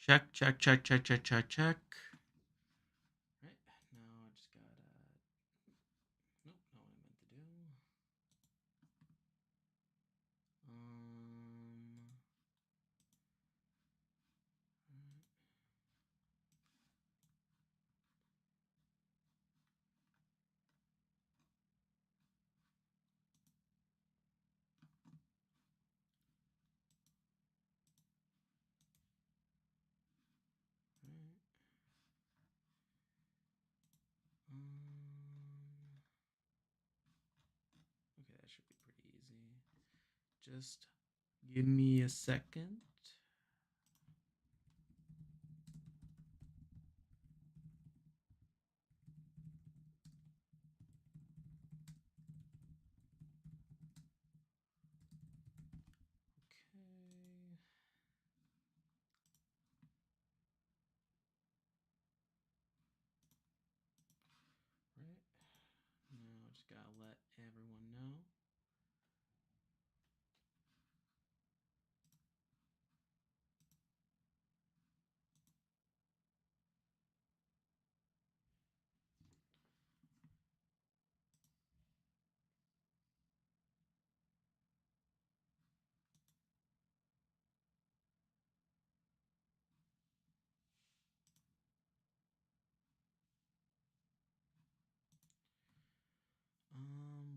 Check, check, check, check, check, check, check. Right, now I just gotta... Nope, not what I meant to do. Okay, that should be pretty easy. Just give me a second. Okay. Right. Now I just gotta let everyone know.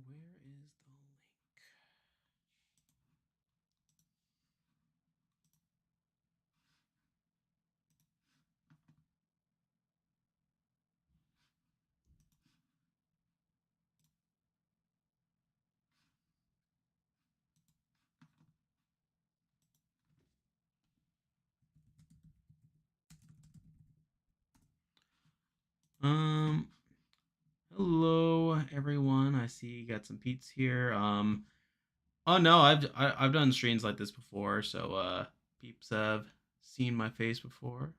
Where is the link? Hello everyone. I see you got some peeps here. Oh no, I've done streams like this before, so peeps have seen my face before.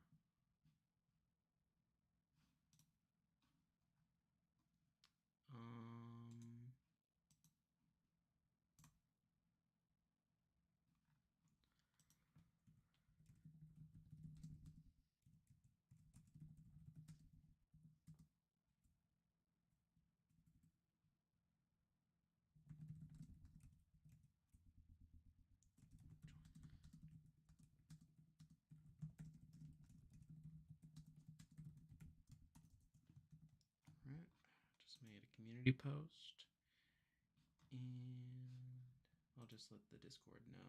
Right, just made a community post, and I'll just let the Discord know.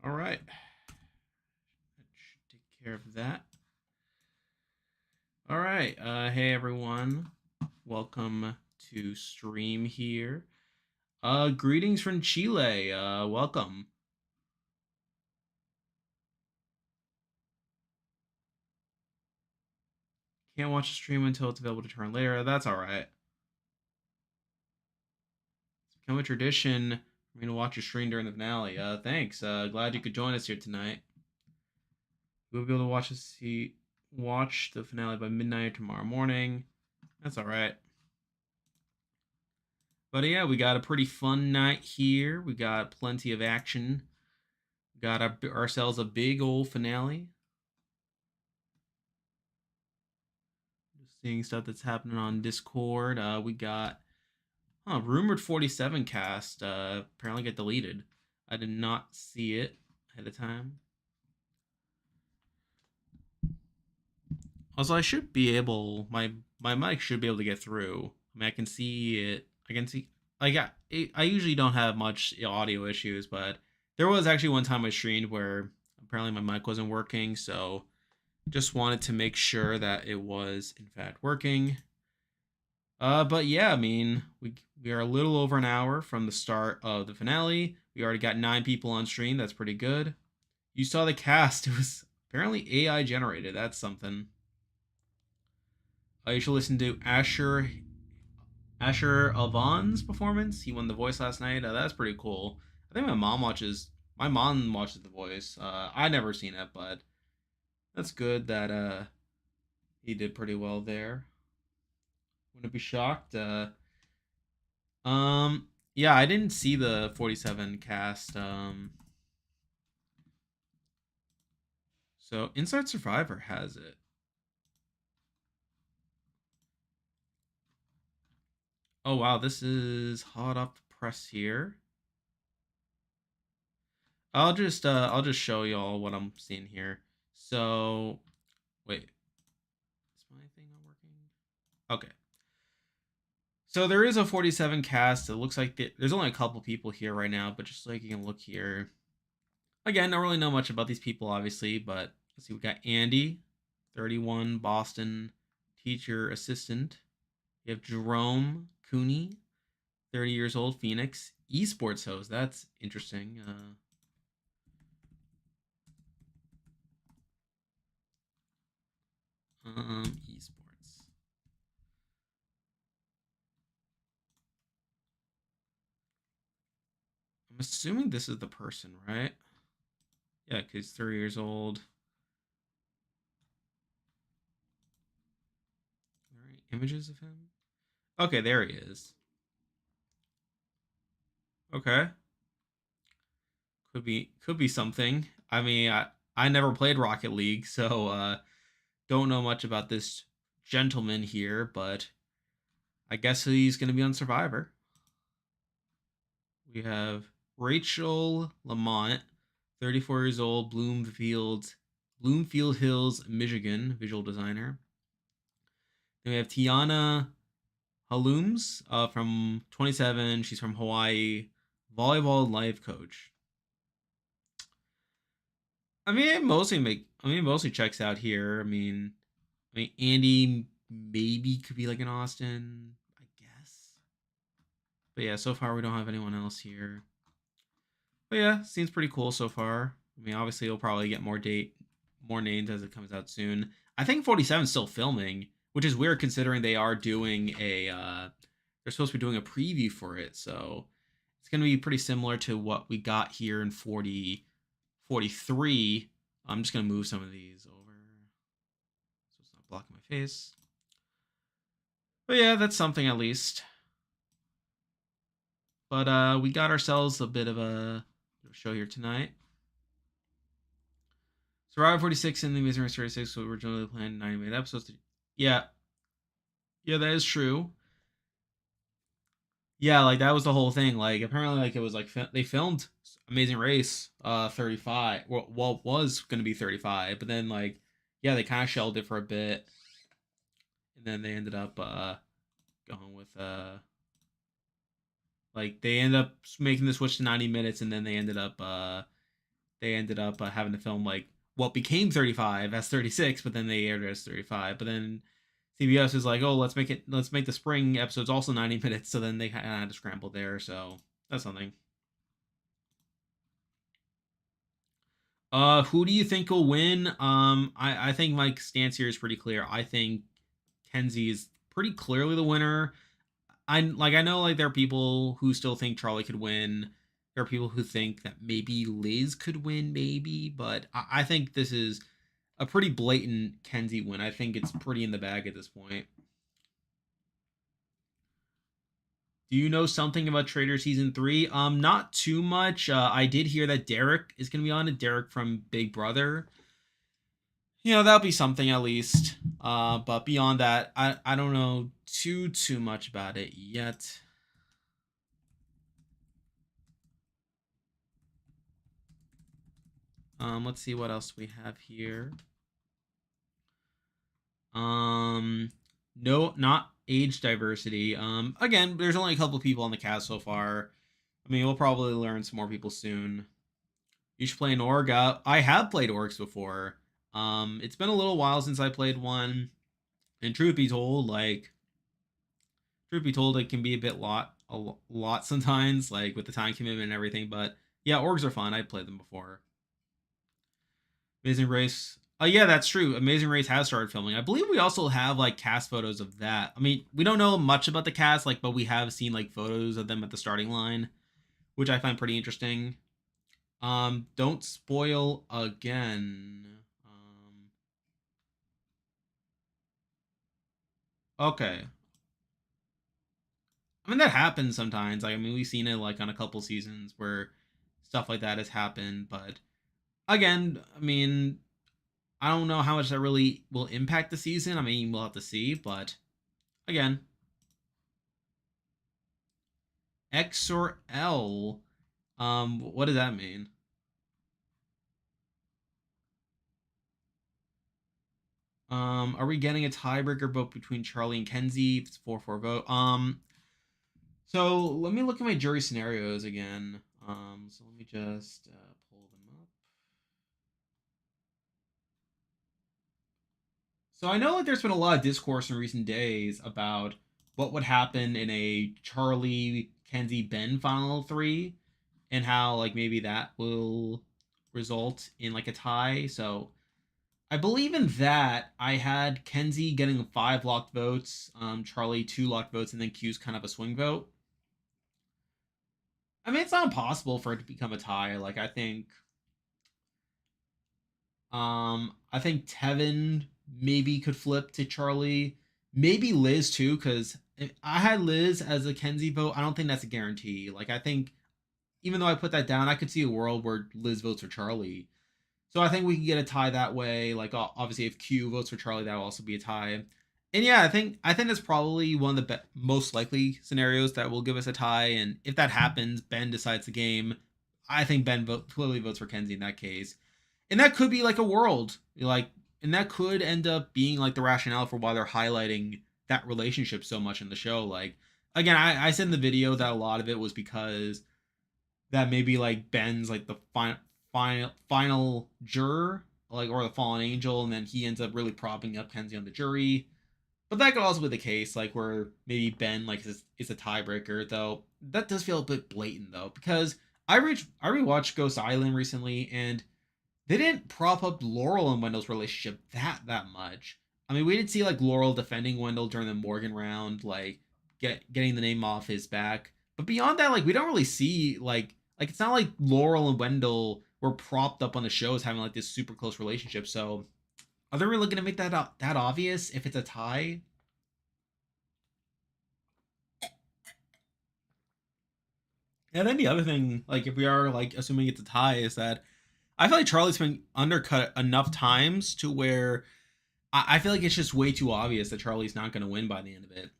All right, that should take care of that. All right, hey everyone, welcome to stream here. Greetings from Chile. Welcome. Can't watch the stream until it's available to turn later. That's all right. It's become a tradition for me to watch your stream during the finale. Thanks. Glad you could join us here tonight. We'll be able to watch the finale by midnight tomorrow morning. That's all right. But yeah, we got a pretty fun night here. We got plenty of action. Got ourselves a big old finale. Just seeing stuff that's happening on Discord. We got rumored 47 cast. Apparently get deleted. I did not see it ahead of time. Also, I should be able my mic should be able to get through. I mean, I can see it. I can see. Like I usually don't have much audio issues, but there was actually one time I streamed where apparently my mic wasn't working, so just wanted to make sure that it was in fact working. But yeah, I mean, we are a little over an hour from the start of the finale. We already got 9 people on stream. That's pretty good. You saw the cast. It was apparently AI generated. That's something. You should listen to Asher Alvan's performance. He won The Voice last night. That's pretty cool. I think my mom watches The Voice. I never seen it, but that's good that he did pretty well there. Wouldn't be shocked. Yeah, I didn't see the 47 cast. So Inside Survivor has it. Oh wow, this is hot off the press here. I'll just show y'all what I'm seeing here. So wait, is my thing not working? Okay. So there is a 47 cast. It looks like there's only a couple people here right now, but just like you can look here. Again, don't really know much about these people, obviously, but let's see. We got Andy, 31, Boston, teacher assistant. You have Jerome Cooney, 30 years old, Phoenix, esports host. That's interesting. Esports. I'm assuming this is the person, right? Yeah, because 30 years old. Are there any images of him? Okay, there he is. Okay, could be something. I mean, I never played Rocket League, so don't know much about this gentleman here, but I guess he's gonna be on Survivor. We have Rachel Lamont, 34 years old, Bloomfield Hills, Michigan, visual designer. Then we have Tiana Halooms from 27. She's from Hawaii, volleyball life coach. I mean, it mostly checks out here. I mean, Andy maybe could be like in Austin, I guess. But yeah, so far we don't have anyone else here. But yeah, seems pretty cool so far. I mean, obviously you'll probably get more names as it comes out soon. I think 47 is still filming, which is weird considering they are doing they're supposed to be doing a preview for it, so it's gonna be pretty similar to what we got here in 43. I'm just gonna move some of these over so it's not blocking my face. But yeah, that's something at least. But we got ourselves a bit of a show here tonight. Survivor 46 and The Amazing Race 36 were originally planned 90-minute episodes. Yeah, yeah, that is true. Yeah, like that was the whole thing. Like apparently, like it was like they filmed Amazing Race 35. Well, was going to be 35, but then like yeah, they kind of shelved it for a bit, and then they ended up going with like they ended up making the switch to 90 minutes, and then they ended up having to film like what became 35 as 36, but then they aired it as 35. But then CBS is like, oh, let's make the spring episodes also 90 minutes. So then they kind of had to scramble there. So that's something. Who do you think will win? I think my stance here is pretty clear. I think Kenzie is pretty clearly the winner. I know like there are people who still think Charlie could win. There are people who think that maybe Liz could win, maybe, but I think this is a pretty blatant Kenzie win. I think it's pretty in the bag at this point. Do you know something about Trader season 3? Not too much. I did hear that Derek is gonna be on it. Derek from Big Brother. That'll be something at least. But beyond that, I don't know too much about it yet. Let's see what else we have here. Um, no, not age diversity. Again, there's only a couple people on the cast so far. I mean, we'll probably learn some more people soon. You should play an org. I have played orgs before. It's been a little while since I played one, and truth be told, it can be a bit lot sometimes, like with the time commitment and everything. But yeah, orgs are fun. I played them before. Amazing Race. Oh yeah, that's true. Amazing Race has started filming. I believe we also have like cast photos of that. I mean, we don't know much about the cast, like, but we have seen like photos of them at the starting line, which I find pretty interesting. Don't spoil again. Okay. I mean, that happens sometimes. Like, I mean, we've seen it like on a couple seasons where stuff like that has happened. But again, I mean, I don't know how much that really will impact the season. I mean, we'll have to see. But again, X or L. What does that mean? Are we getting a tiebreaker vote between Charlie and Kenzie? If it's 4-4 vote. So let me look at my jury scenarios again. So let me just pull them up. So I know like there's been a lot of discourse in recent days about what would happen in a Charlie Kenzie Ben final three, and how like maybe that will result in like a tie. So I believe in that. I had Kenzie getting 5 locked votes, Charlie 2 locked votes, and then Q's kind of a swing vote. I mean, it's not impossible for it to become a tie. Like I think Tevin maybe could flip to Charlie, maybe Liz too, because I had Liz as a Kenzie vote. I don't think that's a guarantee. Like I think even though I put that down, I could see a world where Liz votes for Charlie. So I think we can get a tie that way. Like obviously, if Q votes for Charlie, that will also be a tie. And yeah, I think that's probably one of the most likely scenarios that will give us a tie. And if that happens, Ben decides the game. I think Ben clearly votes for Kenzie in that case. And that could be like a world, like, and that could end up being like the rationale for why they're highlighting that relationship so much in the show. Like, again, I said in the video that a lot of it was because that maybe like Ben's like the final juror, like, or the fallen angel, and then he ends up really propping up Kenzie on the jury. But that could also be the case, like where maybe Ben like is a tiebreaker. Though that does feel a bit blatant though, because I rewatched Ghost Island recently, and they didn't prop up Laurel and Wendell's relationship that much. I mean, we did see like Laurel defending Wendell during the Morgan round, like getting the name off his back. But beyond that, like we don't really see like it's not like Laurel and Wendell were propped up on the show as having like this super close relationship. So are they really gonna make that obvious if it's a tie? And then the other thing, like if we are like assuming it's a tie, is that I feel like Charlie's been undercut enough times to where I feel like it's just way too obvious that Charlie's not going to win by the end of it.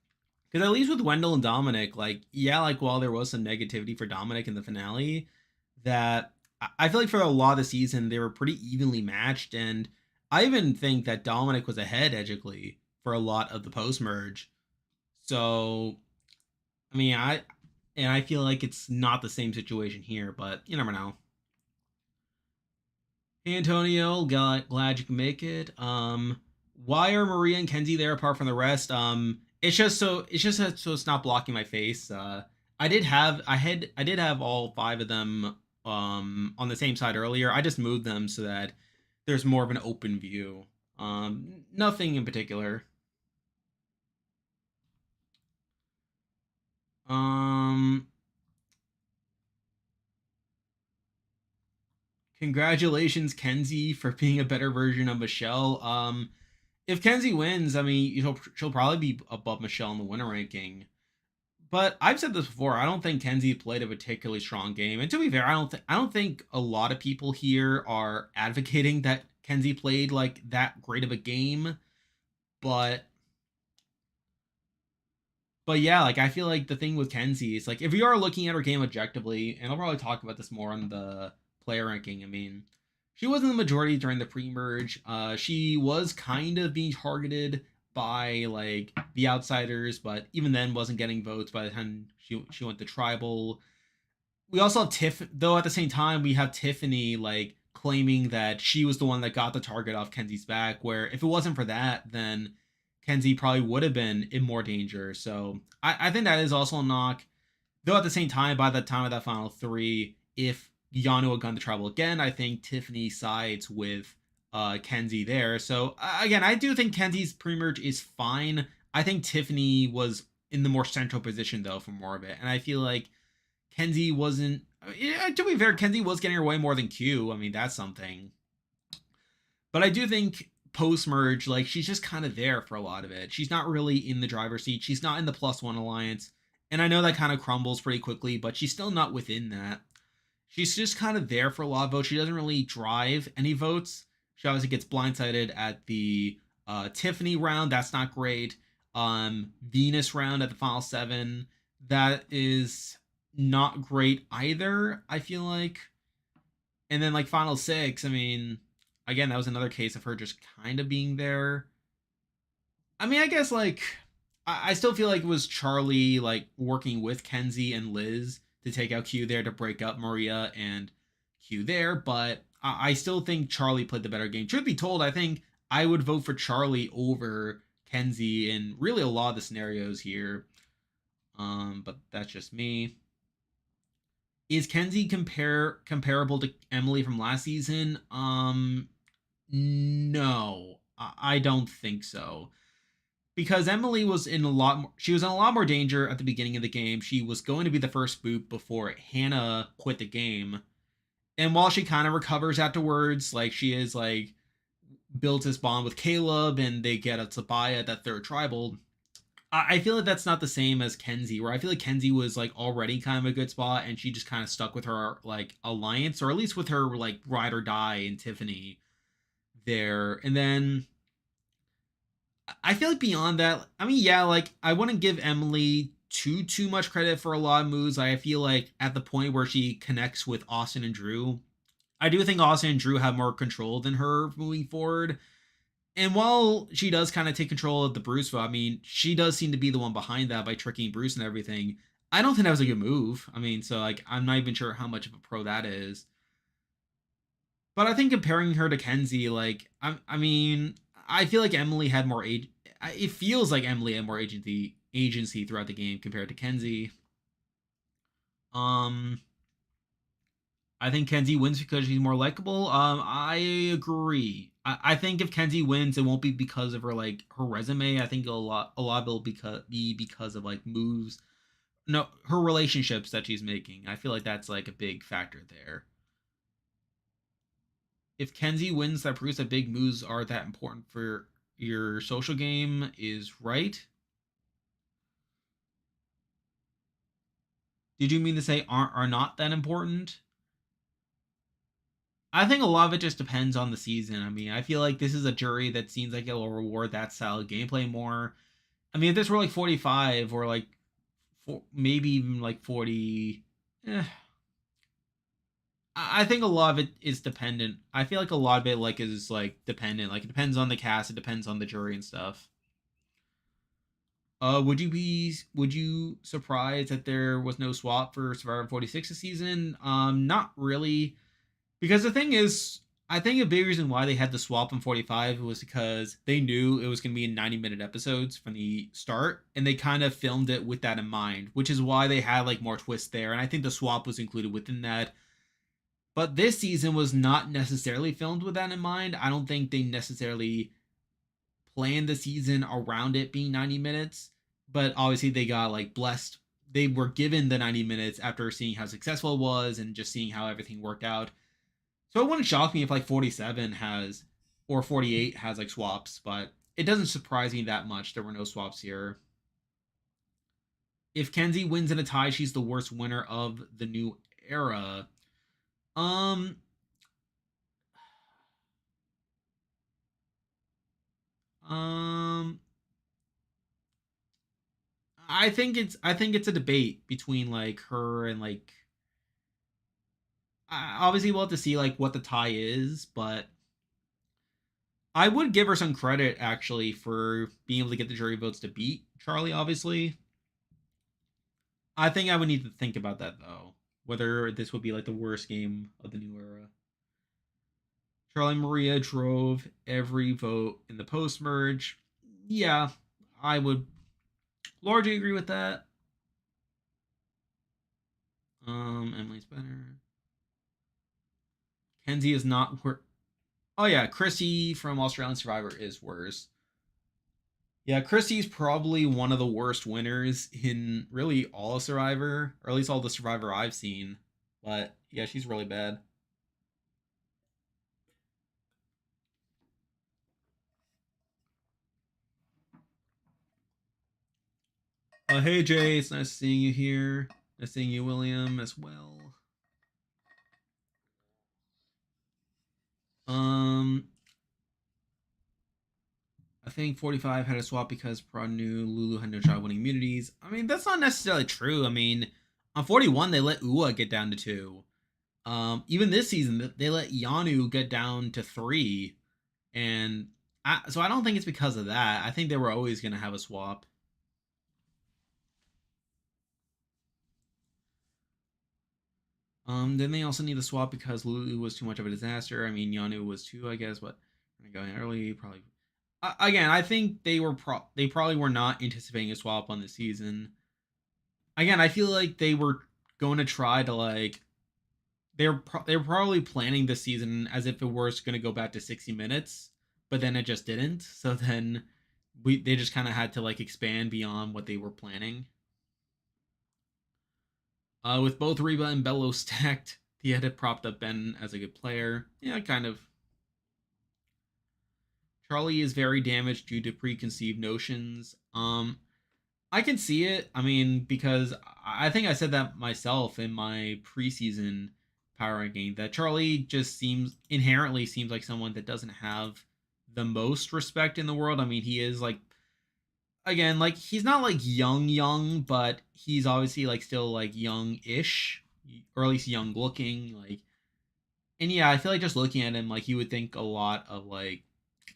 Because at least with Wendell and Dominic, like, yeah, like while there was some negativity for Dominic in the finale, that I feel like for a lot of the season, they were pretty evenly matched. And I even think that Dominic was ahead edgically for a lot of the post merge. So, I mean, I feel like it's not the same situation here, but you never know. Hey Antonio, glad you can make it. Why are Maria and Kenzie there apart from the rest? So it's not blocking my face. I did have all 5 of them on the same side earlier. I just moved them so that there's more of an open view. Nothing in particular. Um, Congratulations, Kenzie, for being a better version of Michelle. If Kenzie wins, I mean, she'll probably be above Michelle in the winner ranking. But I've said this before. I don't think Kenzie played a particularly strong game. And to be fair, I don't think a lot of people here are advocating that Kenzie played like that great of a game. But yeah, like I feel like the thing with Kenzie is like if we are looking at her game objectively, and I'll probably talk about this more on the player ranking. I mean, she wasn't the majority during the pre-merge. She was kind of being targeted by like the outsiders, but even then wasn't getting votes by the time she went to tribal. We also have Tiff, though. At the same time, we have Tiffany like claiming that she was the one that got the target off Kenzie's back. Where if it wasn't for that, then Kenzie probably would have been in more danger. So I think that is also a knock. Though at the same time, by the time of that final three, if Yano had gone to tribal again, I think Tiffany sides with Kenzie there. So again, I do think Kenzie's pre-merge is fine. I think Tiffany was in the more central position though for more of it, and I feel like Kenzie wasn't. Yeah, to be fair, Kenzie was getting her way more than Q. I mean, that's something. But I do think post merge, like she's just kind of there for a lot of it. She's not really in the driver's seat. She's not in the +1 alliance, And I know that kind of crumbles pretty quickly, but she's still not within that. She's just kind of there for a lot of votes. She doesn't really drive any votes. She obviously gets blindsided at the Tiffany round. That's not great. Venus round at the final seven. That is not great either, I feel like. And then like final six, I mean, again, that was another case of her just kind of being there. I mean, I guess like I still feel like it was Charlie like working with Kenzie and Liz to take out Q there to break up Maria and Q there, but I still think Charlie played the better game. Truth be told, I think I would vote for Charlie over Kenzie in really a lot of the scenarios here. But that's just me. Is Kenzie comparable to Emily from last season? No, I don't think so. Because Emily was in a lot more, she was in a lot more danger at the beginning of the game. She was going to be the first boot before Hannah quit the game. And while she kind of recovers afterwards, like she is like builds this bond with Caleb and they get a Tobiah at that third tribal. I feel like that's not the same as Kenzie, where I feel like Kenzie was like already kind of a good spot and she just kind of stuck with her like alliance, or at least with her like ride or die in Tiffany there. And then I feel like beyond that, I mean, yeah, like I wouldn't give Emily too much credit for a lot of moves. I feel like at the point where she connects with Austin and Drew, I do think Austin and Drew have more control than her moving forward. And while she does kind of take control of the Bruce vote, I mean, she does seem to be the one behind that by tricking Bruce and everything. I don't think that was a good move. I mean, so like I'm not even sure how much of a pro that is. But I think comparing her to Kenzie, like I mean, I feel like Emily had more age. It feels like Emily had more agency throughout the game compared to Kenzie. Um, I think Kenzie wins because she's more likable. I agree. I think if Kenzie wins, it won't be because of her like her resume. I think a lot of it will be because of like moves. No, her relationships that she's making. I feel like that's like a big factor there. If Kenzie wins, that proves that big moves are that important for your social game is right. Did you mean to say are not that important? I think a lot of it just depends on the season. I mean, I feel like this is a jury that seems like it will reward that style of gameplay more. I mean, if this were like 45 or like maybe even like 40, I think a lot of it is dependent. I feel like a lot of it like is like dependent. Like it depends on the cast, it depends on the jury and stuff. Would you surprised that there was no swap for Survivor 46 this season? Not really. Because the thing is, I think a big reason why they had the swap in 45 was because they knew it was going to be in 90-minute episodes from the start, and they kind of filmed it with that in mind, which is why they had like more twists there. And I think the swap was included within that. But this season was not necessarily filmed with that in mind. I don't think they necessarily planned the season around it being 90 minutes, but obviously they got like blessed. They were given the 90 minutes after seeing how successful it was and just seeing how everything worked out. So it wouldn't shock me if like 47 has or 48 has like swaps, but it doesn't surprise me that much. There were no swaps here. If Kenzie wins in a tie, she's the worst winner of the new era. Um, um, I think it's a debate between like her and like obviously we'll have to see like what the tie is, but I would give her some credit actually for being able to get the jury votes to beat Charlie. Obviously, I think I would need to think about that though, whether this would be like the worst game of the new era. Charlie Maria drove every vote in the post merge. Yeah, I would largely agree with that. Emily's better. Kenzie is not where. Oh yeah, Chrissy from Australian Survivor is worse. Yeah, Chrissy's probably one of the worst winners in really all of Survivor, or at least all the Survivor I've seen. But yeah, she's really bad. Hey Jay, it's nice seeing you here. Nice seeing you, William, as well. Um, I think 45 had a swap because Prod knew Lulu had no shot winning immunities. I mean, that's not necessarily true. I mean, on 41 they let Ua get down to 2. Even this season they let Yanu get down to 3, and so I don't think it's because of that. I think they were always going to have a swap. Then they also need a swap because Lulu was too much of a disaster. I mean, Yanu was too, I guess, but going early probably. Again, I think they probably were not anticipating a swap on the season. Again, I feel like they were going to try to like they were probably planning the season as if it was going to go back to 60 minutes, but then it just didn't. So then they just kind of had to like expand beyond what they were planning. With both Reba and Bello stacked, he had propped up Ben as a good player. Yeah, kind of. Charlie is very damaged due to preconceived notions. I can see it. I mean, because I think I said that myself in my preseason power ranking that Charlie just seems like someone that doesn't have the most respect in the world. I mean, he is like again, like he's not like young, but he's obviously like still like young-ish, or at least young looking. Like, and yeah, I feel like just looking at him, like you would think a lot of like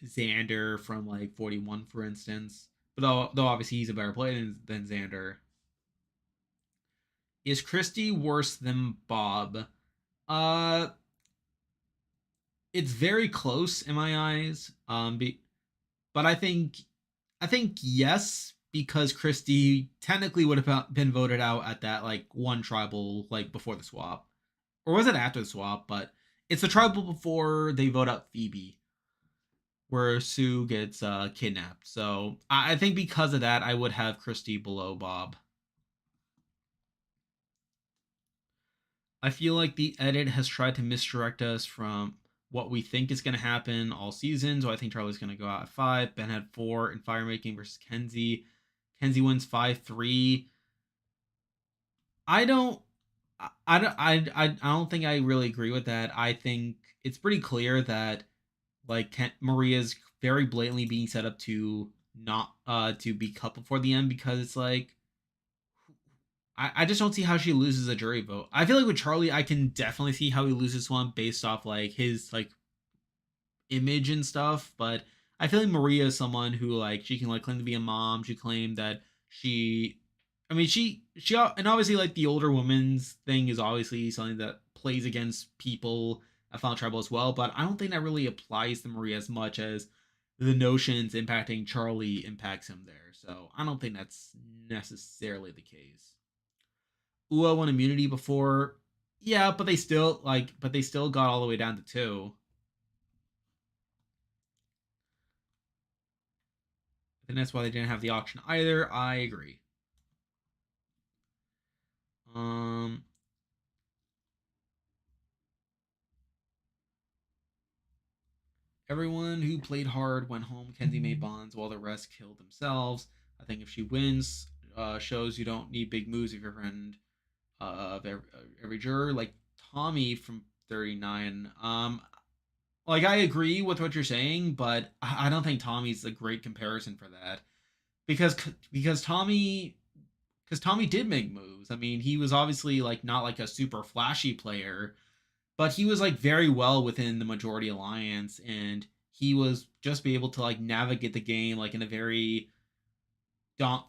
Xander from like 41, for instance. But though obviously he's a better player than Xander. Is Christy worse than Bob? Uh, it's very close in my eyes. But I think yes, because Christy technically would have been voted out at that like one tribal like before the swap, or was it after the swap? But it's the tribal before they vote out Phoebe, where Sue gets kidnapped. So I think because of that, I would have Christy below Bob. I feel like the edit has tried to misdirect us from what we think is going to happen all season. So I think Charlie's going to go out at 5. Ben had 4 in fire making versus Kenzie. Kenzie wins 5-3. I don't. I don't think I really agree with that. I think it's pretty clear that like Maria's very blatantly being set up to not to be cut before the end, because it's like I just don't see how she loses a jury vote. I feel like with Charlie, I can definitely see how he loses one based off like his like image and stuff. But I feel like Maria is someone who like she can like claim to be a mom. She claimed that I mean, and obviously like the older woman's thing is obviously something that plays against people at Final Tribal as well. But I don't think that really applies to Maria as much as the notions impacting Charlie impacts him there. So I don't think that's necessarily the case. Ua won immunity before. Yeah, but they still got all the way down to 2. And that's why they didn't have the auction either. I agree. Um Everyone who played hard went home. Kenzie made bonds while the rest killed themselves. I think if she wins, shows you don't need big moves if your friend of every juror, like Tommy from 39. Like I agree with what you're saying, but I don't think Tommy's a great comparison for that, because because Tommy because Tommy did make moves. I mean, he was obviously like not like a super flashy player, but he was like very well within the majority alliance, and he was just be able to like navigate the game like in a very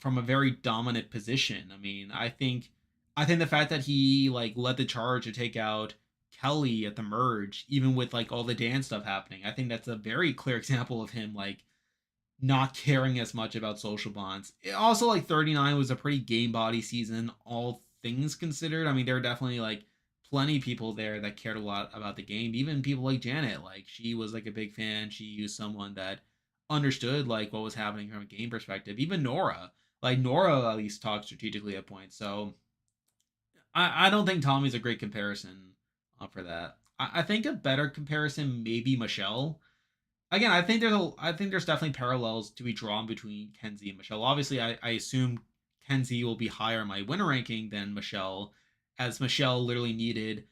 from a very dominant position. I mean, I think the fact that he like led the charge to take out Kelly at the merge, even with like all the dance stuff happening, I think that's a very clear example of him like not caring as much about social bonds. Also, like 39 was a pretty game body season, all things considered. I mean, there were definitely like plenty of people there that cared a lot about the game. Even people like Janet, like she was like a big fan. She used someone that understood like what was happening from a game perspective. Even Nora, like Nora at least talked strategically at points. So I don't think Tommy's a great comparison for that. I think a better comparison maybe Michelle. Again, I think there's definitely parallels to be drawn between Kenzie and Michelle. Obviously, I assume Kenzie will be higher in my winner ranking than Michelle, as Michelle literally needed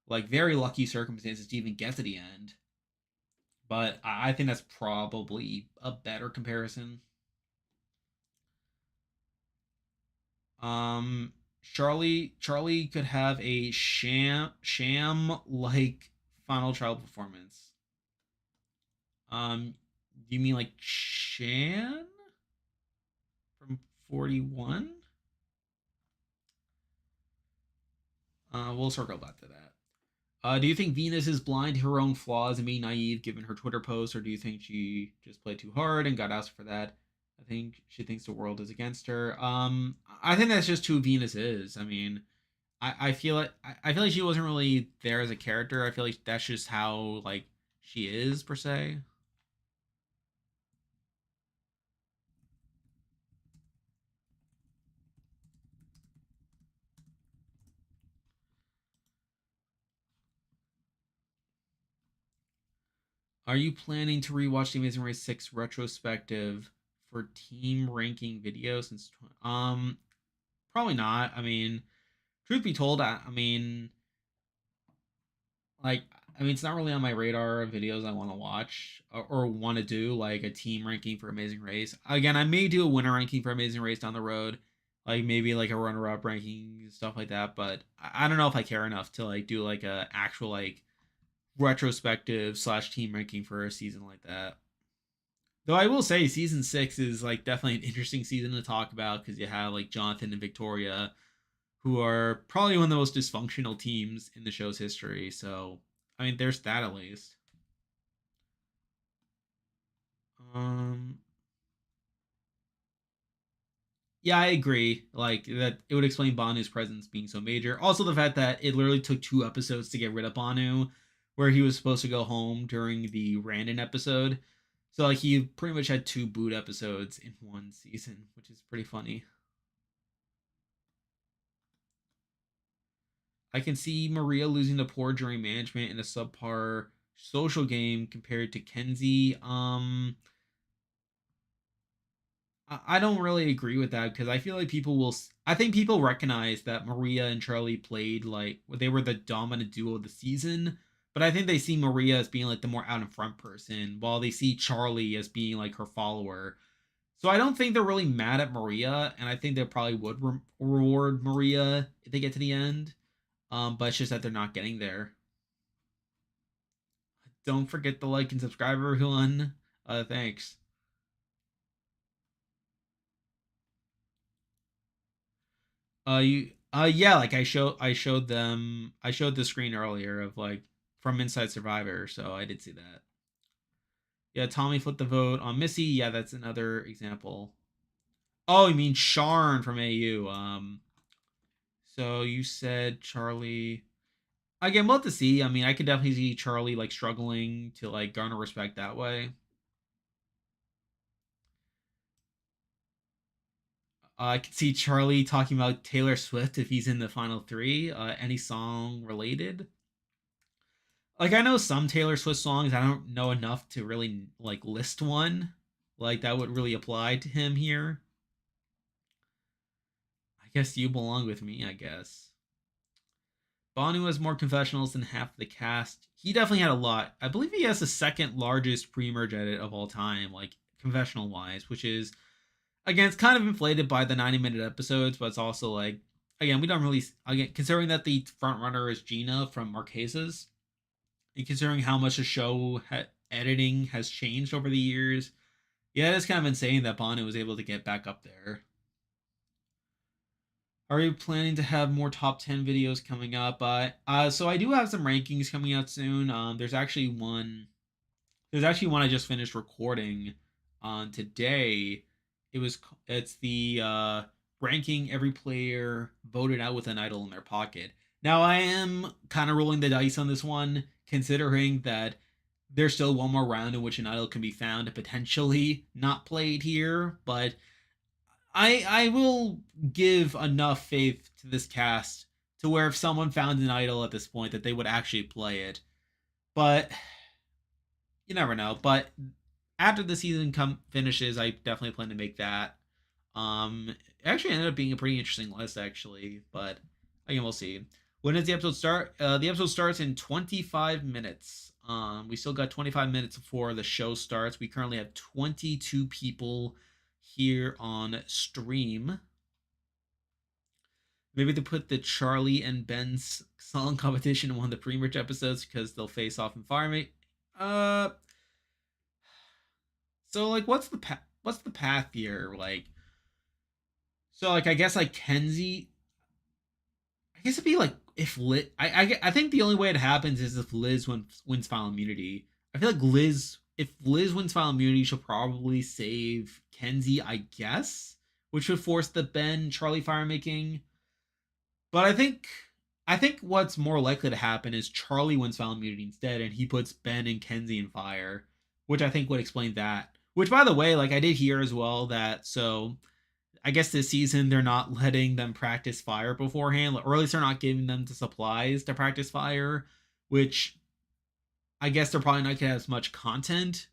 like very lucky circumstances to even get to the end. But I think that's probably a better comparison. Um, Charlie could have a sham like final trial performance. You mean like Shan from 41? We'll circle back to that. Do you think Venus is blind to her own flaws and being naive given her Twitter post, or do you think she just played too hard and got asked for that? I think she thinks the world is against her. I think that's just who Venus is. I mean, I feel like I feel like she wasn't really there as a character. I feel like that's just how like she is per se. Are you planning to rewatch the Amazing Race 6 retrospective for team ranking videos since probably not. I mean, truth be told, I mean like I mean it's not really on my radar of videos I want to watch or want to do like a team ranking for Amazing Race. Again, I may do a winner ranking for Amazing Race down the road, like maybe like a runner up ranking and stuff like that, but I don't know if I care enough to like do like a actual like retrospective slash team ranking for a season like that. Though I will say season 6 is like definitely an interesting season to talk about because you have like Jonathan and Victoria, who are probably one of the most dysfunctional teams in the show's history. So I mean, there's that at least. Um, yeah, I agree. Like that, it would explain Banu's presence being so major. Also, the fact that it literally took 2 episodes to get rid of Banu, where he was supposed to go home during the Randon episode. So like he pretty much had 2 boot episodes in one season, which is pretty funny. I can see Maria losing to poor jury management in a subpar social game compared to Kenzie. I don't really agree with that because I feel like people will. I think people recognize that Maria and Charlie played like they were the dominant duo of the season, but I think they see Maria as being like the more out in front person, while they see Charlie as being like her follower. So I don't think they're really mad at Maria, and I think they probably would reward Maria if they get to the end. But it's just that they're not getting there. Don't forget to like and subscribe, everyone. Thanks. Yeah, like I showed the screen earlier of like from Inside Survivor, so I did see that. Yeah, Tommy flipped the vote on Missy. Yeah, that's another example. Oh, you mean Sharn from AU? So you said Charlie. Again, we'll have to see. I mean, I could definitely see Charlie like struggling to like garner respect that way. I could see Charlie talking about Taylor Swift if he's in the final three. Any song related? Like I know some Taylor Swift songs. I don't know enough to really like list one like that would really apply to him here. I guess You Belong with Me. I guess Bonu has more confessionals than half the cast. He definitely had a lot. I believe he has the second largest pre-merge edit of all time, like confessional wise, which is again, it's kind of inflated by the 90-minute episodes, but it's also like, again, we don't really, again, considering that the front runner is Gina from Marquesas, and considering how much the show editing has changed over the years, yeah, it's kind of insane that Bono was able to get back up there. Are you planning to have more top 10 videos coming up? So I do have some rankings coming out soon. There's actually one I just finished recording on today. It's the ranking every player voted out with an idol in their pocket. Now I am kind of rolling the dice on this one, considering that there's still one more round in which an idol can be found and potentially not played here. But I will give enough faith to this cast to where if someone found an idol at this point that they would actually play it. But you never know. But after the season finishes, I definitely plan to make that. It actually ended up being a pretty interesting list, actually, but again, we'll see. When does the episode start? The episode starts in 25 minutes. We still got 25 minutes before the show starts. We currently have 22 people here on stream. Maybe they put the Charlie and Ben's song competition in one of the pre-merge episodes because they'll face off in Firemate. Uh, so like, what's the path here? Like, so like, I guess like Kenzie. I guess it'd be like if Liz. I think the only way it happens is if Liz wins final immunity. I feel like if Liz wins final immunity, she'll probably save Kenzie, I guess, which would force the Ben Charlie fire making. But I think what's more likely to happen is Charlie wins final immunity instead, and he puts Ben and Kenzie in fire, which I think would explain that. Which, by the way, like I did hear as well that so I guess this season they're not letting them practice fire beforehand, or at least they're not giving them the supplies to practice fire, which I guess they're probably not gonna have as much content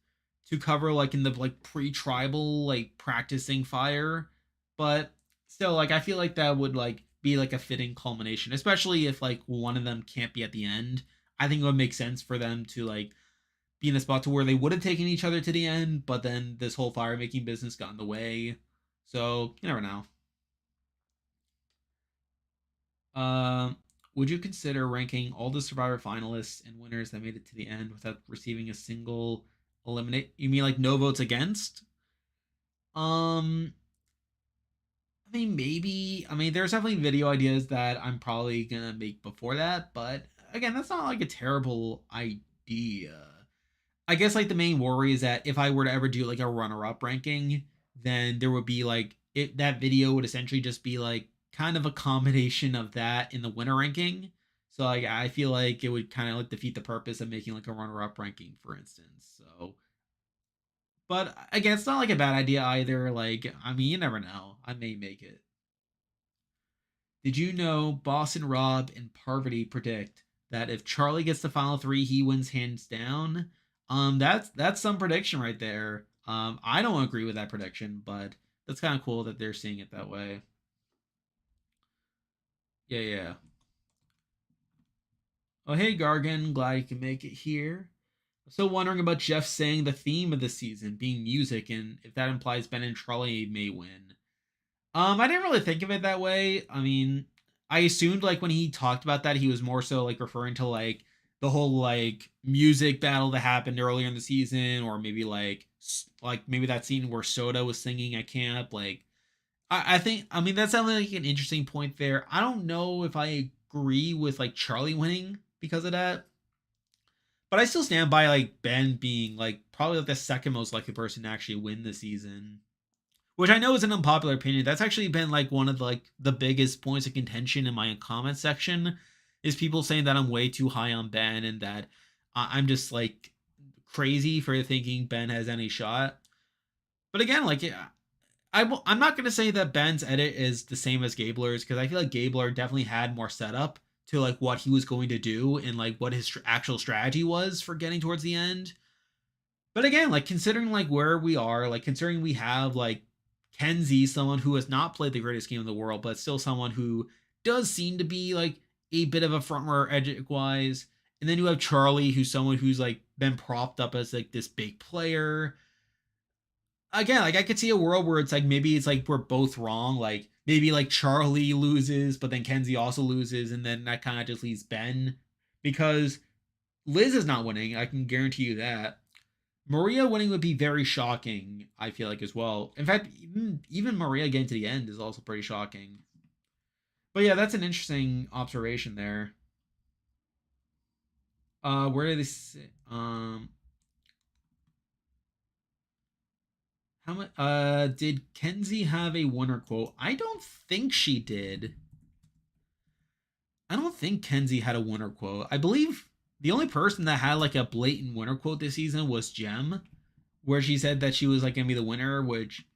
to cover like in the like pre-tribal like practicing fire. But still, like I feel like that would like be like a fitting culmination, especially if like one of them can't be at the end. I think it would make sense for them to like be in a spot to where they would have taken each other to the end, but then this whole fire making business got in the way. So you never know. Um, would you consider ranking all the Survivor finalists and winners that made it to the end without receiving a single eliminate? You mean like no votes against? Um, I mean maybe. I mean there's definitely video ideas that I'm probably gonna make before that, but again that's not like a terrible idea. I guess like the main worry is that if I were to ever do like a runner-up ranking, then there would be like it that video would essentially just be like kind of a combination of that in the winner ranking. So like I feel like it would kind of like defeat the purpose of making like a runner-up ranking, for instance. So, but again, it's not like a bad idea either. Like I mean, you never know. I may make it. Did you know Boston Rob and Parvati predict that if Charlie gets the final three, he wins hands down? That's some prediction right there. I don't agree with that prediction, but that's kind of cool that they're seeing it that way. Yeah, yeah. Oh, hey Gargan, glad you can make it here. I'm still wondering about Jeff saying the theme of the season being music, and if that implies Ben and Charlie may win. I didn't really think of it that way. I mean, I assumed like when he talked about that, he was more so like referring to like the whole like music battle that happened earlier in the season, or maybe like maybe that scene where Soda was singing at camp. Like, I think I mean that's definitely like an interesting point there. I don't know if I agree with like Charlie winning because of that, but I still stand by like Ben being like probably like the second most likely person to actually win the season, which I know is an unpopular opinion. That's actually been like one of like the biggest points of contention in my comment section is people saying that I'm way too high on Ben and that I'm just like crazy for thinking Ben has any shot. But again, like I'm not gonna say that Ben's edit is the same as Gabler's because I feel like Gabler definitely had more setup to like what he was going to do and like what his actual strategy was for getting towards the end. But again, like considering like where we are, like considering we have like Kenzie, someone who has not played the greatest game in the world, but still someone who does seem to be like a bit of a front runner edge wise. And then you have Charlie, who's someone who's like been propped up as like this big player. Again, like I could see a world where it's like maybe it's like we're both wrong. Like maybe like Charlie loses, but then Kenzie also loses, and then that kind of just leaves Ben because Liz is not winning. I can guarantee you that. Maria winning would be very shocking, I feel like, as well. In fact, even Maria getting to the end is also pretty shocking. But yeah, that's an interesting observation there. Where did this how much did Kenzie have a winner quote? I don't think she did. I don't think Kenzie had a winner quote. I believe the only person that had like a blatant winner quote this season was Jem, where she said that she was like gonna be the winner, which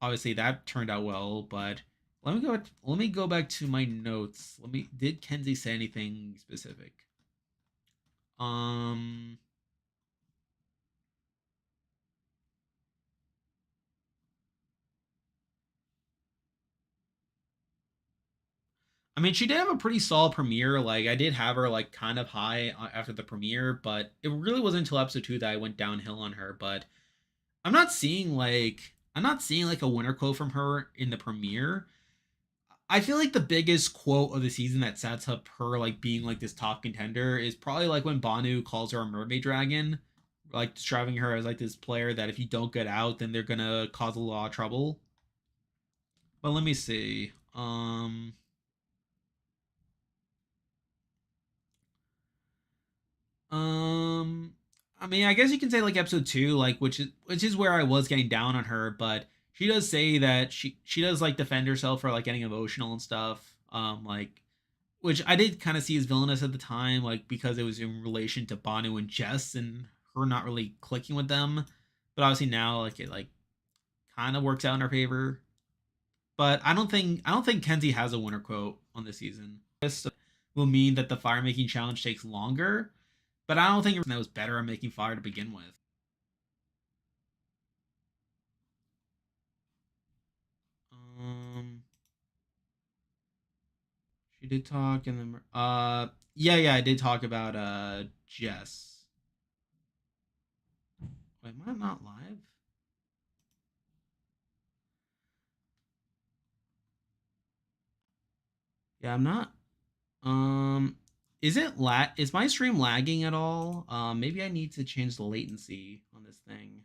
obviously that turned out well. But let me go back to my notes. Did Kenzie say anything specific? Um, I mean, she did have a pretty solid premiere. Like, I did have her like kind of high after the premiere, but it really wasn't until episode 2 that I went downhill on her. But I'm not seeing like a winner quote from her in the premiere. I feel like the biggest quote of the season that sets up her like being like this top contender is probably like when Banu calls her a mermaid dragon, like describing her as like this player that if you don't get out, then they're gonna cause a lot of trouble. But let me see. Um, I mean, I guess you can say like episode 2, like which is where I was getting down on her, but she does say that she does like defend herself for like getting emotional and stuff. Like which I did kind of see as villainous at the time, like because it was in relation to Banu and Jess and her not really clicking with them. But obviously now, like it like kind of works out in her favor. But I don't think Kenzie has a winner quote on this season. This will mean that the fire making challenge takes longer, but I don't think that was better at making fire to begin with. Um, she did talk, and then yeah, I did talk about Jess. Wait, am I not live? Yeah, I'm not. Um, is my stream lagging at all? Maybe I need to change the latency on this thing.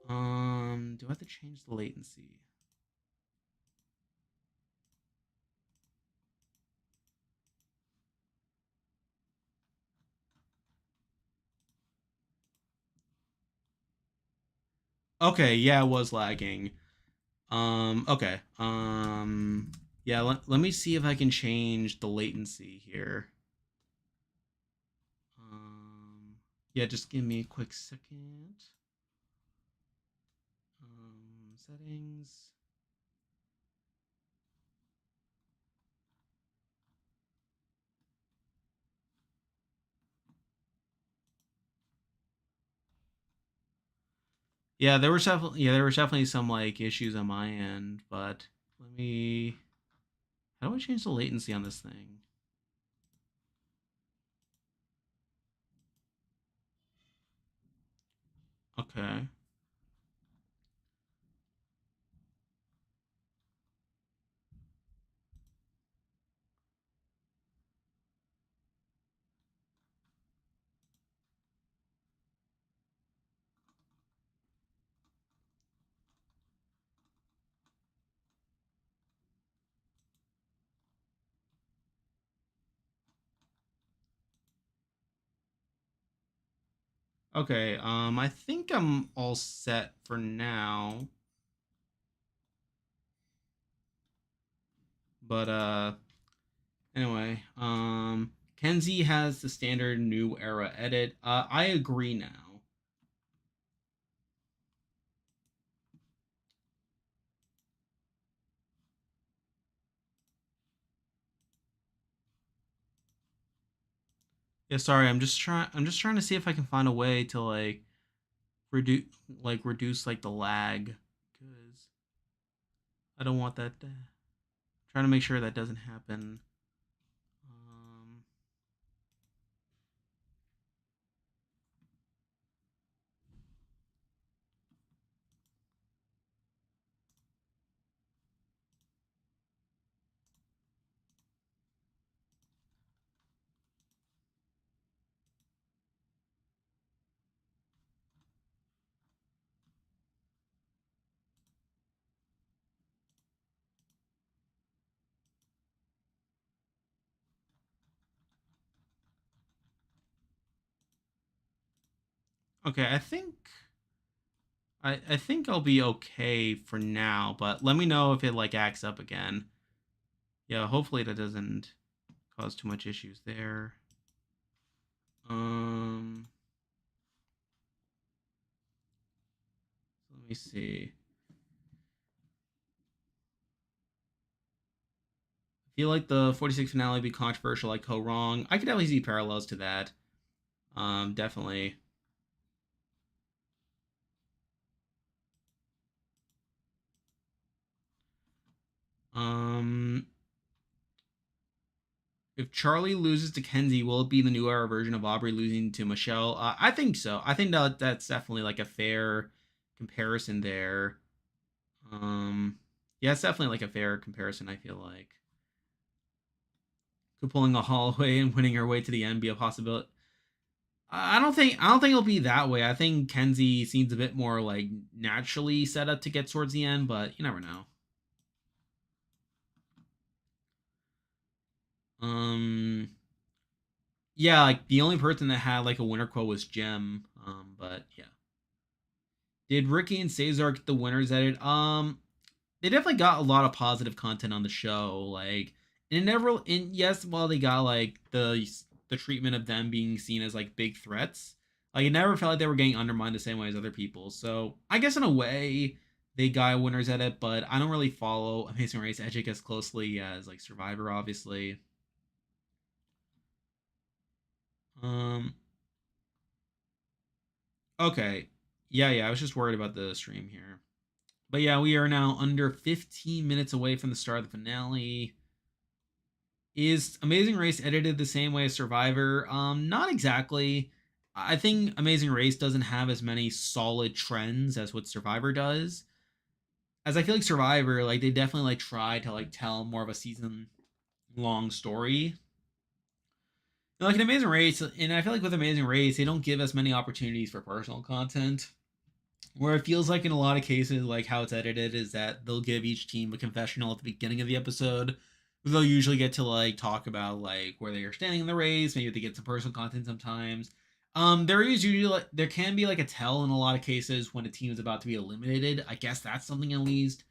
Do I have to change the latency? Okay, yeah, it was lagging. Okay. Yeah, let me see if I can change the latency here. Yeah, just give me a quick second. Settings. there was definitely some like issues on my end, but let me. How do I change the latency on this thing? Okay. Okay. I think I'm all set for now. But anyway, Kenzie has the standard new era edit. I agree now. Yeah, sorry. I'm just trying to see if I can find a way to reduce reduce like the lag because I don't want that. Trying to make sure that doesn't happen. Um, okay, I think I'll be okay for now, but let me know if it like acts up again. Yeah, hopefully that doesn't cause too much issues there. Um, let me see. I feel like the 46 finale would be controversial, like Ho Wrong. I could definitely see parallels to that. Definitely. Um, if Charlie loses to Kenzie, will it be the new era version of Aubrey losing to Michelle? I think so. I think that's definitely like a fair comparison there. Um, yeah, it's definitely like a fair comparison. I feel like could pulling a Holloway and winning her way to the end be a possibility? I don't think it'll be that way. I think Kenzie seems a bit more like naturally set up to get towards the end, but you never know. Um, yeah, like the only person that had like a winner quote was Jem. But yeah, did Ricky and Cesar get the winners edit? They definitely got a lot of positive content on the show. Like, and it never, and yes, while they got like the treatment of them being seen as like big threats, like it never felt like they were getting undermined the same way as other people. So I guess in a way they got winners at it, but I don't really follow Amazing Race Edgic as closely as like Survivor, obviously. Um, okay, yeah, I was just worried about the stream here, but yeah, we are now under 15 minutes away from the start of the finale. Is Amazing Race edited the same way as Survivor? Not exactly. I think Amazing Race doesn't have as many solid trends as what Survivor does. As I feel like Survivor, like they definitely like try to like tell more of a season long story. Like an Amazing Race, and I feel like with Amazing Race, they don't give us many opportunities for personal content. Where it feels like in a lot of cases, like how it's edited, is that they'll give each team a confessional at the beginning of the episode. They'll usually get to like talk about like where they are standing in the race. Maybe they get some personal content sometimes. There is usually like, there can be like a tell in a lot of cases when a team is about to be eliminated. I guess that's something at least.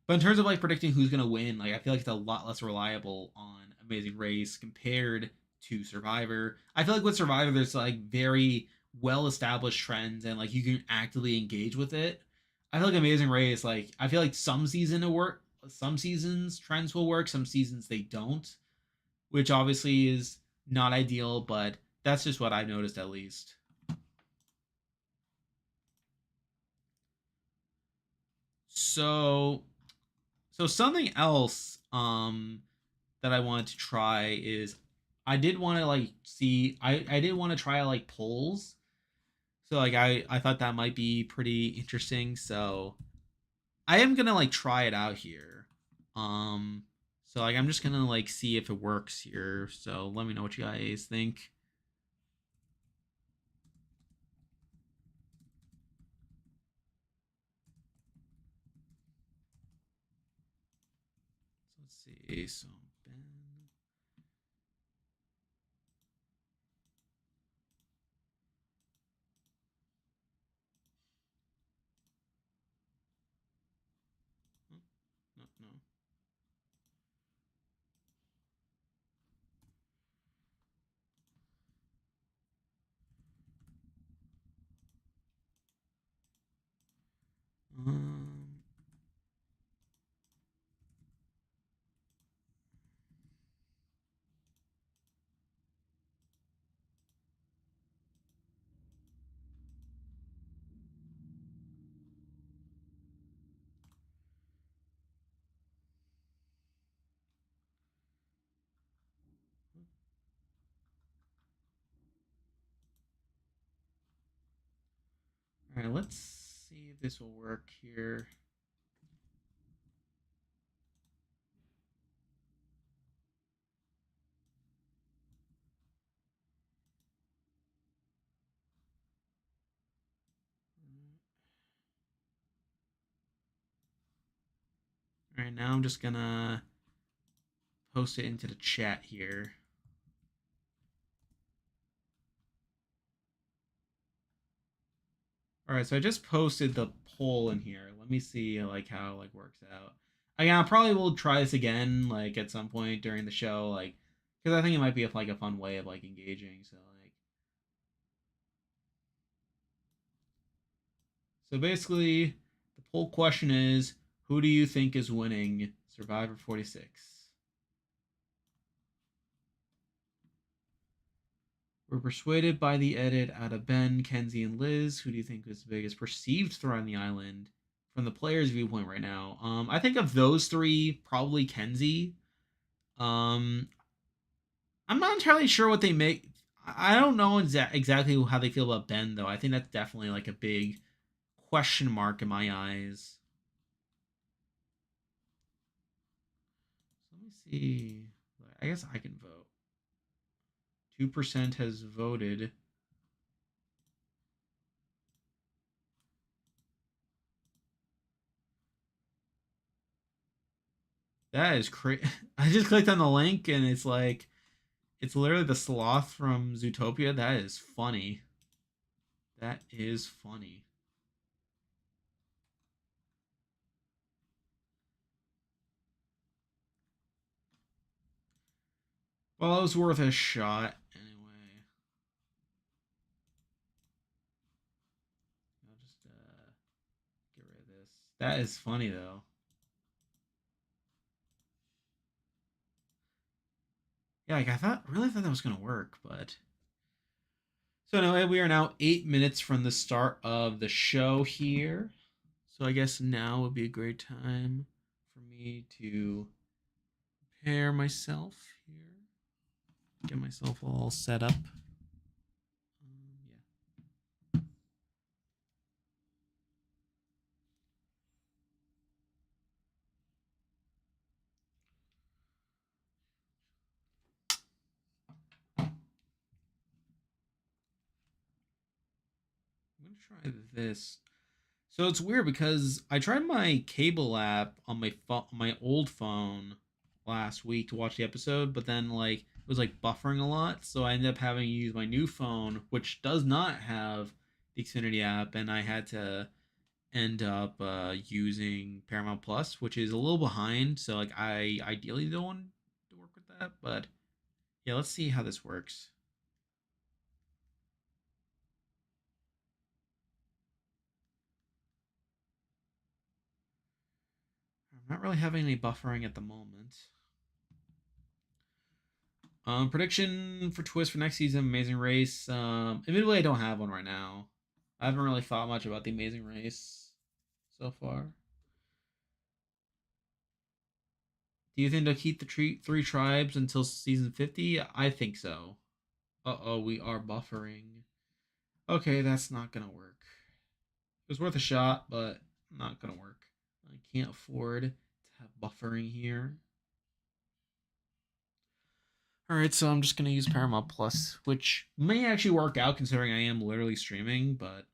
But in terms of like predicting who's gonna win, like I feel like it's a lot less reliable on Amazing Race compared to Survivor. I feel like with Survivor, there's like very well established trends and like you can actively engage with it. I feel like Amazing Race, like I feel like some season it work, some seasons trends will work, some seasons they don't, which obviously is not ideal, but that's just what I've noticed at least. So something else that I wanted to try is I did want to like see I did want to try like polls. So like I thought that might be pretty interesting. So I am gonna like try it out here. Um so like I'm just gonna like see if it works here. So let me know what you guys think. So let's see. So Ben. Oh, no, no. Um all right, let's see if this will work here. All right, now I'm just gonna post it into the chat here. All right, so I just posted the poll in here. Let me see like how it like works out. Again, I probably will try this again like at some point during the show, like because I think it might be like a fun way of like engaging. So basically, the poll question is, who do you think is winning Survivor 46? We're persuaded by the edit out of Ben, Kenzie, and Liz. Who do you think was the biggest perceived threat on the island? from the player's viewpoint right now. I think of those three, probably Kenzie. Um, I'm not entirely sure what they make. I don't know exactly how they feel about Ben though. I think that's definitely like a big question mark in my eyes. So let me see. I guess I can vote. 2% has voted. That is crazy. I just clicked on the link and it's like it's literally the sloth from Zootopia. That is funny. That is funny. Well, it was worth a shot anyway. I'll just get rid of this. That is funny though. Yeah, like I really thought that was gonna work, but so anyway, we are now 8 minutes from the start of the show here. So I guess now would be a great time for me to prepare myself here, get myself all set up. I'm gonna try this. So it's weird because I tried my cable app on my old phone last week to watch the episode, but then like it was like buffering a lot, so I ended up having to use my new phone, which does not have the Xfinity app, and I had to end up using Paramount Plus, which is a little behind. So like I ideally don't want to work with that, but yeah, let's see how this works. I'm not really having any buffering at the moment. Prediction for twist for next season, Amazing Race. Admittedly, I don't have one right now. I haven't really thought much about the Amazing Race so far. Do you think they'll keep the three tribes until season 50? I think so. Uh-oh, we are buffering. Okay, that's not gonna work. It was worth a shot, but not gonna work. I can't afford to have buffering here. All right, so I'm just gonna use Paramount Plus, which may actually work out considering I am literally streaming, but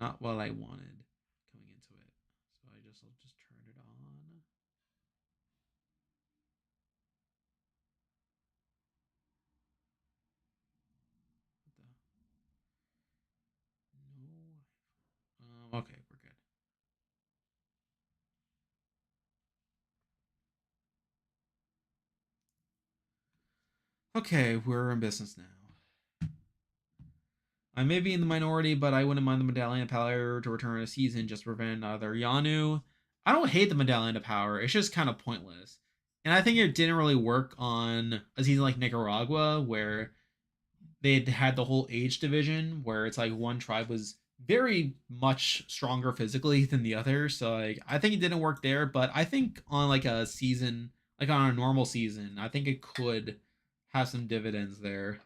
not what I wanted coming into it. So I'll just turn it on. No. Okay, we're good. Okay, we're in business now. I may be in the minority, but I wouldn't mind the Medallion of Power to return a season just to prevent another Yanu. I don't hate the Medallion of Power. It's just kind of pointless. And I think it didn't really work on a season like Nicaragua, where they had the whole age division, where it's like one tribe was very much stronger physically than the other. So like, I think it didn't work there, but I think on like a season, like on a normal season, I think it could have some dividends there.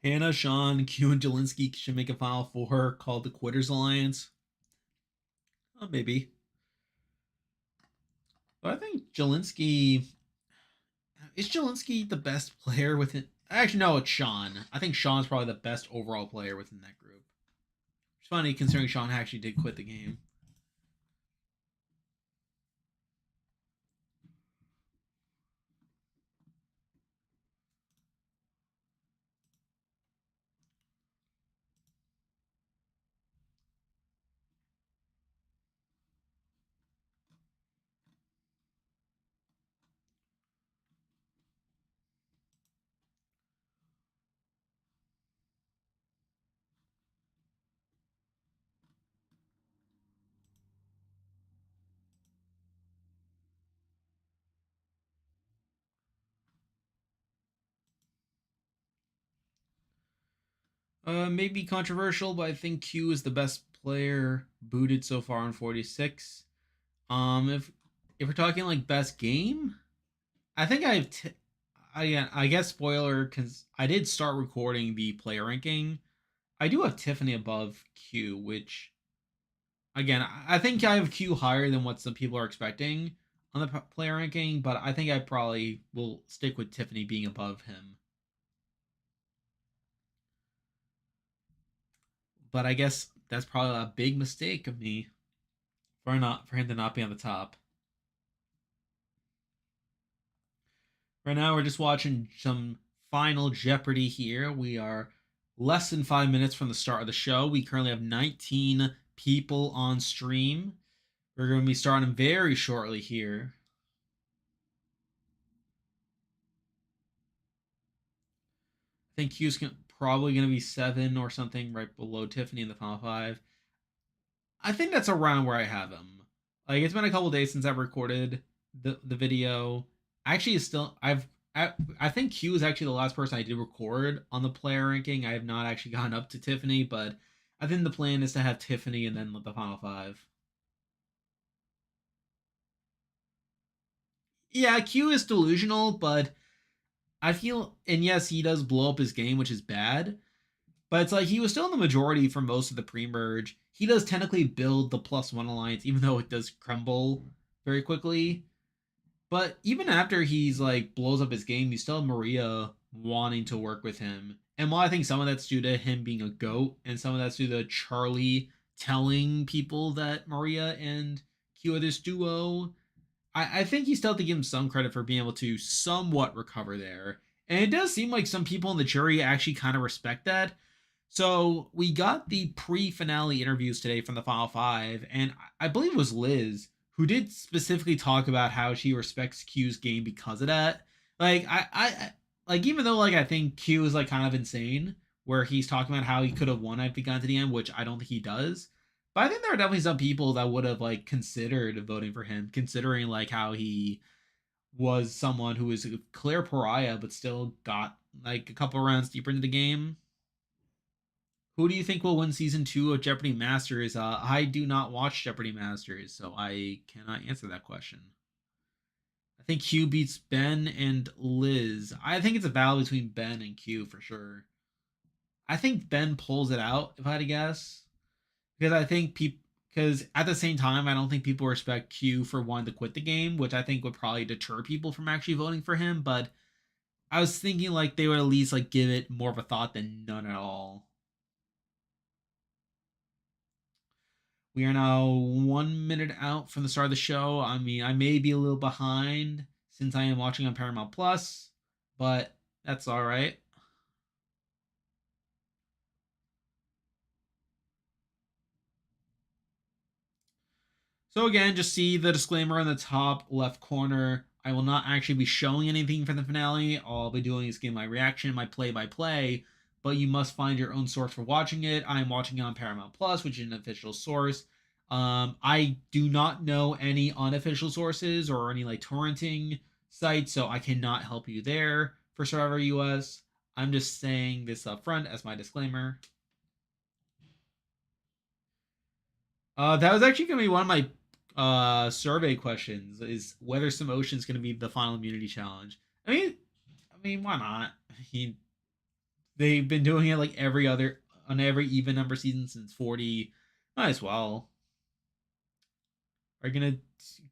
Hannah, Sean, Q, and Jelinski should make a Final Four called the Quitters Alliance. Maybe. But I think Jelinski is Jelinski the best player within. Actually, no, it's Sean. I think Sean's probably the best overall player within that group. It's funny considering Sean actually did quit the game. Maybe controversial, but I think Q is the best player booted so far on 46. If we're talking like best game, I think I guess spoiler because I did start recording the player ranking. I do have Tiffany above Q, which again I think I have Q higher than what some people are expecting on the player ranking, but I think I probably will stick with Tiffany being above him. But I guess that's probably a big mistake of me for him to not be on the top. Right now, we're just watching some Final Jeopardy here. We are less than 5 minutes from the start of the show. We currently have 19 people on stream. We're going to be starting very shortly here. I think Q's probably going to be 7 or something right below Tiffany in the final 5. I think that's around where I have him. Like it's been a couple days since I've recorded the video. Actually, it's still I think Q is actually the last person I did record on the player ranking. I have not actually gone up to Tiffany, but I think the plan is to have Tiffany and then the final 5. Yeah, Q is delusional, but I feel and yes, he does blow up his game, which is bad. But it's like he was still in the majority for most of the pre-merge. He does technically build the +1 alliance, even though it does crumble very quickly. But even after he's like blows up his game, you still have Maria wanting to work with him. And while I think some of that's due to him being a goat, and some of that's due to Charlie telling people that Maria and Q are this duo, I think you still have to give him some credit for being able to somewhat recover there. And it does seem like some people in the jury actually kind of respect that. So we got the pre-finale interviews today from the Final Five, and I believe it was Liz who did specifically talk about how she respects Q's game because of that. Like I like even though like I think Q is like kind of insane, where he's talking about how he could have won if he got to the end, which I don't think he does. But I think there are definitely some people that would have like considered voting for him, considering like how he was someone who was a clear pariah, but still got like a couple rounds deeper into the game. Who do you think will win season 2 of Jeopardy Masters? I do not watch Jeopardy Masters, so I cannot answer that question. I think Q beats Ben and Liz. I think it's a battle between Ben and Q for sure. I think Ben pulls it out, if I had to guess, because I think people. Because at the same time, I don't think people respect Q for wanting to quit the game, which I think would probably deter people from actually voting for him. But I was thinking like they would at least like give it more of a thought than none at all. We are now 1 minute out from the start of the show. I mean, I may be a little behind since I am watching on Paramount Plus, but that's all right. So again, just see the disclaimer in the top left corner. I will not actually be showing anything for the finale. All I'll be doing is giving my reaction, my play-by-play, but you must find your own source for watching it. I am watching it on Paramount Plus, which is an official source. I do not know any unofficial sources or any like torrenting sites, so I cannot help you there for Survivor US. I'm just saying this up front as my disclaimer. That was actually gonna be one of my survey questions: is whether some ocean's gonna be the final immunity challenge. I mean, why not? He they've been doing it like every other on every even number season since 40. Might as well. Are you gonna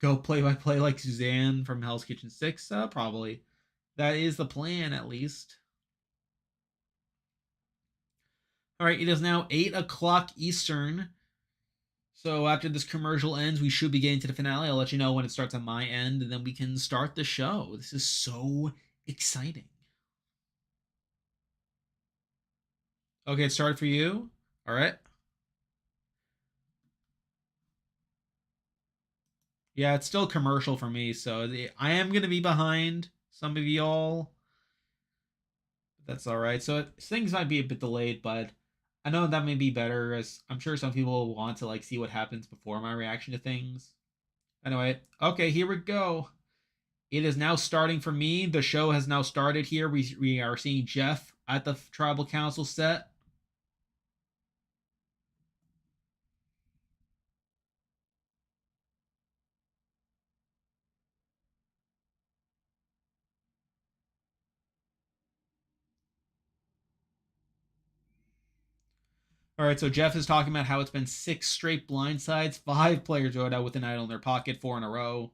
go play by play like Suzanne from Hell's Kitchen 6? Probably. That is the plan, at least. All right, it is now 8 o'clock Eastern. So after this commercial ends, we should be getting to the finale. I'll let you know when it starts on my end, and then we can start the show. This is so exciting. Okay, it started for you. All right. Yeah, it's still commercial for me, so I am gonna be behind some of y'all. That's all right. So things might be a bit delayed, but I know that may be better, as I'm sure some people want to like see what happens before my reaction to things. Anyway, okay, here we go. It is now starting for me. The show has now started here. We are seeing Jeff at the tribal council set. All right, so Jeff is talking about how it's been 6 straight blindsides, 5 players rode out with an idol in their pocket, 4 in a row.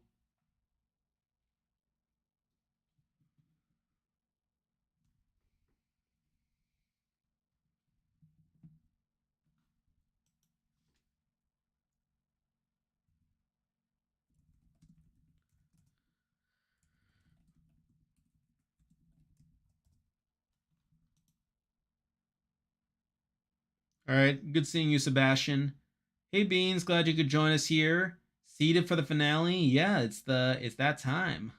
All right, good seeing you, Sebastian. Hey Beans, glad you could join us here. Seated for the finale? Yeah, it's that time.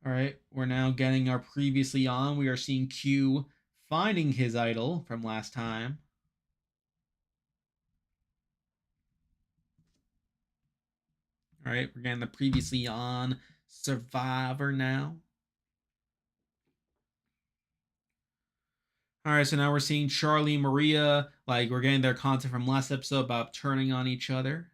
All right, we're now getting our previously on. We are seeing Q finding his idol from last time. All right, we're getting the previously on Survivor now. All right, so now we're seeing Charlie and Maria. Like, we're getting their content from last episode about turning on each other.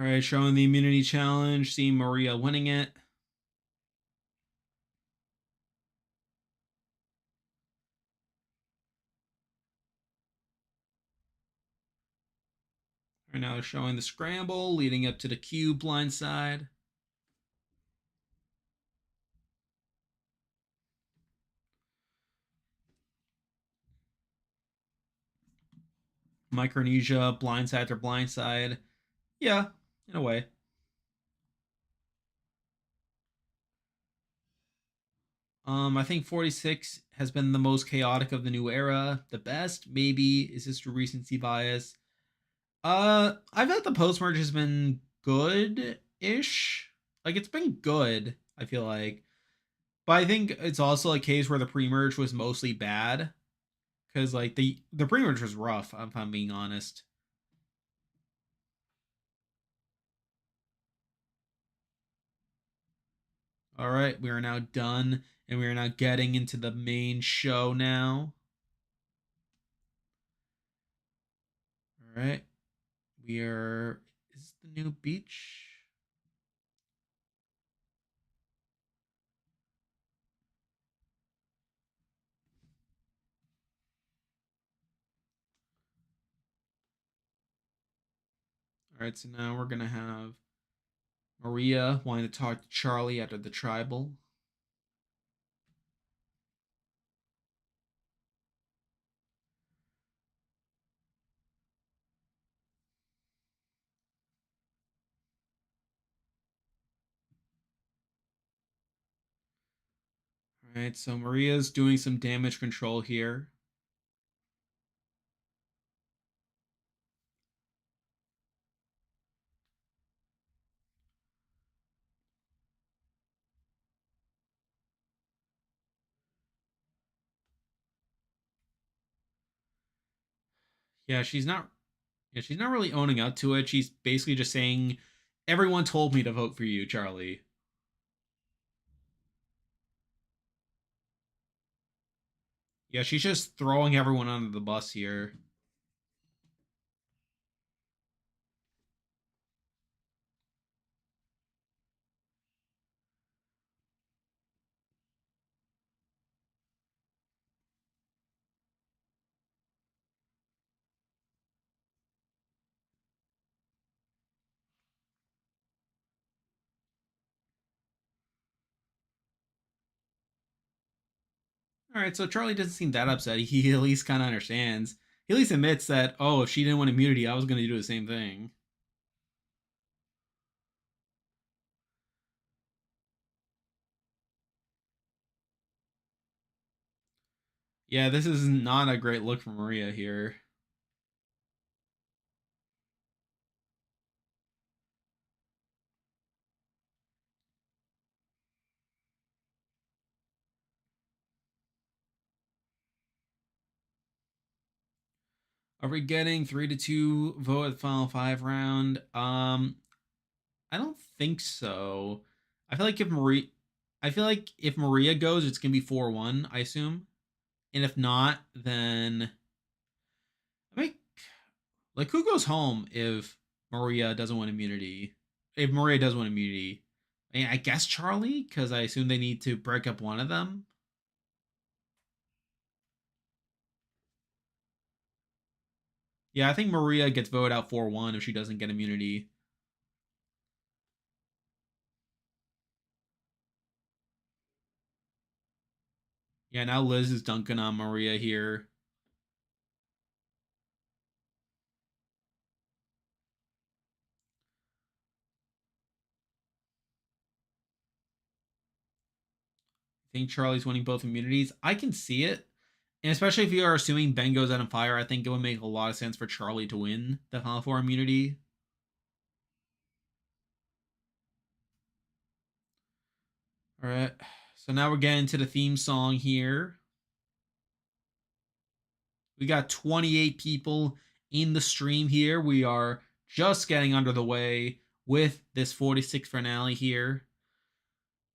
All right, showing the immunity challenge, seeing Maria winning it. Right now, they're showing the scramble leading up to the Q blindside. Micronesia, blindside to blindside. Yeah, in a way. I think 46 has been the most chaotic of the new era. The best, maybe, is this recency bias. I thought the post merge has been good-ish. Like, it's been good, I feel like. But I think it's also a case where the pre-merge was mostly bad. Because like the pre-merge was rough, if I'm being honest. All right, we are now done, and we are now getting into the main show now. All right, we are. Is this the new beach? All right, so now we're gonna have Maria wanting to talk to Charlie after the tribal. All right, so Maria's doing some damage control here. Yeah, she's not. Yeah, she's not really owning up to it. She's basically just saying, "Everyone told me to vote for you, Charlie." Yeah, she's just throwing everyone under the bus here. All right, so Charlie doesn't seem that upset. He at least kind of understands. He at least admits that, oh, if she didn't want immunity, I was going to do the same thing. Yeah, this is not a great look for Maria here. Are we getting 3-2 vote at the final 5 round? I don't think so. I feel like if Maria, I feel like if Maria goes, it's gonna be 4-1. I assume, and if not, then I mean, like who goes home if Maria doesn't win immunity. If Maria does win immunity, I mean, I guess Charlie, because I assume they need to break up one of them. Yeah, I think Maria gets voted out 4-1 if she doesn't get immunity. Yeah, now Liz is dunking on Maria here. I think Charlie's winning both immunities. I can see it. And especially if you are assuming Ben goes out on fire, I think it would make a lot of sense for Charlie to win the Final Four immunity. All right. So now we're getting to the theme song here. We got 28 people in the stream here. We are just getting under the way with this 46 finale here.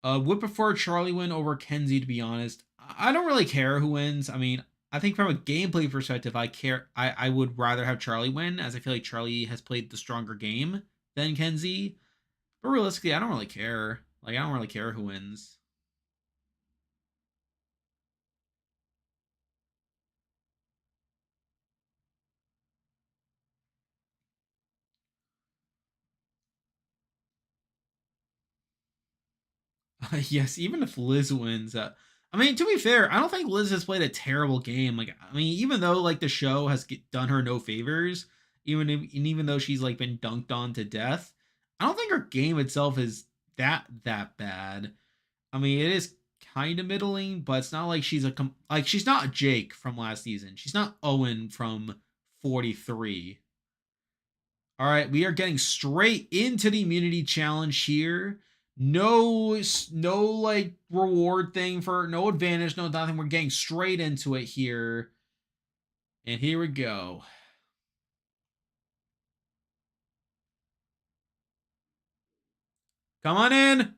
Would prefer Charlie win over Kenzie, to be honest. I don't really care who wins. I mean, I think from a gameplay perspective, I would rather have Charlie win, as I feel like Charlie has played the stronger game than Kenzie. But realistically, I don't really care. Like, I don't really care who wins. Yes, even if Liz wins, I mean, to be fair, I don't think Liz has played a terrible game. Like, I mean, even though like the show has done her no favors, even though she's like been dunked on to death, I don't think her game itself is that bad. I mean, it is kind of middling, but it's not like like she's not Jake from last season. She's not Owen from 43. All right, we are getting straight into the immunity challenge here. No like reward thing for no advantage, no nothing. We're getting straight into it here. And here we go. Come on in.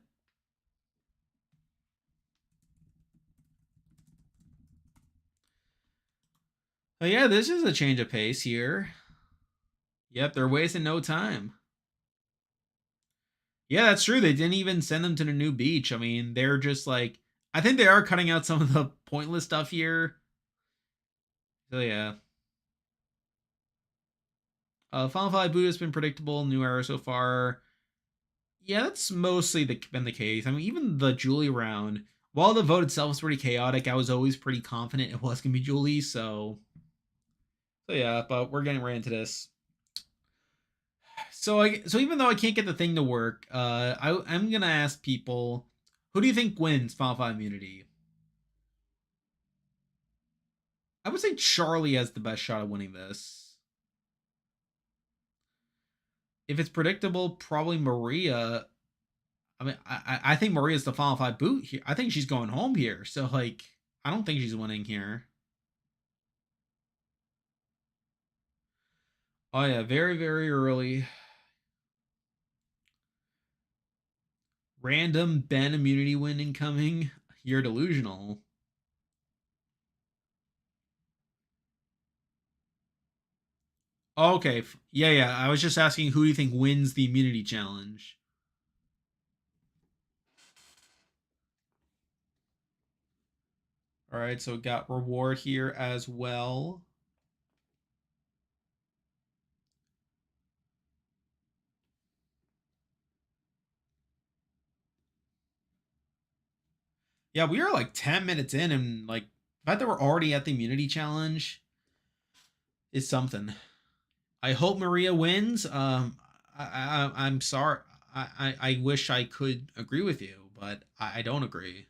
Oh yeah, this is a change of pace here. Yep, they're wasting no time. Yeah, that's true. They didn't even send them to the new beach. I mean, they're just like I think they are cutting out some of the pointless stuff here. So yeah. Final Five Buddha has been predictable, new era so far. Yeah, that's mostly been the case. I mean, even the Julie round, while the vote itself was pretty chaotic, I was always pretty confident it was gonna be Julie. So yeah, but we're getting right into this. So even though I can't get the thing to work, I'm gonna ask people, who do you think wins Final Five immunity? I would say Charlie has the best shot of winning this. If it's predictable, probably Maria. I mean, I think Maria's the Final Five boot here. I think she's going home here. So like, I don't think she's winning here. Oh yeah, very early. Random Ben immunity win incoming. You're delusional. Okay, yeah. I was just asking who do you think wins the immunity challenge? All right, so we got reward here as well. Yeah, we are like 10 minutes in, and like the fact that we're already at the immunity challenge is something. I hope Maria wins. I'm sorry. I wish I could agree with you, but I don't agree.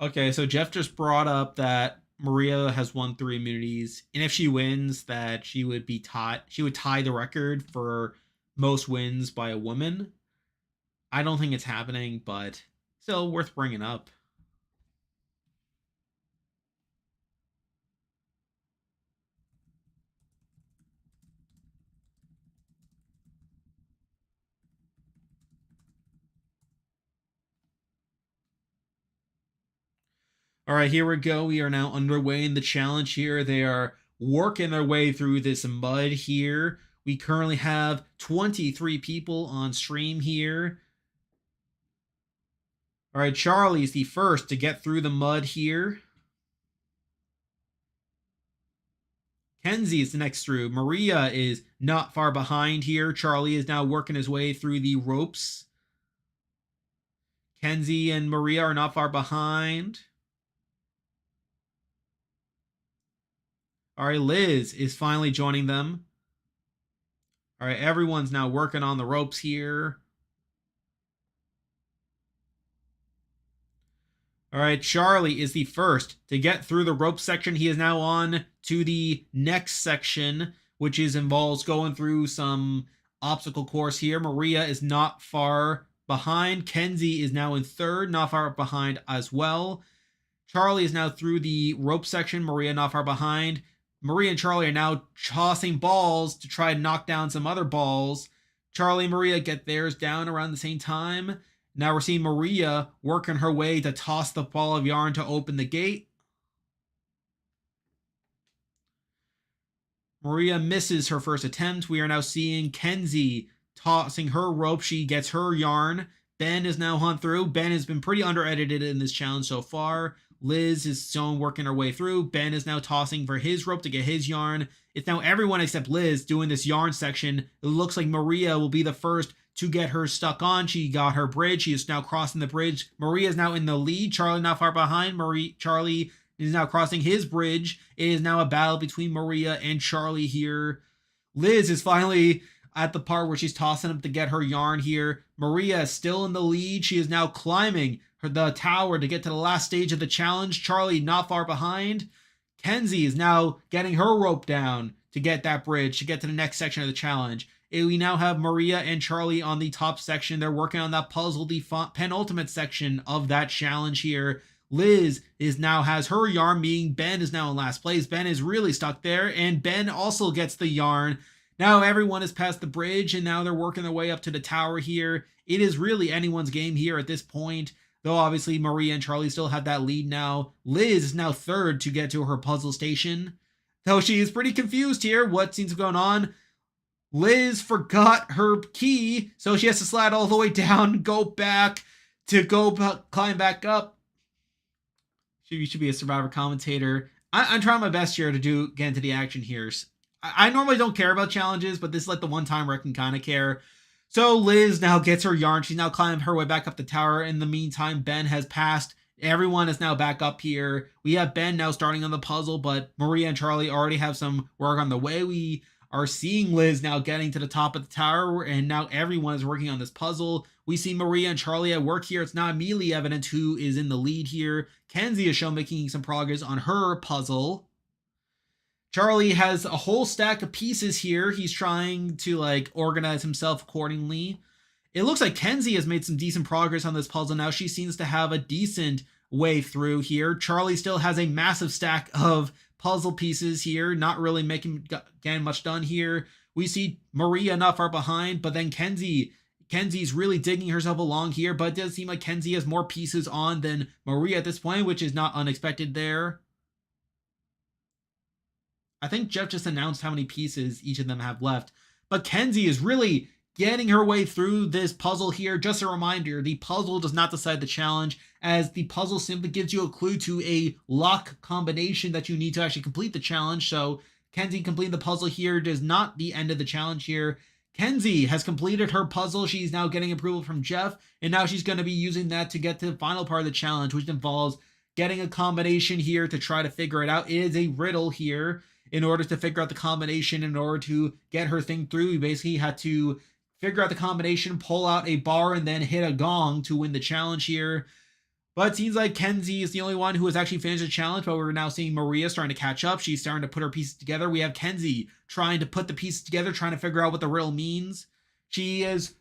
Okay, so Jeff just brought up that Maria has won 3 immunities, and if she wins, that she would be tied. She would tie the record for most wins by a woman. I don't think it's happening, but still worth bringing up. All right, here we go. We are now underway in the challenge here. They are working their way through this mud here. We currently have 23 people on stream here. All right, Charlie is the first to get through the mud here. Kenzie is the next through. Maria is not far behind here. Charlie is now working his way through the ropes. Kenzie and Maria are not far behind. All right, Liz is finally joining them. All right, everyone's now working on the ropes here. All right, Charlie is the first to get through the rope section. He is now on to the next section, which involves going through some obstacle course here. Maria is not far behind. Kenzie is now in third, not far behind as well. Charlie is now through the rope section. Maria not far behind. Maria and Charlie are now tossing balls to try and knock down some other balls. Charlie and Maria get theirs down around the same time. Now we're seeing Maria working her way to toss the ball of yarn to open the gate. Maria misses her first attempt. We are now seeing Kenzie tossing her rope. She gets her yarn. Ben is now on through. Ben has been pretty under-edited in this challenge so far. Liz is shown working her way through. Ben is now tossing for his rope to get his yarn. It's now everyone except Liz doing this yarn section. It looks like Maria will be the first to get her stuck on. She got her bridge. She is now crossing the bridge. Maria is now in the lead. Charlie not far behind. Charlie is now crossing his bridge. It is now a battle between Maria and Charlie here. Liz is finally at the part where she's tossing up to get her yarn here. Maria is still in the lead. She is now climbing the tower to get to the last stage of the challenge. Charlie not far behind. Kenzie is now getting her rope down to get that bridge, to get to the next section of the challenge. We now have Maria and Charlie on the top section. They're working on that puzzle, the penultimate section of that challenge here. Liz now has her yarn, meaning Ben is now in last place. Ben is really stuck there, and Ben also gets the yarn. Now everyone has passed the bridge, and now they're working their way up to the tower here. It is really anyone's game here at this point, though obviously Maria and Charlie still have that lead now. Liz is now third to get to her puzzle station, though she is pretty confused here. What seems to be going on? Liz forgot her key, so she has to slide all the way down, go back to climb back up. She should be a Survivor commentator. I'm trying my best here to get into the action here. I normally don't care about challenges, but this is like the one time where I can kind of care. So Liz now gets her yarn. She's now climbing her way back up the tower. In the meantime, Ben has passed. Everyone is now back up here. We have Ben now starting on the puzzle, but Maria and Charlie already have some work on the way. We are seeing Liz now getting to the top of the tower, and now everyone is working on this puzzle. We see Maria and Charlie at work here. It's not immediately evident who is in the lead here. Kenzie is shown making some progress on her puzzle. Charlie has a whole stack of pieces here. He's trying to organize himself accordingly. It looks like Kenzie has made some decent progress on this puzzle now. She seems to have a decent way through here. Charlie still has a massive stack of puzzle pieces here, not really getting much done here. We see Maria not far behind, but then Kenzie's really digging herself along here, but it does seem like Kenzie has more pieces on than Maria at this point, which is not unexpected there. I think Jeff just announced how many pieces each of them have left, but Kenzie is really getting her way through this puzzle here. Just a reminder, the puzzle does not decide the challenge, as the puzzle simply gives you a clue to a lock combination that you need to actually complete the challenge. So Kenzie completing the puzzle here does not the end of the challenge here. Kenzie has completed her puzzle. She's now getting approval from Jeff, and now she's going to be using that to get to the final part of the challenge, which involves getting a combination here to try to figure it out. It is a riddle here. In order to figure out the combination, in order to get her thing through, we basically had to figure out the combination, pull out a bar, and then hit a gong to win the challenge here. But it seems like Kenzie is the only one who has actually finished the challenge, but we're now seeing Maria starting to catch up. She's starting to put her pieces together. We have Kenzie trying to put the pieces together, trying to figure out what the riddle means. She is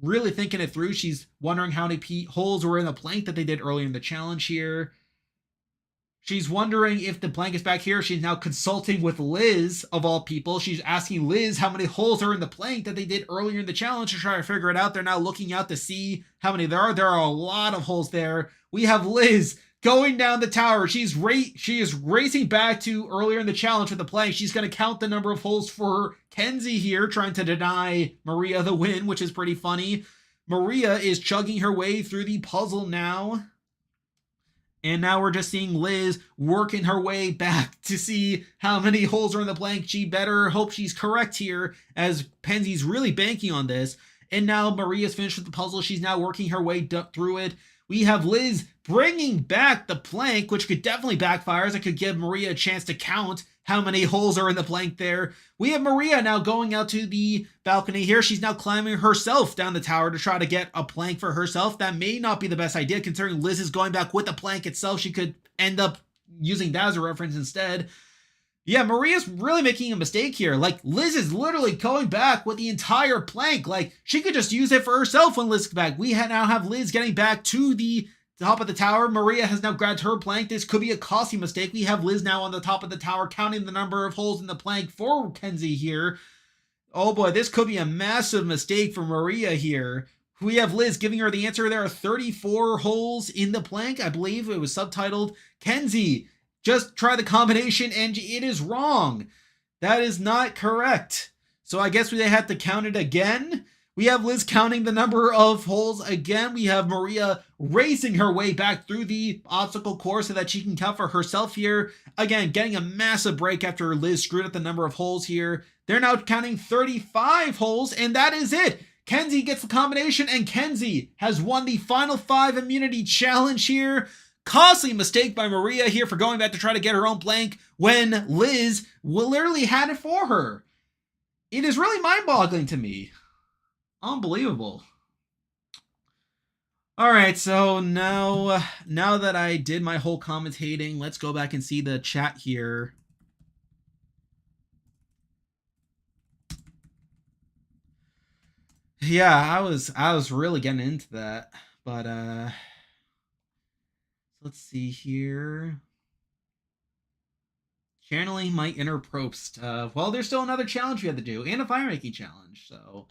really thinking it through. She's wondering how many holes were in the plank that they did earlier in the challenge here. She's wondering if the blank is back here. She's now consulting with Liz, of all people. She's asking Liz how many holes are in the plank that they did earlier in the challenge to try to figure it out. They're now looking out to see how many there are. There are a lot of holes there. We have Liz going down the tower. She is racing back to earlier in the challenge with the plank. She's going to count the number of holes for Kenzie here, trying to deny Maria the win, which is pretty funny. Maria is chugging her way through the puzzle now. And now we're just seeing Liz working her way back to see how many holes are in the blank. She better hope she's correct here, as Pensie's really banking on this. And now Maria's finished with the puzzle. She's now working her way through it. We have Liz bringing back the plank, which could definitely backfire, as it could give Maria a chance to count how many holes are in the plank there. We have Maria now going out to the balcony here. She's now climbing herself down the tower to try to get a plank for herself. That may not be the best idea, considering Liz is going back with the plank itself. She could end up using that as a reference instead. Yeah, Maria's really making a mistake here. Like, Liz is literally going back with the entire plank. Like, she could just use it for herself when Liz gets back. We now have Liz getting back to the top of the tower. Maria has now grabbed her plank. This could be a costly mistake. We have Liz now on the top of the tower, counting the number of holes in the plank for Kenzie here. Oh boy, this could be a massive mistake for Maria here. We have Liz giving her the answer. There are 34 holes in the plank. I believe it was subtitled, Kenzie, just try the combination, and it is wrong. That is not correct. So I guess they have to count it again. We have Liz counting the number of holes again. We have Maria racing her way back through the obstacle course so that she can count for herself here. Again, getting a massive break after Liz screwed up the number of holes here. They're now counting 35 holes, and that is it. Kenzie gets the combination, and Kenzie has won the Final 5 immunity challenge here. Costly mistake by Maria here for going back to try to get her own blank when Liz literally had it for her. It is really mind-boggling to me. Unbelievable. All right, so now that I did my whole commentating, let's go back and see the chat here. Yeah, I was really getting into that, but let's see here. Channeling my inner Probst. Well, there's still another challenge we have to do, and a fire making challenge, so.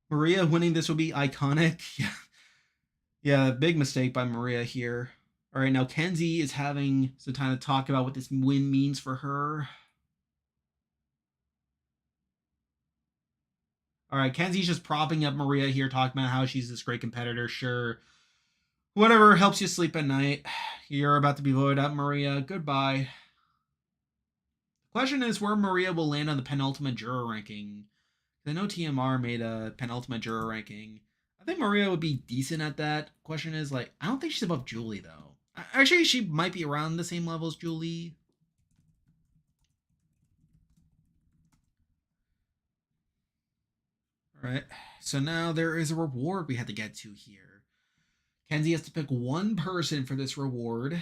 Maria winning this would be iconic. Yeah, big mistake by Maria here. All right, now Kenzie is having some time to talk about what this win means for her. All right, Kenzie's just propping up Maria here, talking about how she's this great competitor. Sure, whatever helps you sleep at night. You're about to be voted out, Maria. Goodbye. The question is where Maria will land on the penultimate juror ranking. I know TMR made a penultimate juror ranking. I think Maria would be decent at that. Question is, like, I don't think she's above Julie, though. Actually, she might be around the same level as Julie. All right, so now there is a reward we have to get to here. Kenzie has to pick one person for this reward.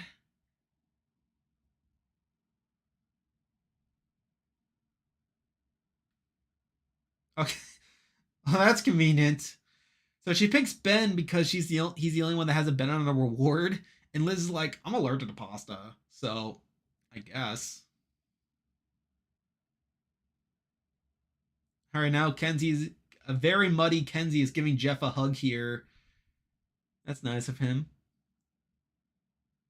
Okay, well, that's convenient. So she picks Ben because he's the only one that hasn't been on a reward. And Liz is like, I'm allergic to pasta, so I guess. All right, now Kenzie's a very muddy Kenzie is giving Jeff a hug here. That's nice of him.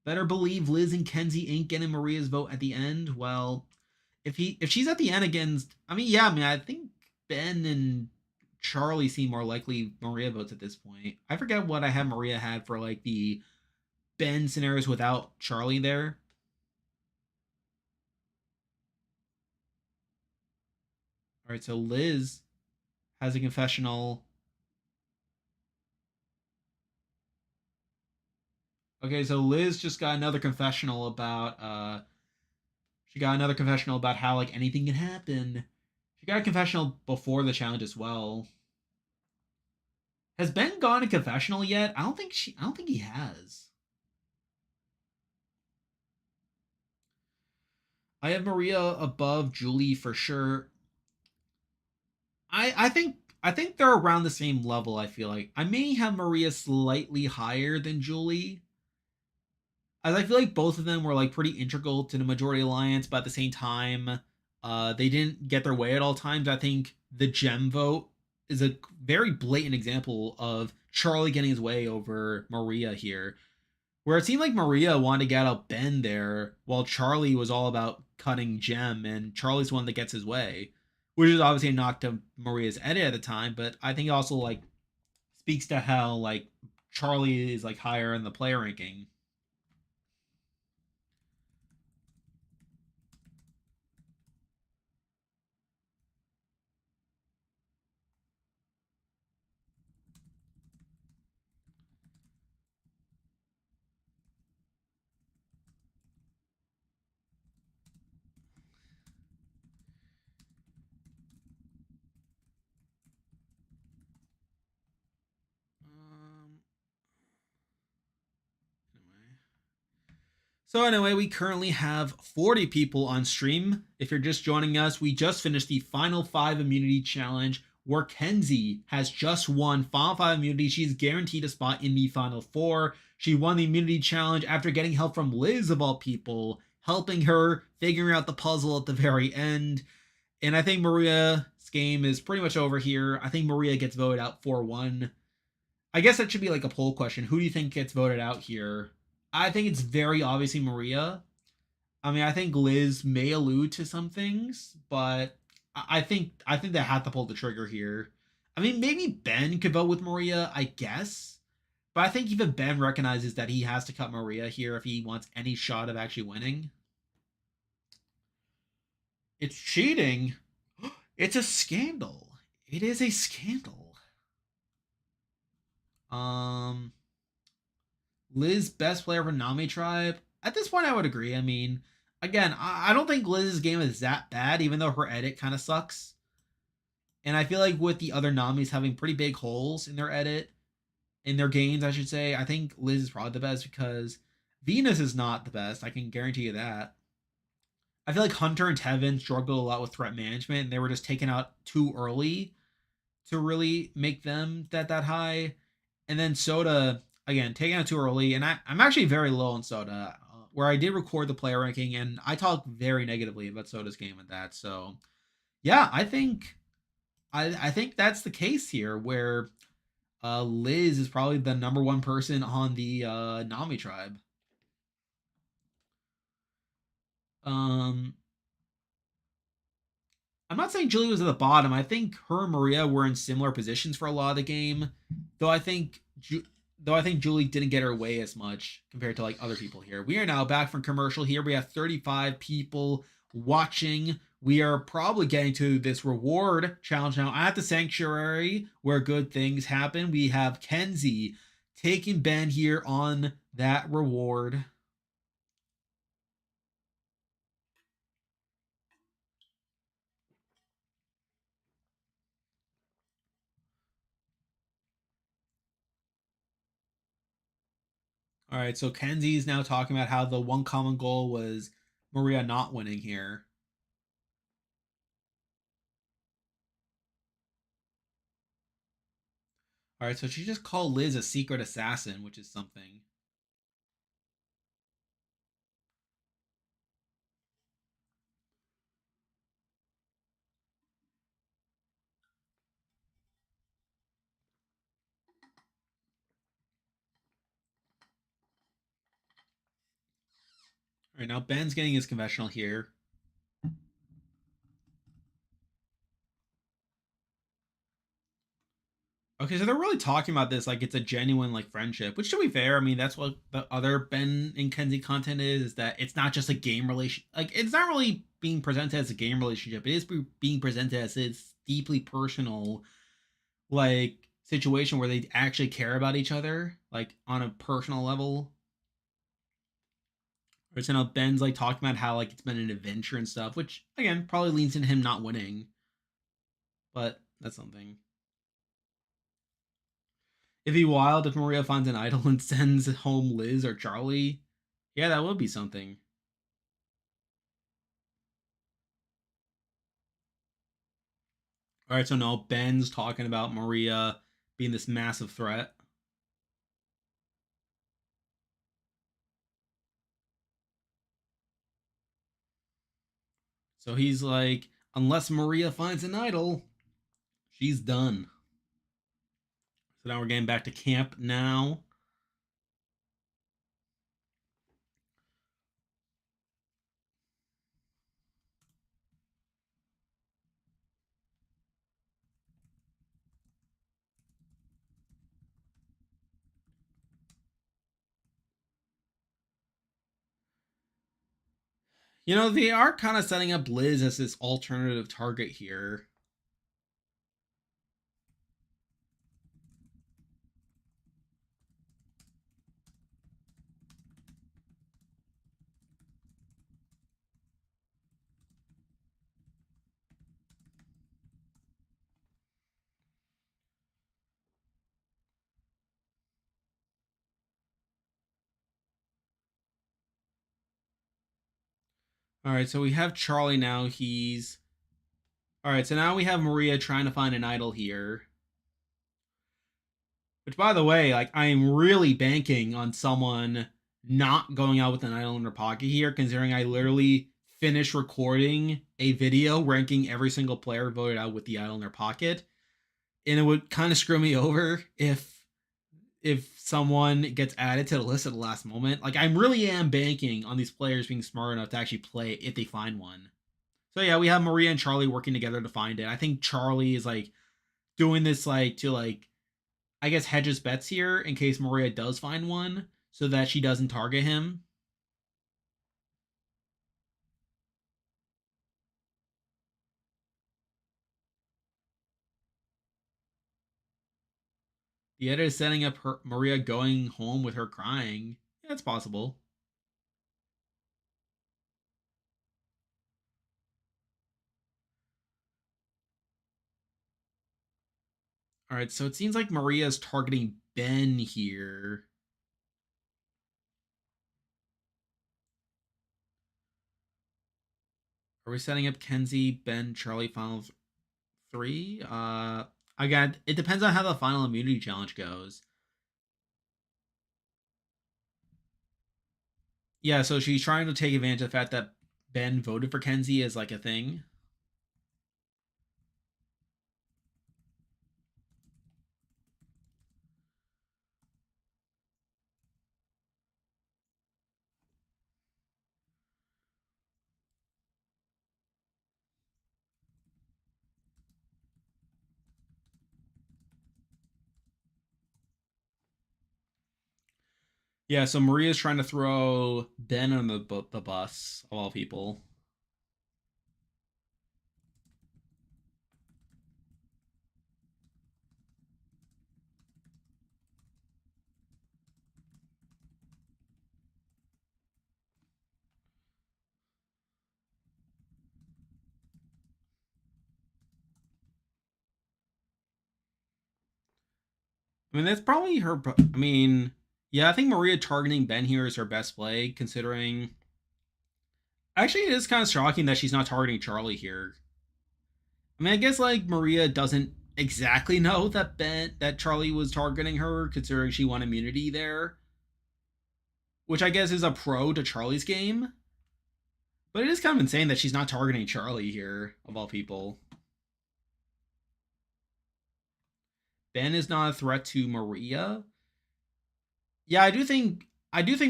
Better believe Liz and Kenzie ain't getting Maria's vote at the end. Well, if she's at the end against, I think Ben and Charlie seem more likely Maria votes at this point. I forget what I had Maria had for like the Ben scenarios without Charlie there. All right, so Liz has a confessional. Okay, so Liz just got another confessional about how like anything can happen. She got a confessional before the challenge as well. Has Ben gone to confessional yet? I don't think he has. I have Maria above Julie for sure. I think they're around the same level, I feel like. I may have Maria slightly higher than Julie. As I feel like both of them were like pretty integral to the Majority Alliance, but at the same time, They didn't get their way at all times. I think the gem vote is a very blatant example of Charlie getting his way over Maria here, where it seemed like Maria wanted to get out Ben there, while Charlie was all about cutting Gem, and Charlie's the one that gets his way, which is obviously a knock to Maria's edit at the time. But I think it also like speaks to how like Charlie is like higher in the player ranking. Um, anyway. So anyway, we currently have 40 people on stream. If you're just joining us, we just finished the Final 5 Immunity Challenge where Kenzie has just won Final 5 Immunity. She's guaranteed a spot in the Final 4. She won the Immunity Challenge after getting help from Liz, of all people, helping her, figuring out the puzzle at the very end. And I think Maria's game is pretty much over here. I think Maria gets voted out 4-1. I guess that should be like a poll question. Who do you think gets voted out here? I think it's very obviously Maria. I mean, I think Liz may allude to some things, but I think they have to pull the trigger here. I mean, maybe Ben could vote with Maria, I guess. But I think even Ben recognizes that he has to cut Maria here if he wants any shot of actually winning. It's cheating. It's a scandal. It is a scandal. Um Liz, best player for Nami Tribe. At this point, I would agree. I mean, again, I don't think Liz's game is that bad, even though her edit kind of sucks. And I feel like with the other Namis having pretty big holes in their edit, in their games, I should say, I think Liz is probably the best because Venus is not the best. I can guarantee you that. I feel like Hunter and Tevin struggled a lot with threat management, and they were just taken out too early to really make them that high. And then Soda, again, taking out too early. And I'm actually very low on Soda, where I did record the player ranking, and I talk very negatively about Soda's game and that. So, yeah, I think that's the case here, where Liz is probably the number one person on the Nami tribe. Um, I'm not saying Julie was at the bottom. I think her and Maria were in similar positions for a lot of the game, though I think though I think Julie didn't get her way as much compared to like other people here. We are now back from commercial here. We have 35 people watching. We are probably getting to this reward challenge now at the sanctuary where good things happen. We have Kenzie taking Ben here on that reward. All right, so Kenzie's now talking about how the one common goal was Maria not winning here. All right, so she just called Liz a secret assassin, which is something. All right, now Ben's getting his confessional here. Okay, so they're really talking about this like it's a genuine like friendship, which to be fair, I mean that's what the other Ben and Kenzie content is that it's not just a game relation. Like it's not really being presented as a game relationship. It is being presented as this deeply personal like situation where they actually care about each other like on a personal level. Or so now Ben's like talking about how like it's been an adventure and stuff, which again probably leans into him not winning, but that's something. It'd be wild if Maria finds an idol and sends home Liz or Charlie. Yeah, that would be something. All right, so now Ben's talking about Maria being this massive threat. So he's like, unless Maria finds an idol, she's done. So now we're getting back to camp now. You know, they are kind of setting up Liz as this alternative target here. All right, so we have Charlie now. He's all right. So now we have Maria trying to find an idol here. Which, by the way, like I'm really banking on someone not going out with an idol in their pocket here, considering I literally finished recording a video ranking every single player voted out with the idol in their pocket, and it would kind of screw me over if someone gets added to the list at the last moment. Like I really am banking on these players being smart enough to actually play if they find one. So yeah, we have Maria and Charlie working together to find it. I think Charlie is like doing this like to like I guess hedges bets here in case Maria does find one so that she doesn't target him. The editor is setting up her Maria going home with her crying. Yeah, it's possible. All right, so it seems like Maria's targeting Ben here. Are we setting up Kenzie, Ben, Charlie, final three? Again, it depends on how the final immunity challenge goes. Yeah, so she's trying to take advantage of the fact that Ben voted for Kenzie as like a thing. Yeah, so Maria's trying to throw Ben on the bus of all people. I mean, that's probably her. I mean, yeah, I think Maria targeting Ben here is her best play, considering. Actually, it is kind of shocking that she's not targeting Charlie here. I mean, I guess like Maria doesn't exactly know that Charlie was targeting her, considering she won immunity there, which I guess is a pro to Charlie's game. But it is kind of insane that she's not targeting Charlie here, of all people. Ben is not a threat to Maria. Yeah, I do think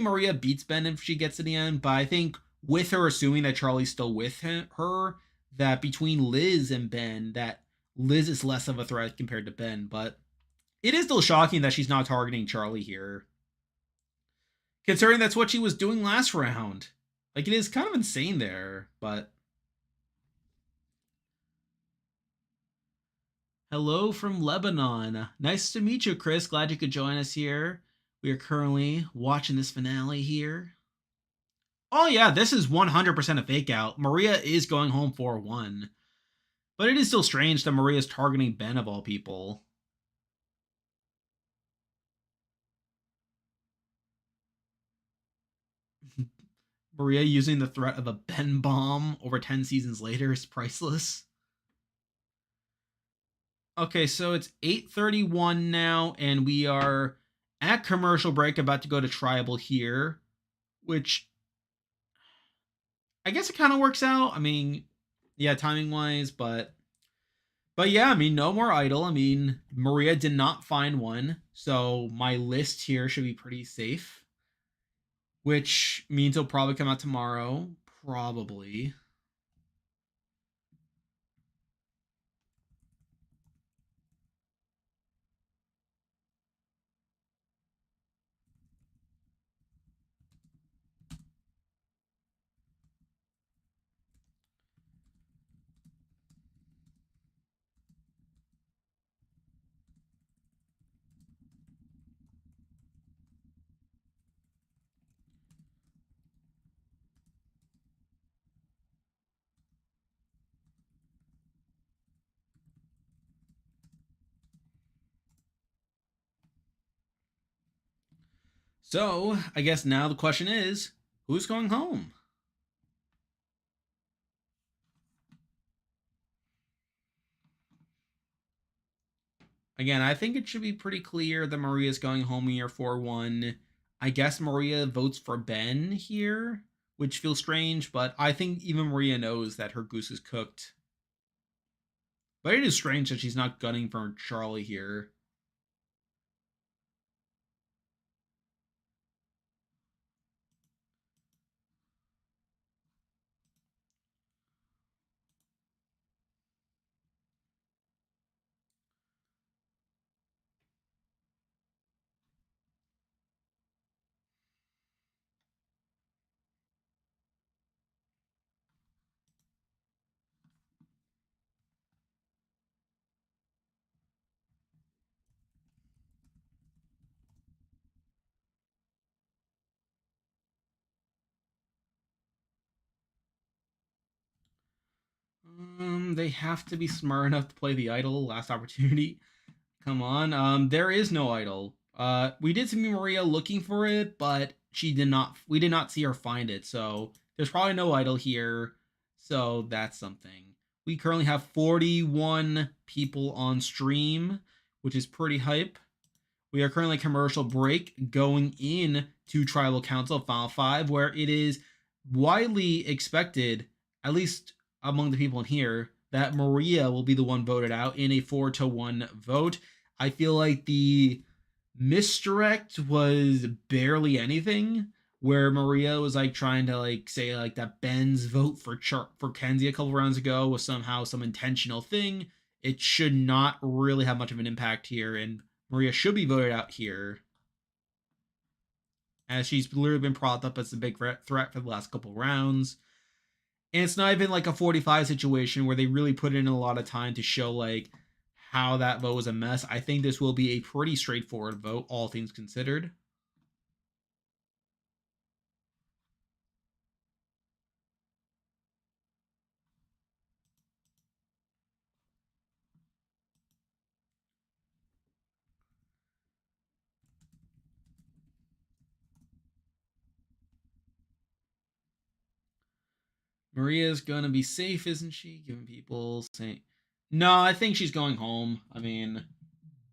Maria beats Ben if she gets to the end, but I think with her assuming that Charlie's still with her, that between Liz and Ben, that Liz is less of a threat compared to Ben. But it is still shocking that she's not targeting Charlie here, considering that's what she was doing last round. Like it is kind of insane there, but hello from Lebanon. Nice to meet you, Chris. Glad you could join us here. We are currently watching this finale here. Oh yeah, this is 100% a fake out. Maria is going home 4-1. But it is still strange that Maria is targeting Ben of all people. Maria using the threat of a Ben bomb over 10 seasons later is priceless. Okay, so it's 8:31 now, and we are at commercial break, about to go to tribal here, which I guess it kind of works out. I mean, yeah, timing wise, but yeah, I mean, no more idol. I mean, Maria did not find one, so my list here should be pretty safe, which means it'll probably come out tomorrow, probably. So I guess now the question is, who's going home? Again, I think it should be pretty clear that Maria's going home here for one. I guess Maria votes for Ben here, which feels strange, but I think even Maria knows that her goose is cooked. But it is strange that she's not gunning for Charlie here. They have to be smart enough to play the idol. Last opportunity. Come on. There is no idol. We did see Maria looking for it, but she did not. We did not see her find it. So there's probably no idol here. So that's something. We currently have 41 people on stream, which is pretty hype. We are currently commercial break going in to Tribal Council Final Five, where it is widely expected, at least among the people in here, that Maria will be the one voted out in a 4-1 vote. I feel like the misdirect was barely anything, where Maria was like trying to like say like that Ben's vote for Kenzie a couple rounds ago was somehow some intentional thing. It should not really have much of an impact here, and Maria should be voted out here, as she's literally been propped up as a big threat for the last couple rounds. And it's not even like a 45 situation where they really put in a lot of time to show like how that vote was a mess. I think this will be a pretty straightforward vote, all things considered. Maria's gonna be safe, isn't she? Giving people saying, no, I think she's going home. I mean,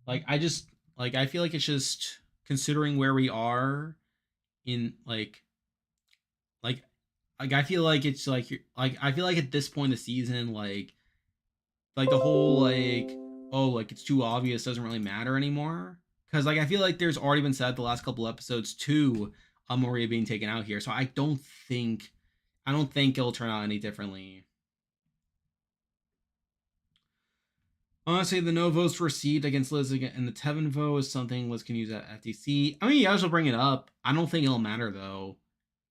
like, I feel like it's just considering where we are in like, I feel like it's like I feel like at this point in the season, like the whole like, oh, like it's too obvious doesn't really matter anymore. Because like I feel like there's already been said the last couple episodes too, Maria being taken out here. So I don't think it'll turn out any differently. Honestly, the no votes received against Liz and the Tevin vote is something Liz can use at FTC. I mean, yeah, she'll bring it up. I don't think it'll matter though.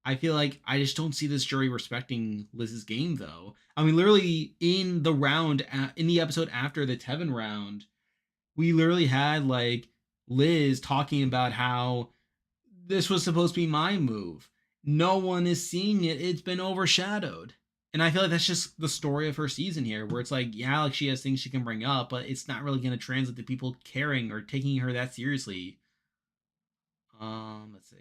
I feel like I just don't see this jury respecting Liz's game though. I mean, literally in the round, in the episode after the Tevin round, we literally had like Liz talking about how this was supposed to be my move. No one is seeing it. It's been overshadowed. And I feel like that's just the story of her season here, where it's like, yeah, like she has things she can bring up, but it's not really going to translate to people caring or taking her that seriously. Let's see.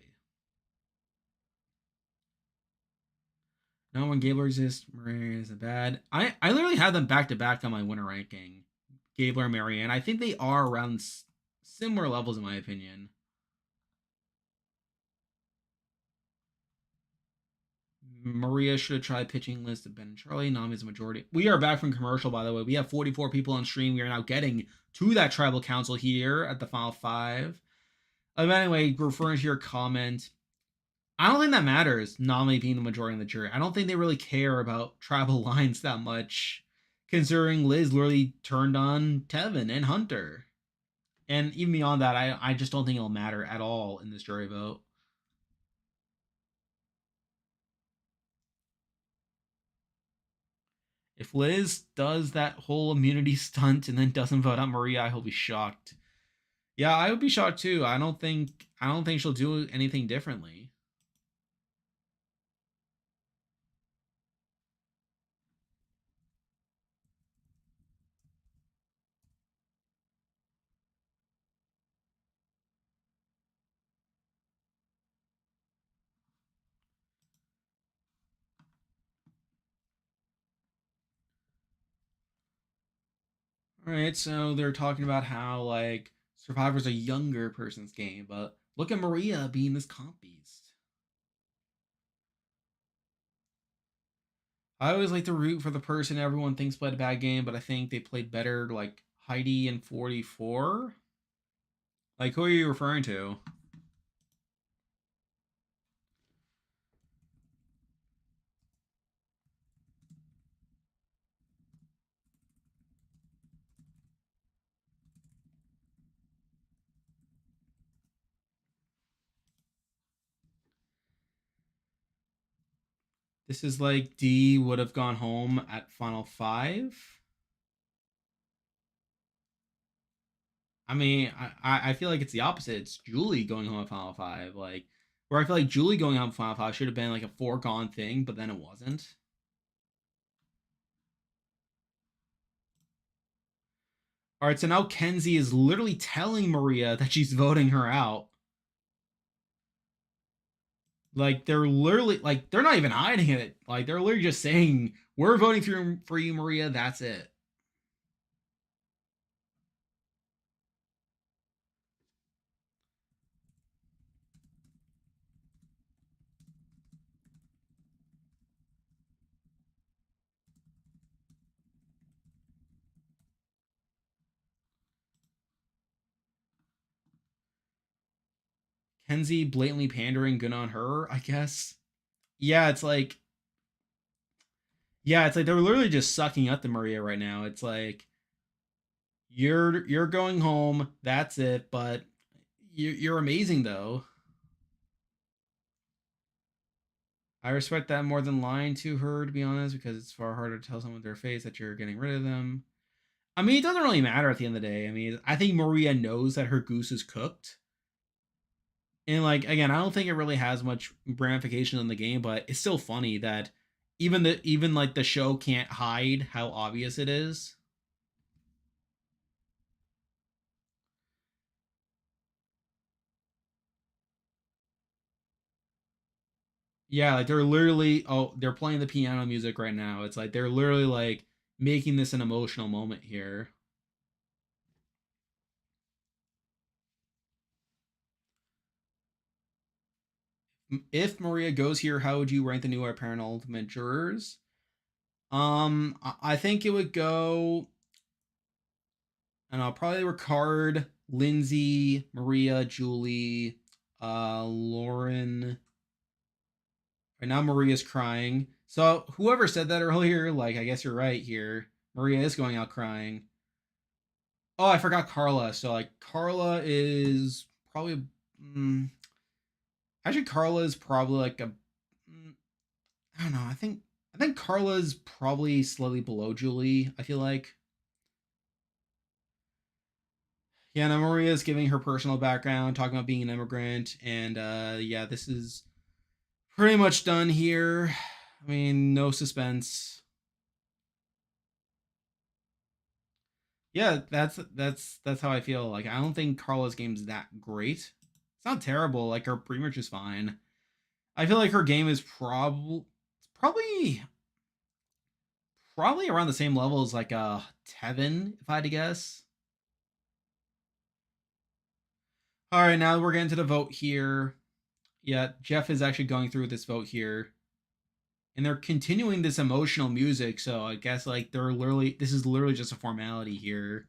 No, when Gabler exists, Marianne isn't bad. I literally have them back to back on my winner ranking. Gabler and Marianne. I think they are around similar levels in my opinion. Maria should have tried pitching Liz to Ben and Charlie. Nami's a majority. We are back from commercial, by the way. We have 44 people on stream. We are now getting to that tribal council here at the final 5. Anyway, referring to your comment, I don't think that matters, Nami being the majority in the jury. I don't think they really care about tribal lines that much, considering Liz literally turned on Tevin and Hunter. And even beyond that, I just don't think it'll matter at all in this jury vote. If Liz does that whole immunity stunt and then doesn't vote out Maria, I will be shocked. Yeah, I would be shocked too. I don't think she'll do anything differently. All right, so they're talking about how like Survivor's a younger person's game, but look at Maria being this comp beast. I always like to root for the person everyone thinks played a bad game, but I think they played better, like Heidi and 44. Like, who are you referring to? This is like D would have gone home at final 5. I mean, I feel like it's the opposite. It's Julie going home at final 5. Like, where I feel like Julie going home at final 5 should have been like a foregone thing, but then it wasn't. All right, so now Kenzie is literally telling Maria that she's voting her out. Like they're literally like they're not even hiding it. Like they're literally just saying we're voting for you, Maria. That's it. Kenzie blatantly pandering, good on her, I guess. Yeah, it's like they're literally just sucking up to Maria right now. It's like you're going home. That's it. But you're amazing though. I respect that more than lying to her, to be honest, because it's far harder to tell someone with their face that you're getting rid of them. I mean, it doesn't really matter at the end of the day. I mean, I think Maria knows that her goose is cooked. And like again, I don't think it really has much ramification in the game, but it's still funny that even like the show can't hide how obvious it is. Yeah, like they're literally they're playing the piano music right now. It's like they're literally like making this an emotional moment here. If Maria goes here, how would you rank the new apparent ultimate jurors? I think it would go, and I'll probably Ricard, Lindsay, Maria, Julie, Lauren. Right now, Maria's crying. So whoever said that earlier, like I guess you're right here. Maria is going out crying. Oh, I forgot Carla. So like Carla is probably. Mm, actually, Carla is probably like a. I don't know. I think Carla's probably slightly below Julie. I feel like. Yeah, now Maria's giving her personal background, talking about being an immigrant, and yeah, this is pretty much done here. I mean, no suspense. Yeah, that's how I feel. Like I don't think Carla's game's that great. It's not terrible. Like her pre-merge is fine. I feel like her game is probably around the same level as like Tevin, if I had to guess. All right, now we're getting to the vote here. Yeah, Jeff is actually going through this vote here. And they're continuing this emotional music, so I guess like they're literally this is literally just a formality here.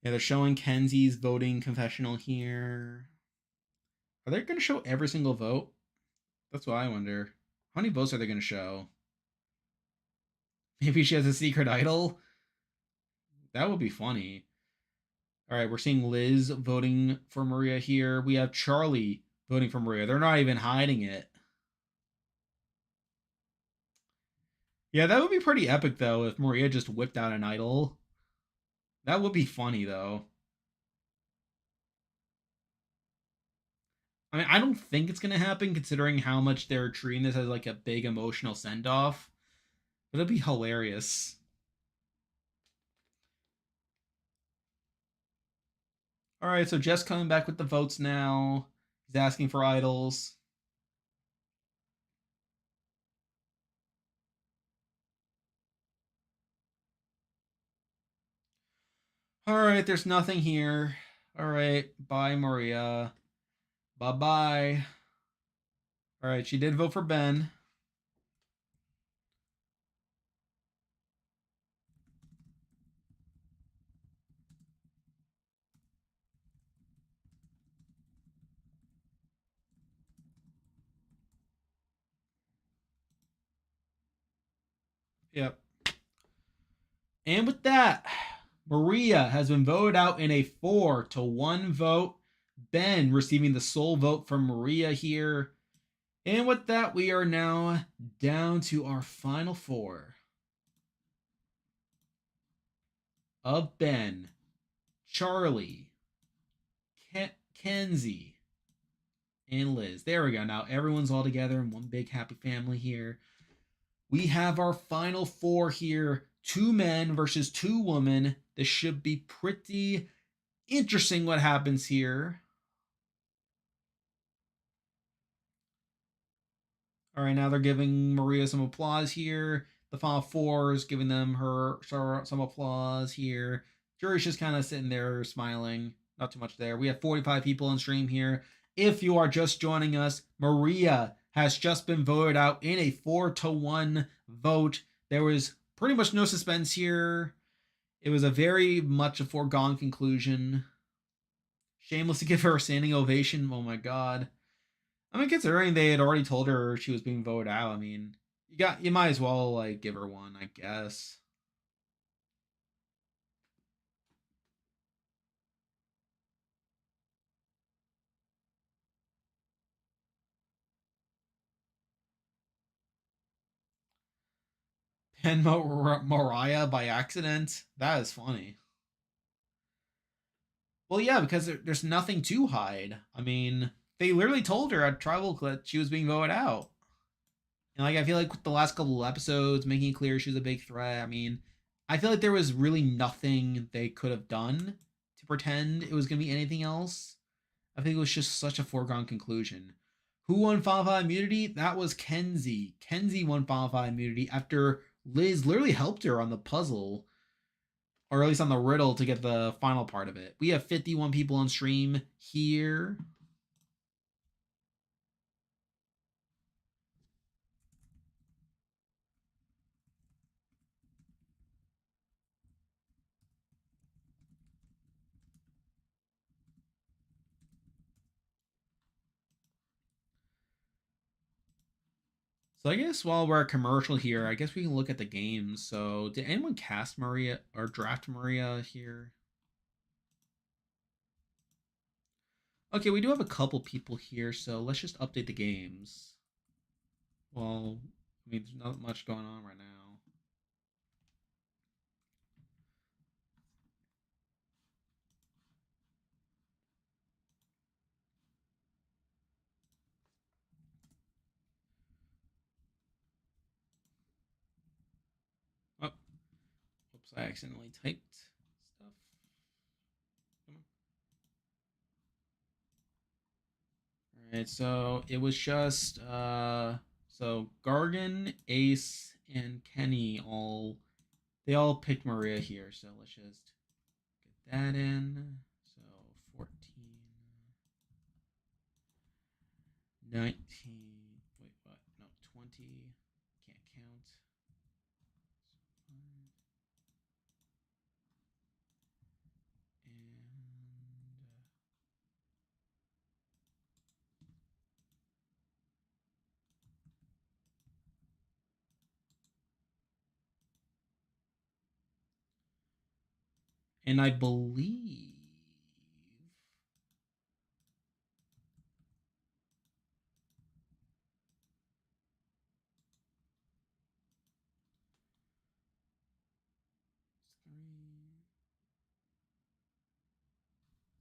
Yeah, they're showing Kenzie's voting confessional here. Are they going to show every single vote? That's what I wonder. How many votes are they going to show? Maybe she has a secret idol? That would be funny. All right, we're seeing Liz voting for Maria here. We have Charlie voting for Maria. They're not even hiding it. Yeah, that would be pretty epic though if Maria just whipped out an idol. That would be funny though. I mean, I don't think it's gonna happen considering how much they're treating this as like a big emotional send off. But it'd be hilarious. All right, so Jess coming back with the votes now. He's asking for idols. All right, there's nothing here. All right, bye, Maria. Bye bye. All right, she did vote for Ben. Yep. And with that, Maria has been voted out in a 4-1 vote. Ben receiving the sole vote from Maria here. And with that, we are now down to our final four of Ben, Charlie, Kenzie, and Liz. There we go. Now everyone's all together in one big happy family here. We have our final four here, 2 men versus 2 women. This should be pretty interesting what happens here. All right, now they're giving Maria some applause here. The final four is giving them her some applause here. Jury's just kind of sitting there smiling. Not too much there. We have 45 people on stream here. If you are just joining us, Maria has just been voted out in a 4-1 vote. There was pretty much no suspense here. It was a very much a foregone conclusion. Shameless to give her a standing ovation. Oh my god. I mean, considering they had already told her she was being voted out, I mean, you might as well like give her one, I guess. And Mariah by accident. That is funny. Well, yeah, because there's nothing to hide. I mean, they literally told her at Tribal Clip she was being voted out. And like, I feel like with the last couple of episodes, making it clear she was a big threat. I mean, I feel like there was really nothing they could have done to pretend it was gonna be anything else. I think it was just such a foregone conclusion. Who won Final Five immunity? That was Kenzie. Kenzie won Final Five immunity after Liz literally helped her on the puzzle, or at least on the riddle to get the final part of it. We have 51 people on stream here. So I guess while we're at commercial here, I guess we can look at the games. So did anyone cast Maria or draft Maria here? Okay, we do have a couple people here, so let's just update the games. Well, I mean, there's not much going on right now. Oh, oops, I accidentally typed stuff. All right, so it was just so Gargan, Ace, and Kenny all They all picked Maria here, so let's just get that in. So 14, 19. Wait, what? No, 20. Can't count. And I believe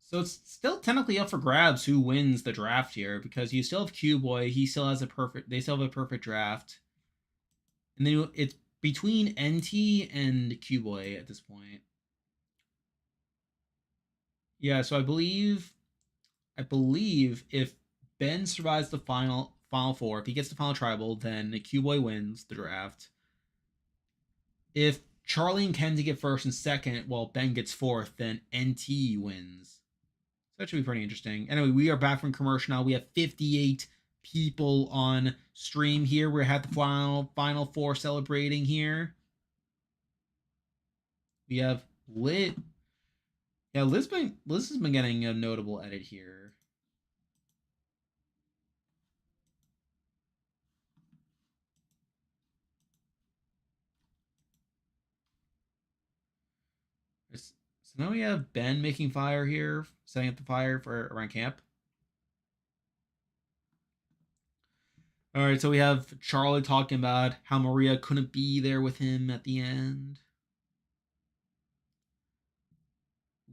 so it's still technically up for grabs who wins the draft here, because you still have Q Boy. He still has a perfect. They still have a perfect draft, and then it's between NT and Q Boy at this point. Yeah, so I believe if Ben survives the final four, if he gets the final tribal, then Q Boy wins the draft. If Charlie and Kenzie get first and second, while Ben gets fourth, then NT wins. So that should be pretty interesting. Anyway, we are back from commercial now. We have 58 people on stream here. We're at the final four celebrating here. We have Lit. Yeah, Liz has been getting a notable edit here. So now we have Ben making fire here, setting up the fire for around camp. All right, so we have Charlie talking about how Maria couldn't be there with him at the end.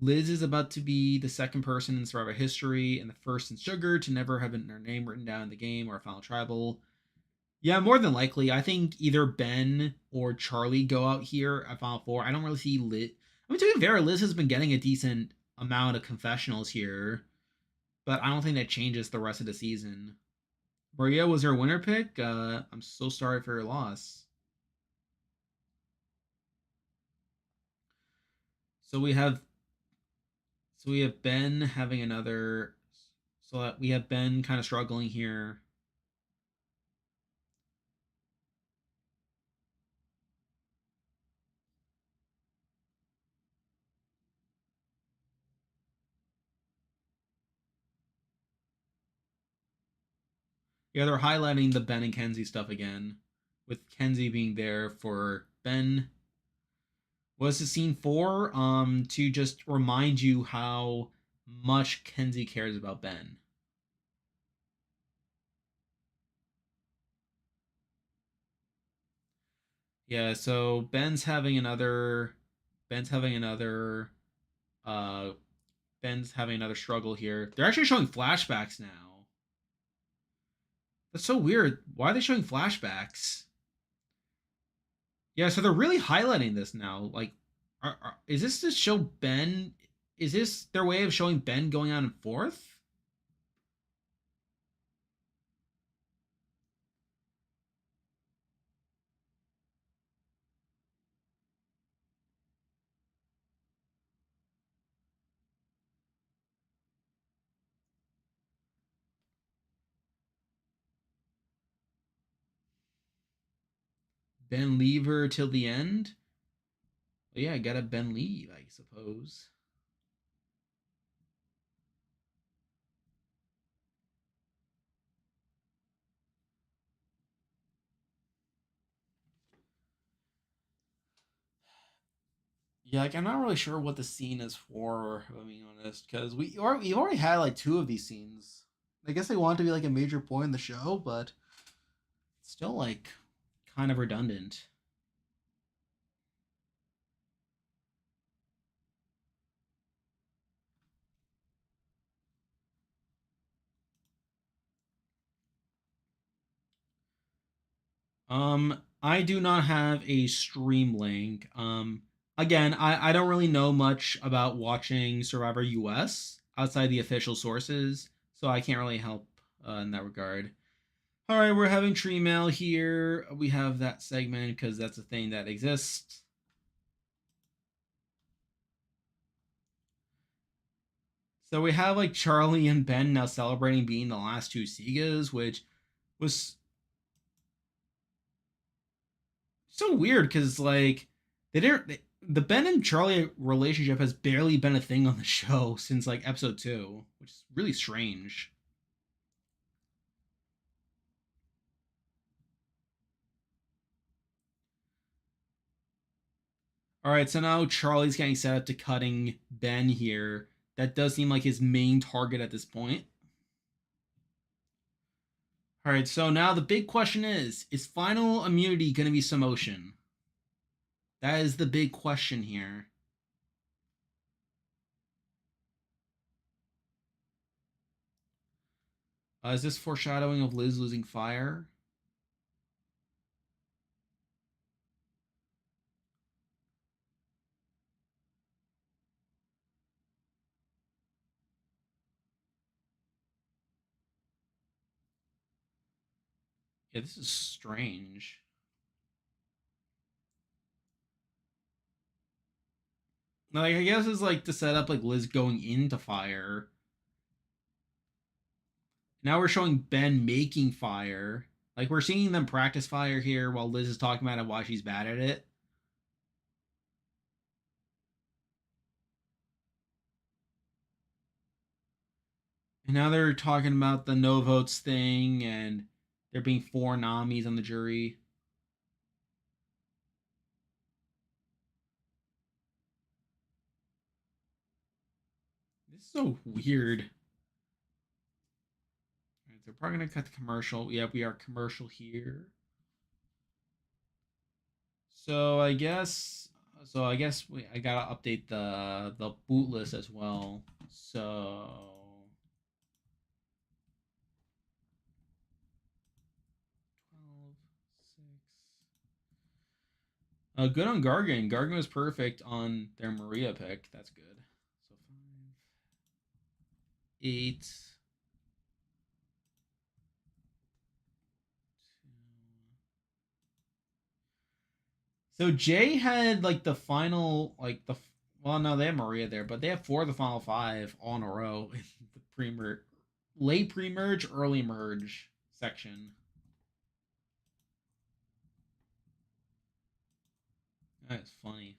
Liz is about to be the second person in Survivor history and the first in Sugar to never have their name written down in the game or a final tribal. Yeah, more than likely. I think either Ben or Charlie go out here at Final Four. I don't really see Liz. I mean, to be fair, Liz has been getting a decent amount of confessionals here, but I don't think that changes the rest of the season. Maria was her winner pick. I'm so sorry for your loss. So we have Ben having another. So we have Ben kind of struggling here. Yeah, they're highlighting the Ben and Kenzie stuff again, with Kenzie being there for Ben. Was the scene for to just remind you how much Kenzie cares about Ben. Yeah, so Ben's having another uh Ben's having another struggle here. They're actually showing flashbacks now. That's so weird. Why are they showing flashbacks? Yeah, so they're really highlighting this now. Like, is this to show Ben? Is this their way of showing Ben going on in fourth? Ben leave her till the end? Well, yeah, gotta Ben leave, I suppose. Yeah, like I'm not really sure what the scene is for, if I'm being honest, because we've already had like two of these scenes. I guess they want it to be like a major point in the show, but it's still like kind of redundant. I do not have a stream link. Again, I don't really know much about watching Survivor US outside the official sources, so I can't really help in that regard. All right, we're having tree mail here. We have that segment because that's a thing that exists. So we have like Charlie and Ben now celebrating being the last two Segas, which was so weird because like they didn't. The Ben and Charlie relationship has barely been a thing on the show since like episode 2, which is really strange. All right, so now Charlie's getting set up to cutting Ben here. That does seem like his main target at this point. All right, so now the big question is final immunity going to be Samotion? That is the big question here. Is this foreshadowing of Liz losing fire? Yeah, this is strange. Like, I guess it's like to set up like Liz going into fire. Now we're showing Ben making fire. Like, we're seeing them practice fire here while Liz is talking about why she's bad at it. And now they're talking about the no votes thing and there being 4 Namis on the jury. This is so weird. Right, they're probably gonna cut the commercial. Yeah, we are commercial here. So I guess I gotta update the boot list as well. So good on Gargan. Gargan was perfect on their Maria pick. That's good. So 5, 8, 2. So Jay had like the final, like the well, no, they have Maria there, but they have 4 of the final 5 all in a row in the pre-merge, late pre-merge, early merge section. That's funny.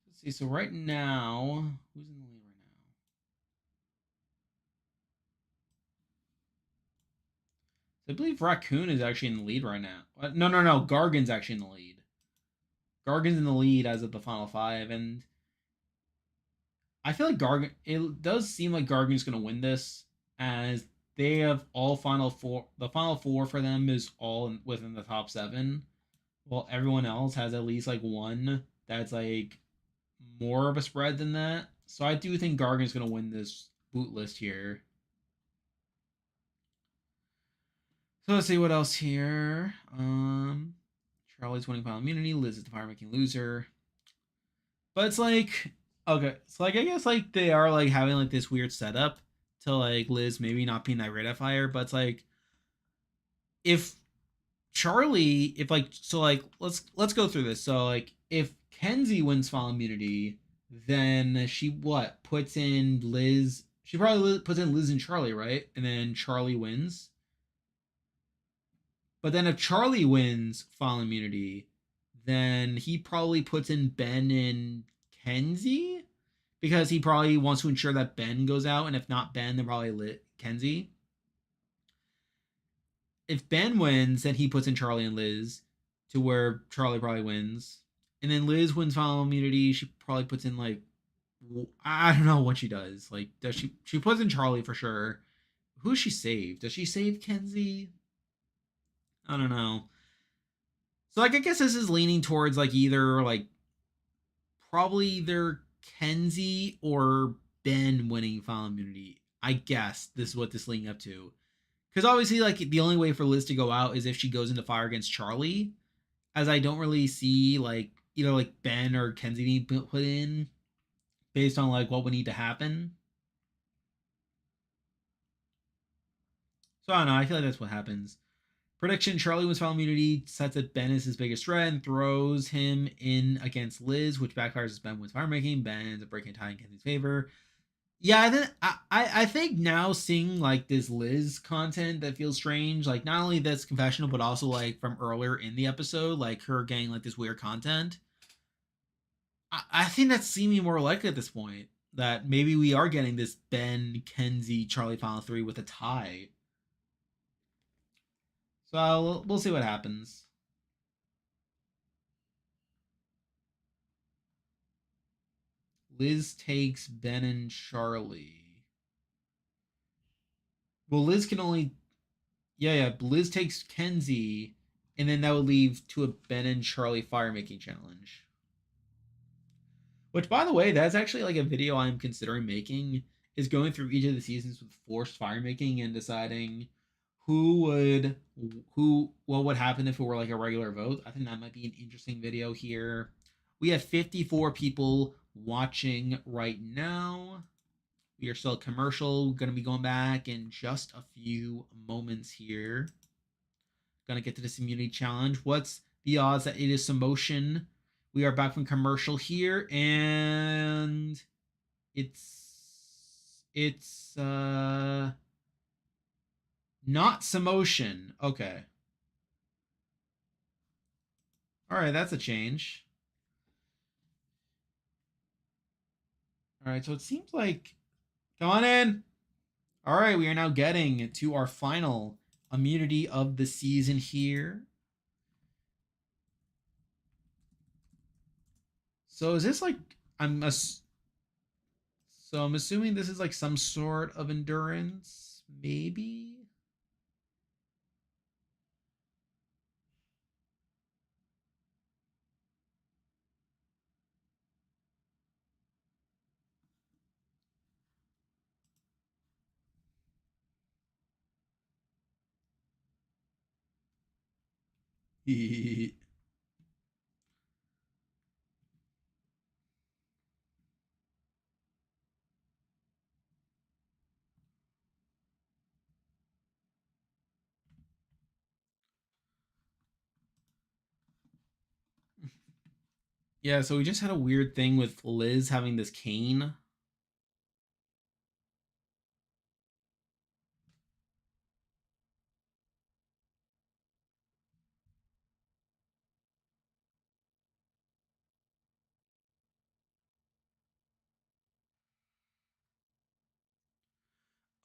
Let's see. So right now, who's in the lead right now? So I believe Raccoon is actually in the lead right now. No. Gargan's actually in the lead. Gargan's in the lead as of the final 5, and I feel like Gargan. It does seem like Gargan's going to win this, as they have all final 4. The final 4 for them is all within the top 7. While everyone else has at least like one that's like more of a spread than that. So I do think Gargan's going to win this boot list here. So let's see what else here. Charlie's winning final immunity. Liz is the fire making loser. But it's like, okay, it's like I guess like they are like having like this weird setup to like Liz maybe not being that great at fire, but it's like if Charlie, if like so like let's go through this. So like if Kenzie wins final immunity, then she what puts in Liz. She probably puts in Liz and Charlie, right? And then Charlie wins. But then if Charlie wins final immunity, then he probably puts in Ben and Kenzie because he probably wants to ensure that Ben goes out, and if not Ben, then probably Kenzie. If Ben wins, then he puts in Charlie and Liz to where Charlie probably wins. And then Liz wins final immunity. She probably puts in like I don't know what she does. Like does she puts in Charlie for sure. Who she save? Does she save Kenzie? I don't know. So like I guess this is leaning towards like either like probably either Kenzie or Ben winning final immunity. I guess this is what this leading up to. Because obviously, like the only way for Liz to go out is if she goes into fire against Charlie, as I don't really see like either like Ben or Kenzie being put in based on like what would need to happen. So I don't know. I feel like that's what happens. Prediction: Charlie wins final immunity, sets up Ben as his biggest threat, and throws him in against Liz, which backfires as Ben wins fire making. Ben ends up breaking a tie in Kenzie's favor. Yeah, I think now seeing like this Liz content that feels strange, like not only this confessional, but also like from earlier in the episode, like her getting like this weird content. I think that's seeming more likely at this point that maybe we are getting this Ben, Kenzie, Charlie final three with a tie. So we'll see what happens. Liz takes Ben and Charlie. Well, Liz can only yeah. Liz takes Kenzie, and then that would leave to a Ben and Charlie fire making challenge. Which, by the way, that's actually like a video I'm considering making. Is going through each of the seasons with forced fire making and deciding who would who what would happen if it were like a regular vote. I think that might be an interesting video here. We have 54 people watching right now. We are still a commercial. Going to be going back in just a few moments here. Going to get to this immunity challenge. What's the odds that it is some motion? We are back from commercial here, and it's not some motion. Okay. All right, that's a change. All right, so it seems like come on in. All right, we are now getting to our final immunity of the season here. So is this like so I'm assuming this is like some sort of endurance, maybe? Yeah, so we just had a weird thing with Liz having this cane.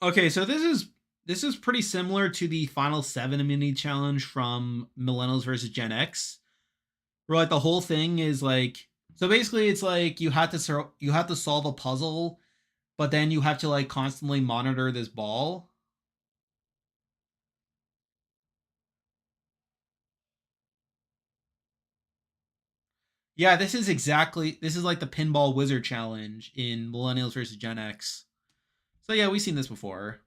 Okay, so this is pretty similar to the final 7 immunity challenge from Millennials versus Gen X. Where like the whole thing is like so basically it's like you have to solve a puzzle, but then you have to like constantly monitor this ball. Yeah, this is like the pinball wizard challenge in Millennials versus Gen X. So yeah, we've seen this before.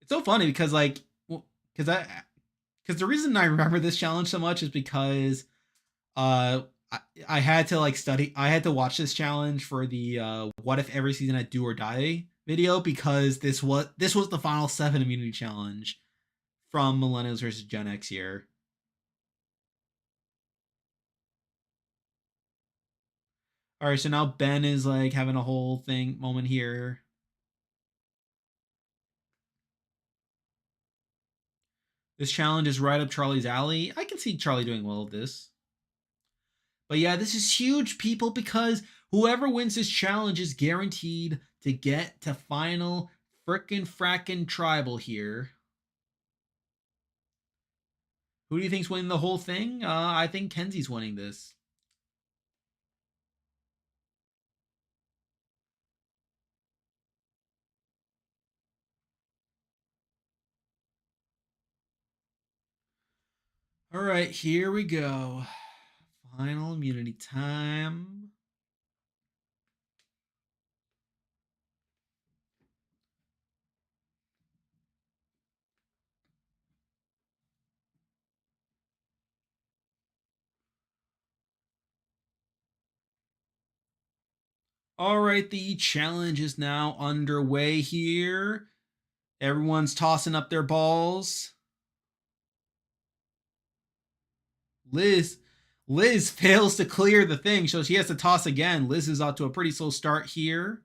It's so funny because like because I because the reason I remember this challenge so much is because uh I had to like study I had to watch this challenge for the what if every season I do or die video because this was the final 7 immunity challenge from Millennials versus Gen X here. All right, so now Ben is like having a whole thing moment here. This challenge is right up Charlie's alley. I can see Charlie doing well with this. But yeah, this is huge, people, because whoever wins this challenge is guaranteed to get to final frickin' tribal here. Who do you think's winning the whole thing? I think Kenzie's winning this. All right, here we go. Final immunity time. All right, the challenge is now underway here. Everyone's tossing up their balls. Liz Liz fails to clear the thing, so she has to toss again. Liz is off to a pretty slow start here.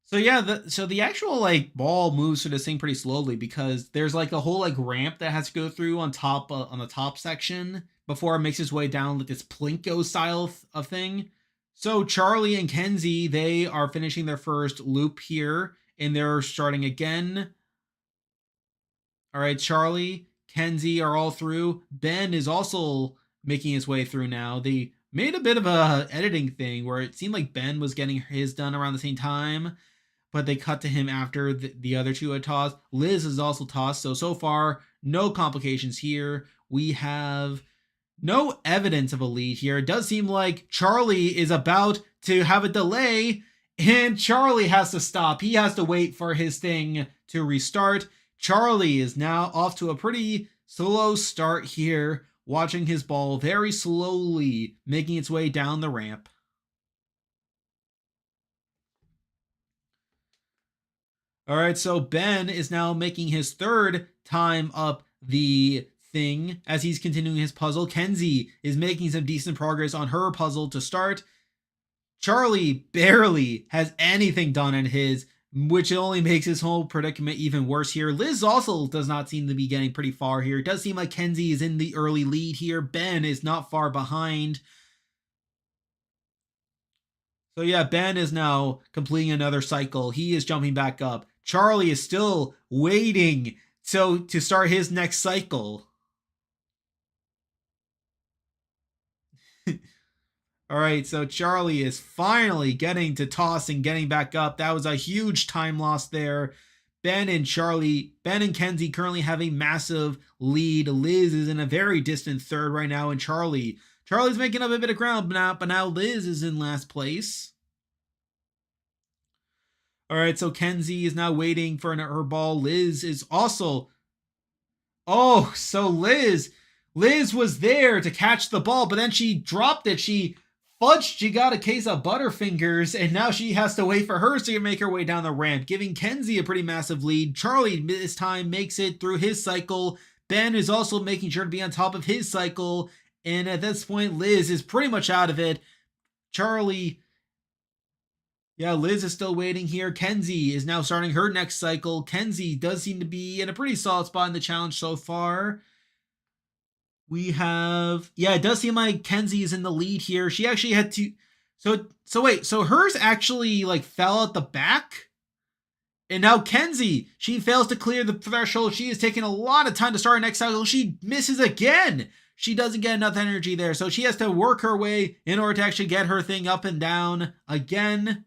So yeah, the actual like ball moves through this thing pretty slowly because there's like a whole like ramp that has to go through on top on the top section before it makes its way down like this plinko style of thing. So Charlie and Kenzie, they are finishing their first loop here and they're starting again. All right, Charlie, Kenzie are all through. Ben is also making his way through now. They made a bit of a editing thing where it seemed like Ben was getting his done around the same time, but they cut to him after the other two had tossed. Liz is also tossed, so far, no complications here. We have no evidence of a lead here. It does seem like Charlie is about to have a delay, and Charlie has to stop. He has to wait for his thing to restart. Charlie is now off to a pretty slow start here, watching his ball very slowly making its way down the ramp. All right, so Ben is now making his third time up the thing as he's continuing his puzzle. Kenzie is making some decent progress on her puzzle to start. Charlie barely has anything done in his, which only makes his whole predicament even worse here. Liz also does not seem to be getting pretty far here. It does seem like Kenzie is in the early lead here. Ben is not far behind. So yeah, Ben is now completing another cycle. He is jumping back up. Charlie is still waiting to start his next cycle. All right, so Charlie is finally getting to toss and getting back up. That was a huge time loss there. Ben and Kenzie currently have a massive lead. Liz is in a very distant third right now, and Charlie's making up a bit of ground, but now Liz is in last place. All right, so Kenzie is now waiting for her ball. Liz is also... Oh, so Liz was there to catch the ball, but then she dropped it. She fudged. She got a case of Butterfingers, and now she has to wait for hers to make her way down the ramp, giving Kenzie a pretty massive lead. Charlie this time makes it through his cycle. Ben is also making sure to be on top of his cycle, and at this point, Liz is pretty much out of it. Liz is still waiting here. Kenzie is now starting her next cycle. Kenzie does seem to be in a pretty solid spot in the challenge so far. It does seem like Kenzie is in the lead here. She actually had to, so hers actually like fell at the back. And now Kenzie, she fails to clear the threshold. She is taking a lot of time to start her next cycle. She misses again. She doesn't get enough energy there. So she has to work her way in order to actually get her thing up and down again.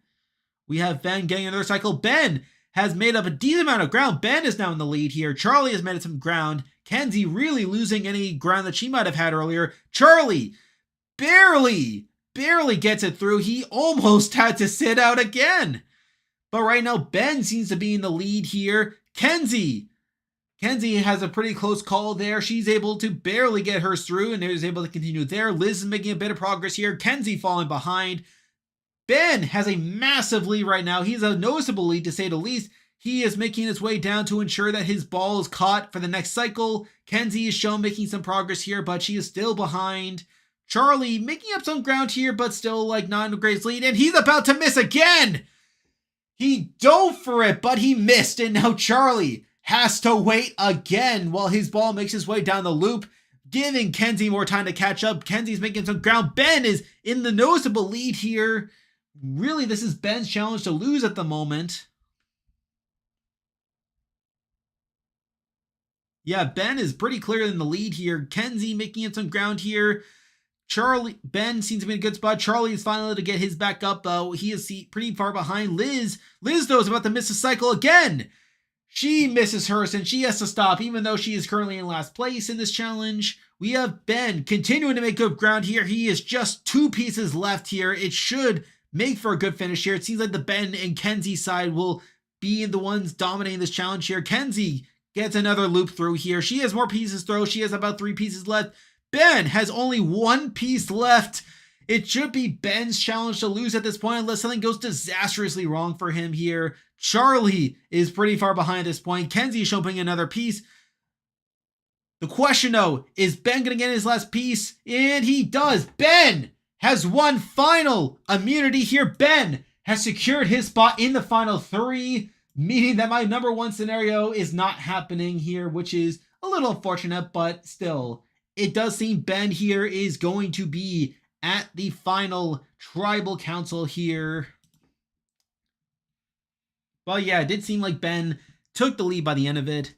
We have Ben getting another cycle. Ben has made up a decent amount of ground. Ben is now in the lead here. Charlie has made up some ground. Kenzie really losing any ground that she might have had earlier. Charlie barely gets it through. He almost had to sit out again. But right now, Ben seems to be in the lead here. Kenzie has a pretty close call there. She's able to barely get hers through and is able to continue there. Liz is making a bit of progress here. Kenzie falling behind. Ben has a massive lead right now. He's a noticeable lead, to say the least. He is making his way down to ensure that his ball is caught for the next cycle. Kenzie is shown making some progress here, but she is still behind. Charlie making up some ground here, but still like not in a great lead. And he's about to miss again. He dove for it, but he missed. And now Charlie has to wait again while his ball makes his way down the loop, giving Kenzie more time to catch up. Kenzie's making some ground. Ben is in the noticeable lead here. Really, this is Ben's challenge to lose at the moment. Yeah, Ben is pretty clear in the lead here. Kenzie making up some ground here. Ben seems to be in a good spot. Charlie is finally to get his back up, though. He is pretty far behind. Liz, though, is about to miss a cycle again. She misses hers, and she has to stop, even though she is currently in last place in this challenge. We have Ben continuing to make good ground here. He is just 2 pieces left here. It should make for a good finish here. It seems like the Ben and Kenzie side will be the ones dominating this challenge here. Kenzie gets another loop through here. She has more pieces through. She has about 3 pieces left. Ben has only 1 piece left. It should be Ben's challenge to lose at this point unless something goes disastrously wrong for him here. Charlie is pretty far behind at this point. Kenzie showing another piece. The question, though, is Ben going to get his last piece? And he does. Ben has won final immunity here. Ben has secured his spot in the final 3, meaning that my number 1 scenario is not happening here, which is a little unfortunate, but still, it does seem Ben here is going to be at the final tribal council here. But yeah, it did seem like Ben took the lead by the end of it.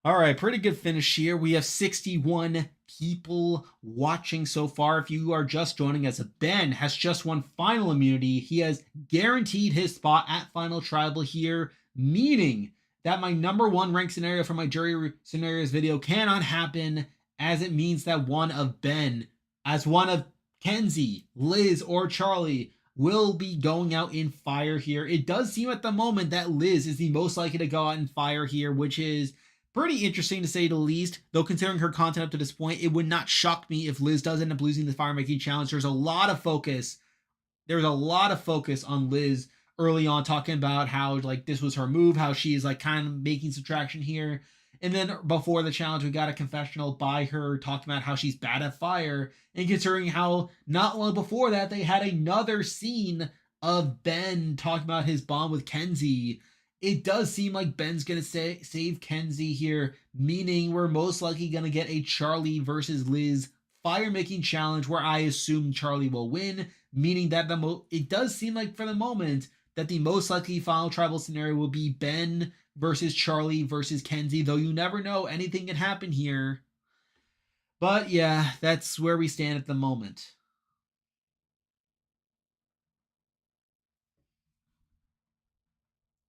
All right, pretty good finish here. We have 61 people watching so far. If you are just joining us, Ben has just won final immunity. He has guaranteed his spot at final tribal here, meaning that my number 1 ranked scenario for my jury scenarios video cannot happen, as it means that one of Ben, as one of Kenzie, Liz, or Charlie will be going out in fire here. It does seem at the moment that Liz is the most likely to go out in fire here, which is pretty interesting to say the least, though considering her content up to this point, it would not shock me if Liz does end up losing the fire making challenge. There's a lot of focus on Liz early on, talking about how like this was her move, how she is like kind of making some traction here. And then before the challenge, we got a confessional by her talking about how she's bad at fire, and considering how not long before that they had another scene of Ben talking about his bond with Kenzie. It does seem like Ben's going to save Kenzie here, meaning we're most likely going to get a Charlie versus Liz fire-making challenge where I assume Charlie will win, meaning that it does seem like for the moment that the most likely final tribal scenario will be Ben versus Charlie versus Kenzie, though you never know. Anything can happen here. But yeah, that's where we stand at the moment.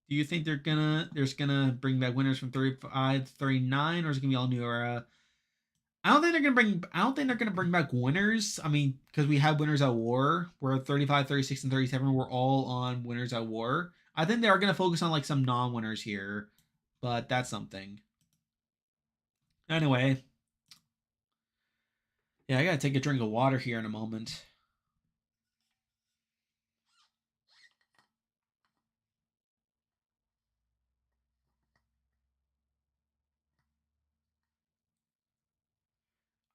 Do you think they're gonna bring back winners from 35 to 39, or is it gonna be all new era? I don't think they're gonna bring back winners. I mean, because we had winners at war, where 35, 36, and 37 were all on winners at war. I think they are gonna focus on like some non-winners here, but that's something. Anyway, yeah, I gotta take a drink of water here in a moment.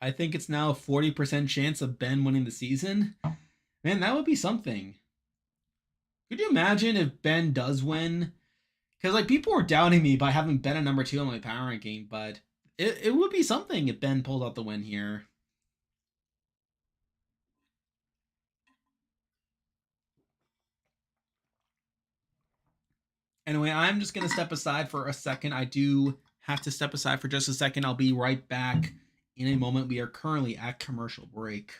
I think it's now a 40% chance of Ben winning the season. Man, that would be something. Could you imagine if Ben does win? Because like people were doubting me by having Ben at number 2 on my power ranking, but it would be something if Ben pulled out the win here. Anyway, I'm just going to step aside for a second. I do have to step aside for just a second. I'll be right back in a moment. We are currently at commercial break.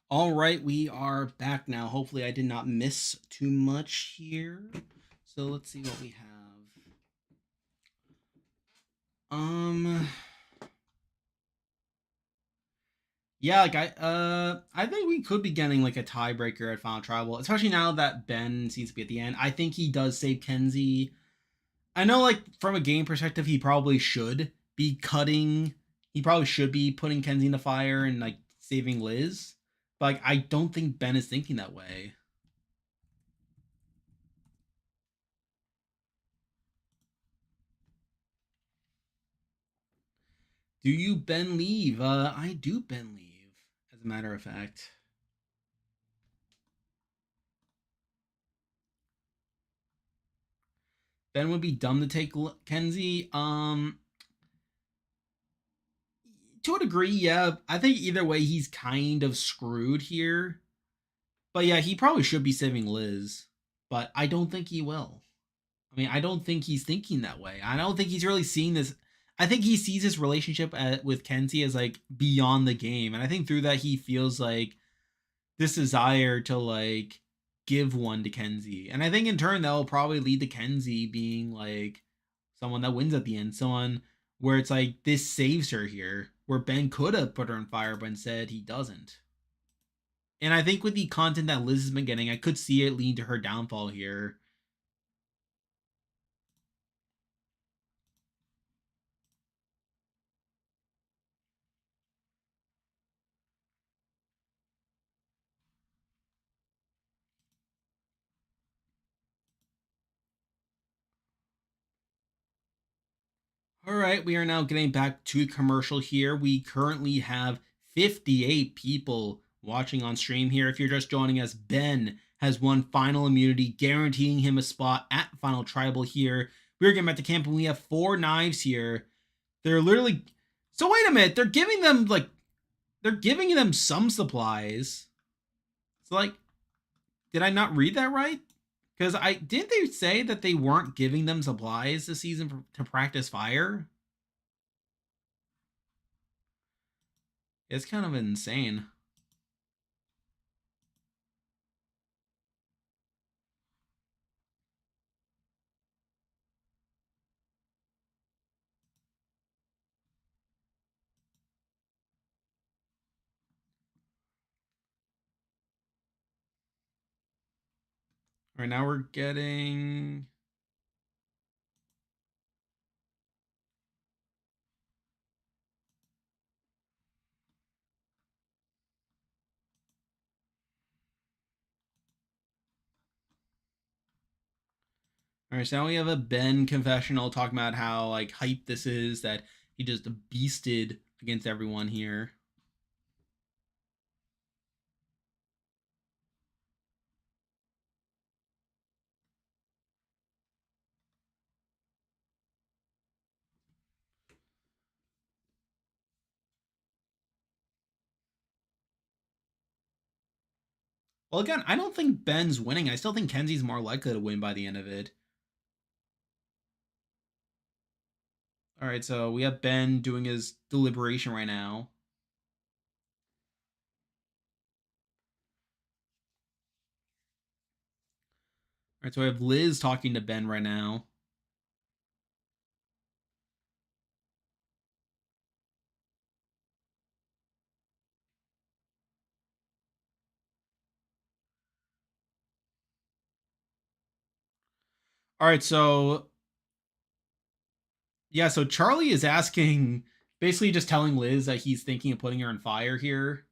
All right, we are back now. Hopefully I did not miss too much here. So let's see what we have. Yeah, like I think we could be getting like a tiebreaker at Final Tribal, especially now that Ben seems to be at the end. I think he does save Kenzie. I know, like, from a game perspective, he probably should be putting Kenzie in the fire and like saving Liz. But like, I don't think Ben is thinking that way. Do you Ben leave? I do Ben leave, as a matter of fact. Ben would be dumb to take Kenzie. To a degree, yeah. I think either way, he's kind of screwed here. But yeah, he probably should be saving Liz. But I don't think he will. I mean, I don't think he's thinking that way. I don't think he's really seeing this. I think he sees his relationship with Kenzie as like beyond the game, and I think through that he feels like this desire to like give one to Kenzie, and I think in turn that will probably lead to Kenzie being like someone that wins at the end, someone where it's like this saves her here, where Ben could have put her on fire, but instead he doesn't. And I think with the content that Liz has been getting, I could see it lead to her downfall here. All right, we are now getting back to commercial here. We currently have 58 people watching on stream here. If you're just joining us, Ben has won final immunity, guaranteeing him a spot at final tribal here. We're getting back to camp and we have 4 knives here. They're literally. So wait a minute, they're giving them some supplies. It's like, did I not read that right? Because I didn't they say that they weren't giving them supplies this season to practice fire? It's kind of insane. All right, now we're getting. All right, so now we have a Ben confessional talking about how like hype this is, that he just beasted against everyone here. Well, again, I don't think Ben's winning. I still think Kenzie's more likely to win by the end of it. All right, so we have Ben doing his deliberation right now. All right, so I have Liz talking to Ben right now. All right, so yeah, so Charlie is asking, basically just telling Liz that he's thinking of putting her on fire here.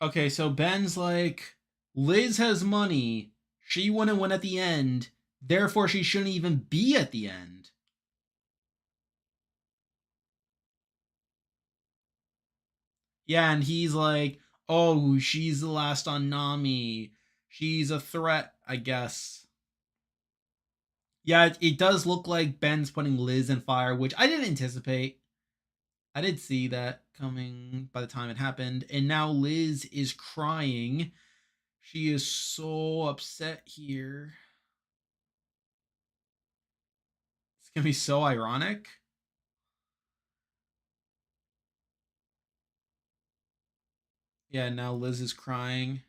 Okay, so Ben's like, Liz has money. She wouldn't win at the end. Therefore, she shouldn't even be at the end. Yeah, and he's like, oh, she's the last on Nami. She's a threat, I guess. Yeah, it does look like Ben's putting Liz in fire, which I didn't anticipate. I did see that coming by the time it happened. And now Liz is crying. She is so upset here. It's going to be so ironic. Yeah, now Liz is crying.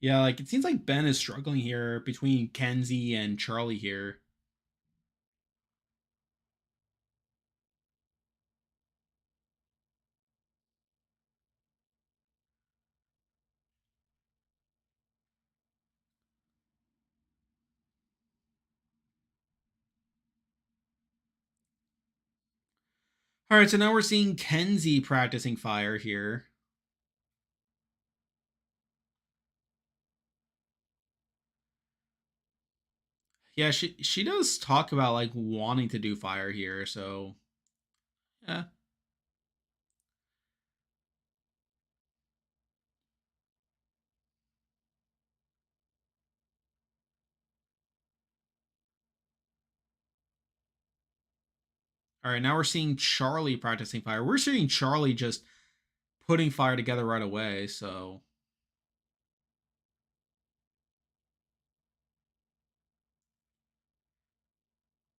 Yeah, like it seems like Ben is struggling here between Kenzie and Charlie here. All right, so now we're seeing Kenzie practicing fire here. Yeah, she does talk about like wanting to do fire here, so yeah. All right, now we're seeing Charlie practicing fire. We're seeing Charlie just putting fire together right away, so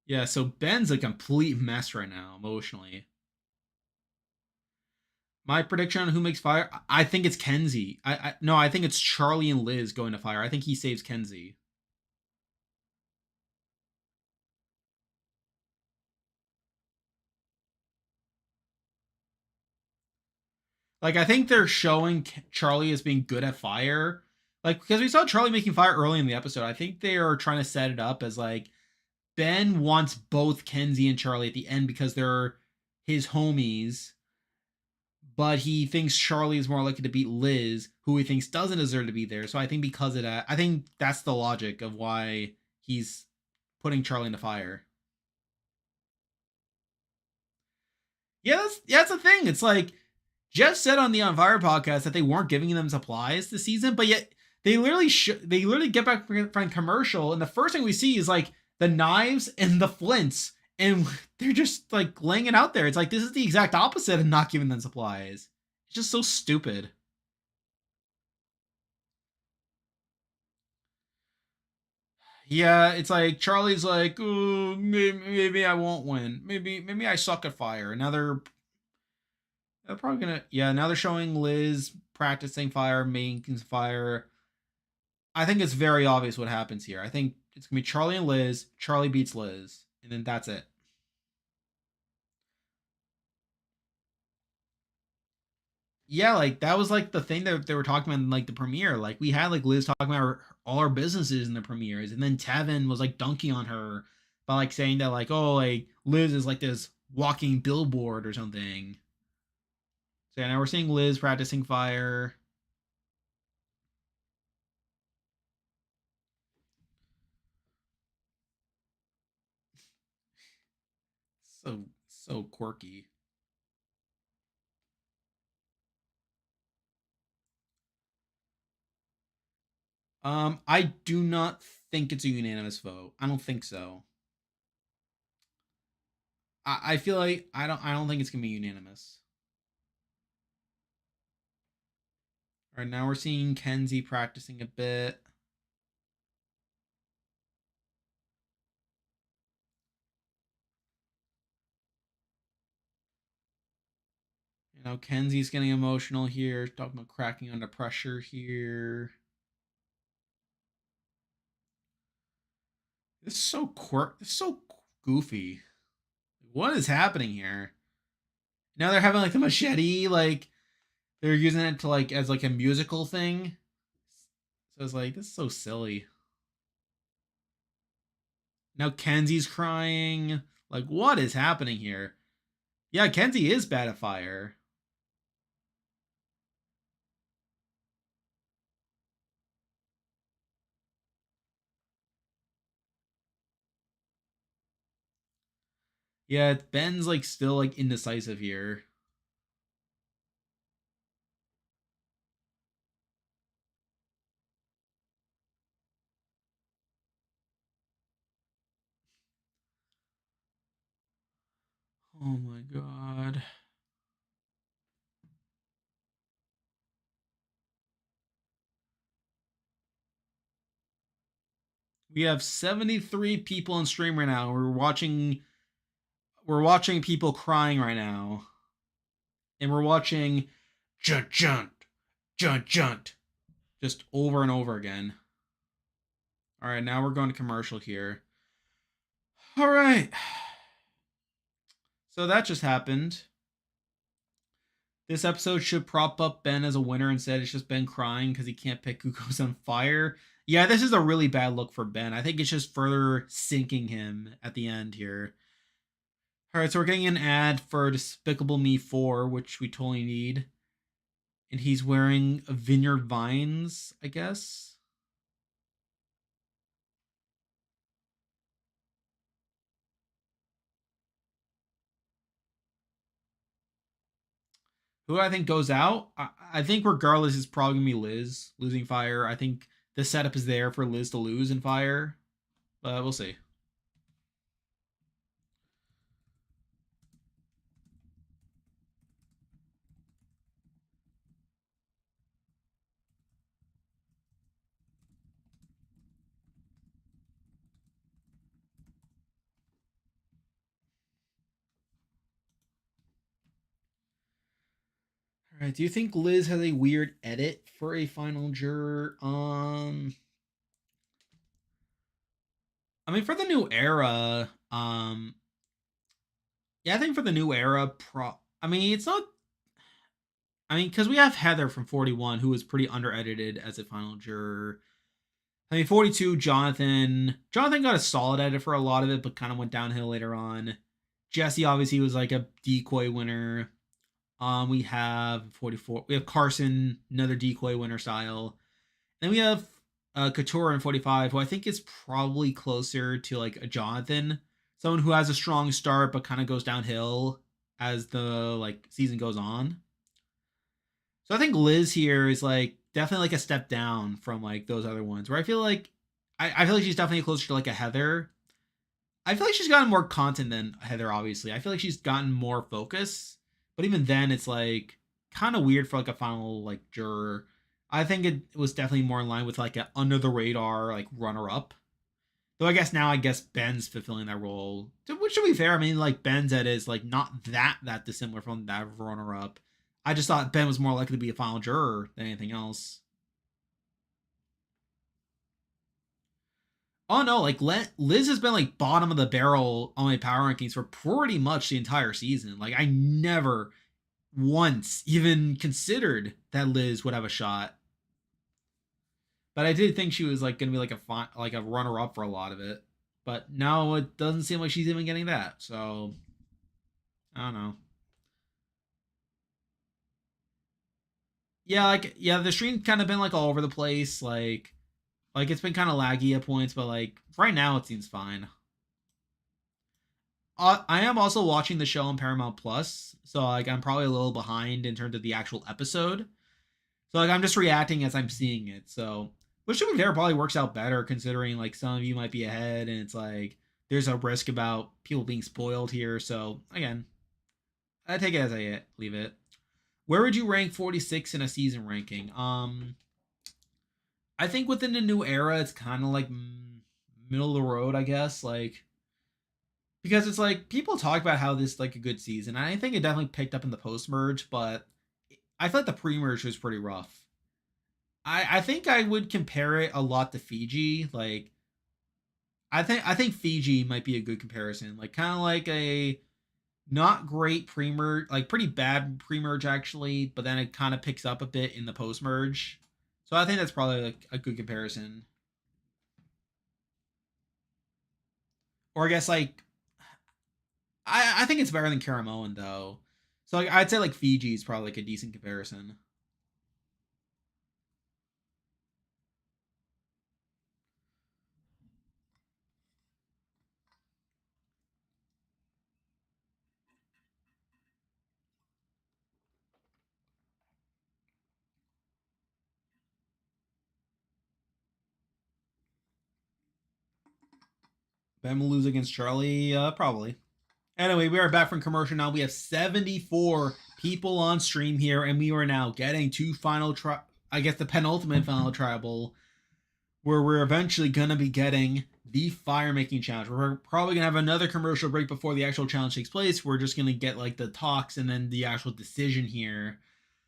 yeah, so Ben's a complete mess right now emotionally. My prediction on who makes fire, I think it's Kenzie. I no, I think it's Charlie and Liz going to fire. I think he saves Kenzie. Like I think they're showing Charlie as being good at fire. Like because we saw Charlie making fire early in the episode. I think they are trying to set it up as like Ben wants both Kenzie and Charlie at the end because they're his homies, but he thinks Charlie is more likely to beat Liz, who he thinks doesn't deserve to be there. So I think because of that, I think that's the logic of why he's putting Charlie in the fire. Yeah, that's the thing. It's like Jeff said on the On Fire podcast that they weren't giving them supplies this season, but yet they literally get back from commercial, and the first thing we see is like the knives and the flints, and they're just like laying it out there. It's like this is the exact opposite of not giving them supplies. It's just so stupid. Yeah, it's like Charlie's like, oh, maybe I won't win. Maybe I suck at fire. Now they're probably gonna yeah. Now they're showing Liz practicing fire, making fire. I think it's very obvious what happens here. I think it's gonna be Charlie and Liz. Charlie beats Liz, and then that's it. Yeah, like that was like the thing that they were talking about in like the premiere. Like we had like Liz talking about all our businesses in the premieres, and then Tevin was like dunking on her by like saying that like oh like Liz is like this walking billboard or something. So yeah, now we're seeing Liz practicing fire. So quirky. I do not think it's a unanimous vote. I don't think so. I feel like I don't think it's gonna be unanimous. All right, now we're seeing Kenzie practicing a bit. You know, Kenzie's getting emotional here, talking about cracking under pressure here. This is so This is so goofy. What is happening here? Now they're having like the machete, like they're using it to like as like a musical thing. So it's like this is so silly. Now Kenzie's crying. Like what is happening here? Yeah, Kenzie is bad at fire. Yeah, Ben's like still like indecisive here. Oh my god. We have 73 people in stream right now. We're watching people crying right now. And we're watching junt junt junt junt just over and over again. All right, now we're going to commercial here. All right. So that just happened. This episode should prop up Ben as a winner. Instead, it's just Ben crying because he can't pick who goes on fire. Yeah, this is a really bad look for Ben. I think it's just further sinking him at the end here. All right, so we're getting an ad for Despicable Me 4, which we totally need. And he's wearing a Vineyard Vines, I guess. Who I think goes out? I think regardless, it's probably going to be Liz losing fire. I think the setup is there for Liz to lose in fire. But we'll see. All right. Do you think Liz has a weird edit for a final juror? I mean, for the new era, yeah, I think for the new era, I mean, it's not. I mean, because we have Heather from 41, who was pretty under edited as a final juror. I mean, 42, Jonathan. Jonathan got a solid edit for a lot of it, but kind of went downhill later on. Jesse obviously was like a decoy winner. We have 44. We have Carson, another decoy winner style. Then we have Couture in 45, who I think is probably closer to like a Jonathan, someone who has a strong start but kind of goes downhill as the like season goes on. So I think Liz here is like definitely like a step down from like those other ones where I feel like I feel like she's definitely closer to like a Heather. I feel like she's gotten more content than Heather, obviously. I feel like she's gotten more focus. But even then it's like kind of weird for like a final like juror. I think it was definitely more in line with like an under the radar like runner up. Though I guess now Ben's fulfilling that role. Which to be fair, I mean like Ben's edit is like not that dissimilar from that runner up. I just thought Ben was more likely to be a final juror than anything else. Oh no, like Liz has been like bottom of the barrel on my power rankings for pretty much the entire season. Like I never once even considered that Liz would have a shot. But I did think she was like gonna be like a runner up for a lot of it. But now it doesn't seem like she's even getting that. So I don't know. Yeah, like yeah, the stream's kind of been like all over the place. Like it's been kind of laggy at points, but like right now it seems fine. I am also watching the show on Paramount Plus, so like I'm probably a little behind in terms of the actual episode. So like I'm just reacting as I'm seeing it. So which to be fair probably works out better considering like some of you might be ahead and it's like there's a risk about people being spoiled here. So again, I take it as I leave it. Where would you rank 46 in a season ranking? I think within the new era, it's kind of like middle of the road, I guess. Like because it's like people talk about how this is like a good season. And I think it definitely picked up in the post merge, but I feel like the pre merge was pretty rough. I think I would compare it a lot to Fiji. Like I think Fiji might be a good comparison. Like kind of like a not great pre merge, like pretty bad pre merge actually, but then it kind of picks up a bit in the post merge. So I think that's probably like a good comparison. Or I guess like I think it's better than Karamoan though. So like I'd say like Fiji is probably like a decent comparison. Ben will lose against Charlie, probably. Anyway, we are back from commercial now. We have 74 people on stream here, and we are now getting to I guess the penultimate final tribal, where we're eventually gonna be getting the fire making challenge. We're probably gonna have another commercial break before the actual challenge takes place. We're just gonna get like the talks and then the actual decision here.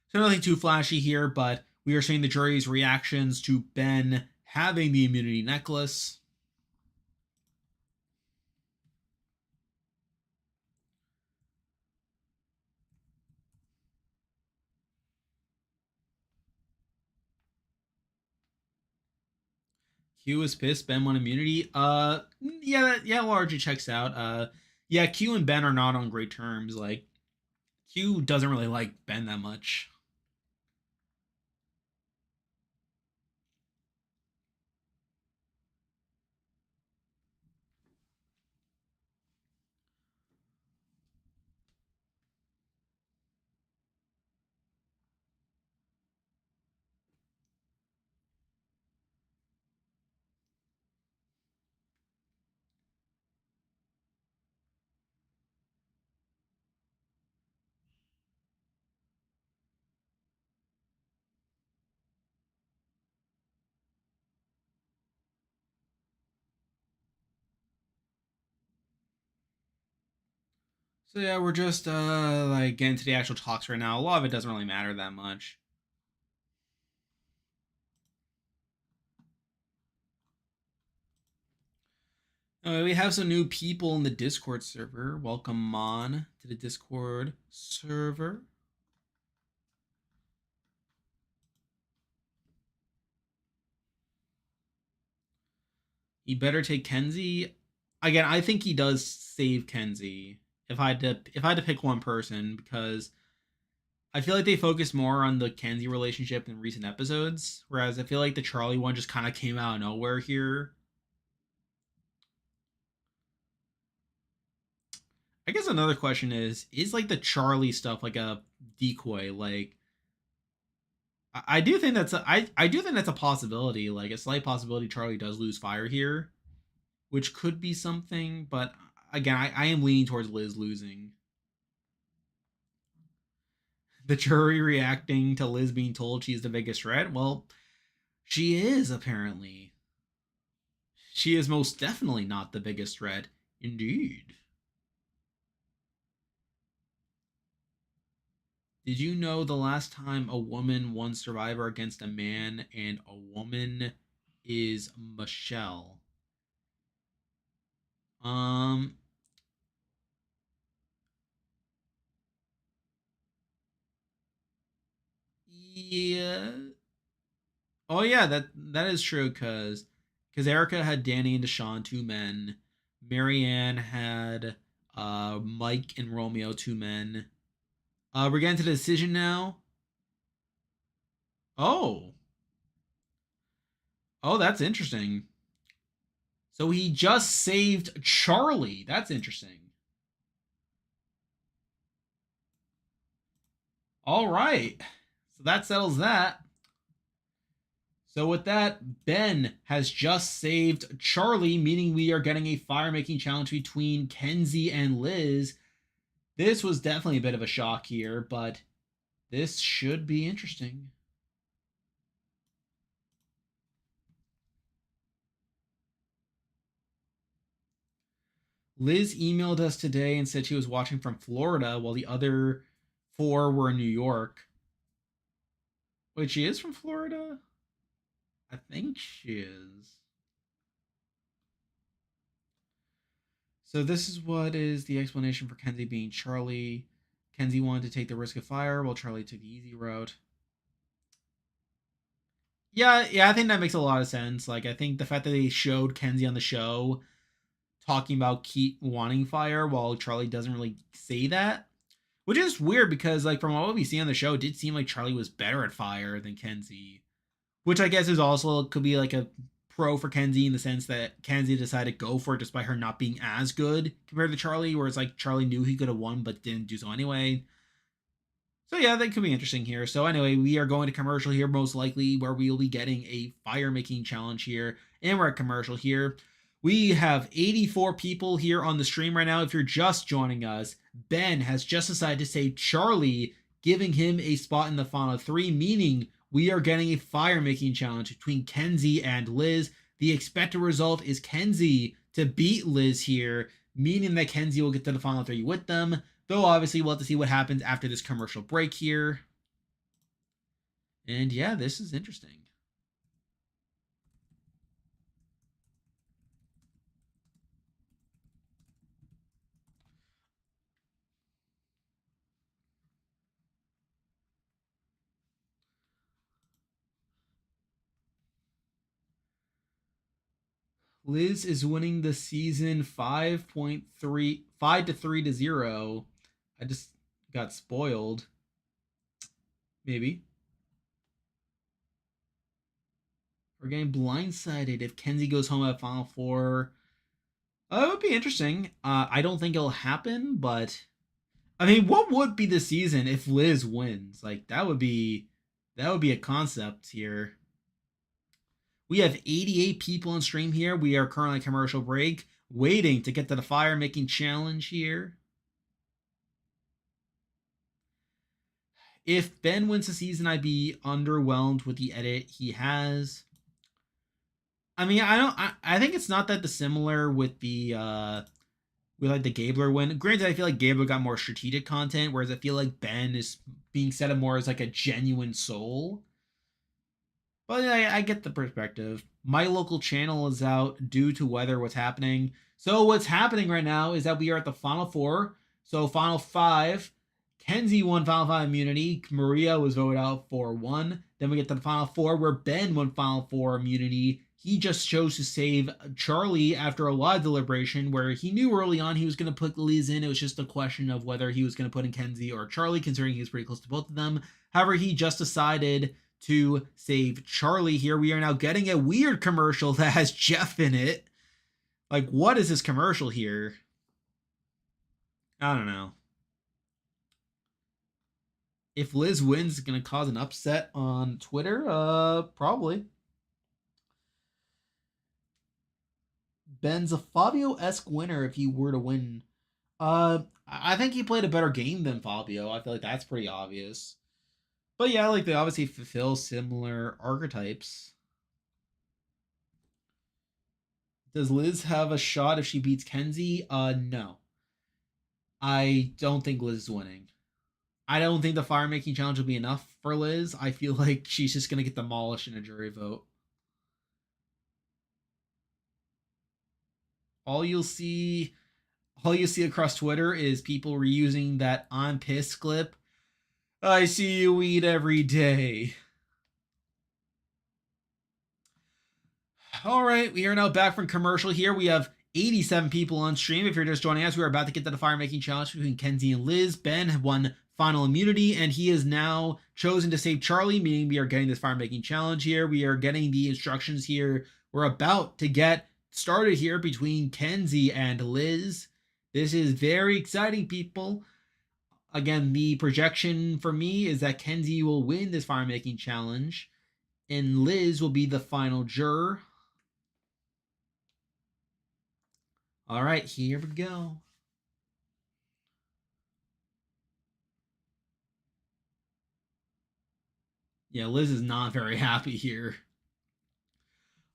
So nothing too flashy here, but We are seeing the jury's reactions to Ben having the immunity necklace. Q is pissed Ben won immunity. Yeah, largely checks out. Yeah, Q and Ben are not on great terms. Like, Q doesn't really like Ben that much. So yeah, we're just like getting to the actual talks right now. A lot of it doesn't really matter that much. We have some new people in the Discord server. Welcome on to the Discord server. He better take Kenzie. Again, I think he does save Kenzie. If I had to pick one person, because I feel like they focus more on the Kenzie relationship in recent episodes, whereas I feel like the Charlie one just kind of came out of nowhere here. I guess another question is like the Charlie stuff like a decoy? Like I do think I do think that's a possibility, like a slight possibility Charlie does lose fire here, which could be something, but again, I am leaning towards Liz losing. The jury reacting to Liz being told she's the biggest threat. Well, she is apparently. She is most definitely not the biggest threat. Indeed. Did you know the last time a woman won Survivor against a man and a woman is Michelle? Um, yeah. Oh yeah, that is true because Erica had Danny and Deshaun, two men. Marianne had Mike and Romeo, two men. We're getting to the decision now. Oh, oh, that's interesting. So he just saved Charlie. That's interesting. All right. So that settles that. So with that, Ben has just saved Charlie, meaning we are getting a fire making challenge between Kenzie and Liz. This was definitely a bit of a shock here, but this should be interesting. Liz emailed us today and said she was watching from Florida while the other four were in New York. Wait, she is from Florida? I think she is. So this is what is the explanation for Kenzie being Charlie. Kenzie wanted to take the risk of fire while Charlie took the easy route. Yeah, I think that makes a lot of sense. Like, I think the fact that they showed Kenzie on the show talking about keep wanting fire while Charlie doesn't really say that, which is weird because like from what we see on the show, it did seem like Charlie was better at fire than Kenzie, which I guess is also could be like a pro for Kenzie in the sense that Kenzie decided to go for it despite her not being as good compared to Charlie, whereas like Charlie knew he could have won but didn't do so anyway. So yeah, that could be interesting here. So anyway, we are going to commercial here, most likely, where we will be getting a fire making challenge here, and we're at commercial here. We have 84 people here on the stream right now. If you're just joining us, Ben has just decided to say Charlie, giving him a spot in the final three, meaning we are getting a fire making challenge between Kenzie and Liz. The expected result is Kenzie to beat Liz here, meaning that Kenzie will get to the final three with them. Though obviously we'll have to see what happens after this commercial break here. And yeah, this is interesting. Liz is winning the season 5.3 5 to 3 to 0. I just got spoiled. Maybe. We're getting blindsided if Kenzie goes home at Final Four. It would be interesting. I don't think it'll happen, but I mean, what would be the season if Liz wins? Like that would be a concept here. We have 88 people on stream here. We are currently commercial break, waiting to get to the fire making challenge here. If Ben wins the season, I'd be underwhelmed with the edit he has. I mean, I think it's not that dissimilar with the with like the Gabler win. Granted, I feel like Gabler got more strategic content, whereas I feel like Ben is being set up more as like a genuine soul. But I get the perspective. My local channel is out due to weather, what's happening. So what's happening right now is that we are at the Final Four. So Final Five, Kenzie won Final Five immunity. Maria was voted out for 1. Then we get to the Final Four where Ben won Final Four immunity. He just chose to save Charlie after a lot of deliberation where he knew early on he was going to put Liz in. It was just a question of whether he was going to put in Kenzie or Charlie, considering he was pretty close to both of them. However, he just decided to save Charlie here. We are now getting a weird commercial that has Jeff in it. Like, what is this commercial here? I don't know. If Liz wins, it's going to cause an upset on Twitter? Probably. Ben's a Fabio-esque winner if he were to win. I think he played a better game than Fabio. I feel like that's pretty obvious. But yeah, like they obviously fulfill similar archetypes. Does Liz have a shot if she beats Kenzie? No. I don't think Liz is winning. I don't think the fire making challenge will be enough for Liz. I feel like she's just gonna get demolished in a jury vote. All you'll see across Twitter is people reusing that "I'm pissed" clip. I see you eat every day. All right, we are now back from commercial here. We have 87 people on stream. If you're just joining us, we are about to get to the fire making challenge between Kenzie and Liz. Ben won final immunity, and he is now chosen to save Charlie, meaning we are getting this fire making challenge here. We are getting the instructions here. We're about to get started here between Kenzie and Liz. This is very exciting, people. Again, the projection for me is that Kenzie will win this fire making challenge, and Liz will be the final juror. All right, here we go. Yeah, Liz is not very happy here.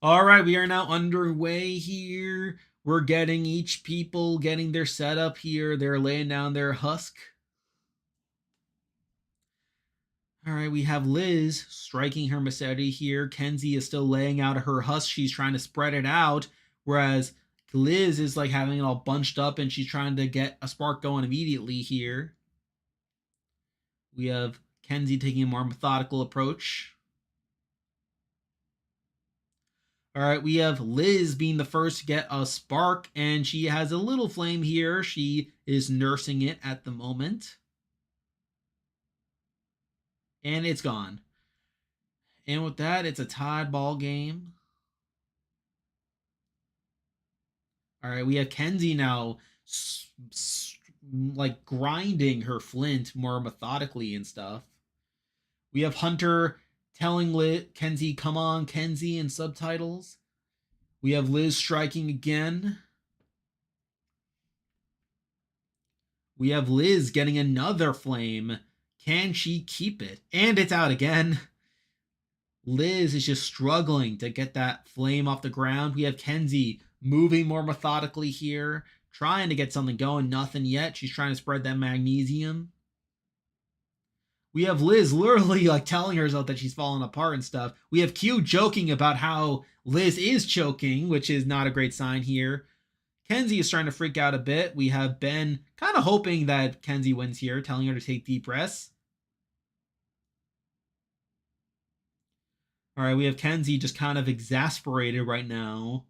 All right, we are now underway here. We're getting each people getting their setup here. They're laying down their husk. All right, we have Liz striking her Mercedes here. Kenzie is still laying out her husk. She's trying to spread it out, whereas Liz is like having it all bunched up and she's trying to get a spark going immediately here. We have Kenzie taking a more methodical approach. All right, we have Liz being the first to get a spark, and she has a little flame here. She is nursing it at the moment. And it's gone. And with that, it's a tied ball game. All right, we have Kenzie now like grinding her flint more methodically and stuff. We have Hunter telling Kenzie, "Come on, Kenzie," in subtitles. We have Liz striking again. We have Liz getting another flame. Can she keep it? And it's out again. Liz is just struggling to get that flame off the ground. We have Kenzie moving more methodically here, trying to get something going. Nothing yet. She's trying to spread that magnesium. We have Liz literally like telling herself that she's falling apart and stuff. We have Q joking about how Liz is choking, which is not a great sign here. Kenzie is trying to freak out a bit. We have Ben kind of hoping that Kenzie wins here, telling her to take deep breaths. All right, we have Kenzie just kind of exasperated right now.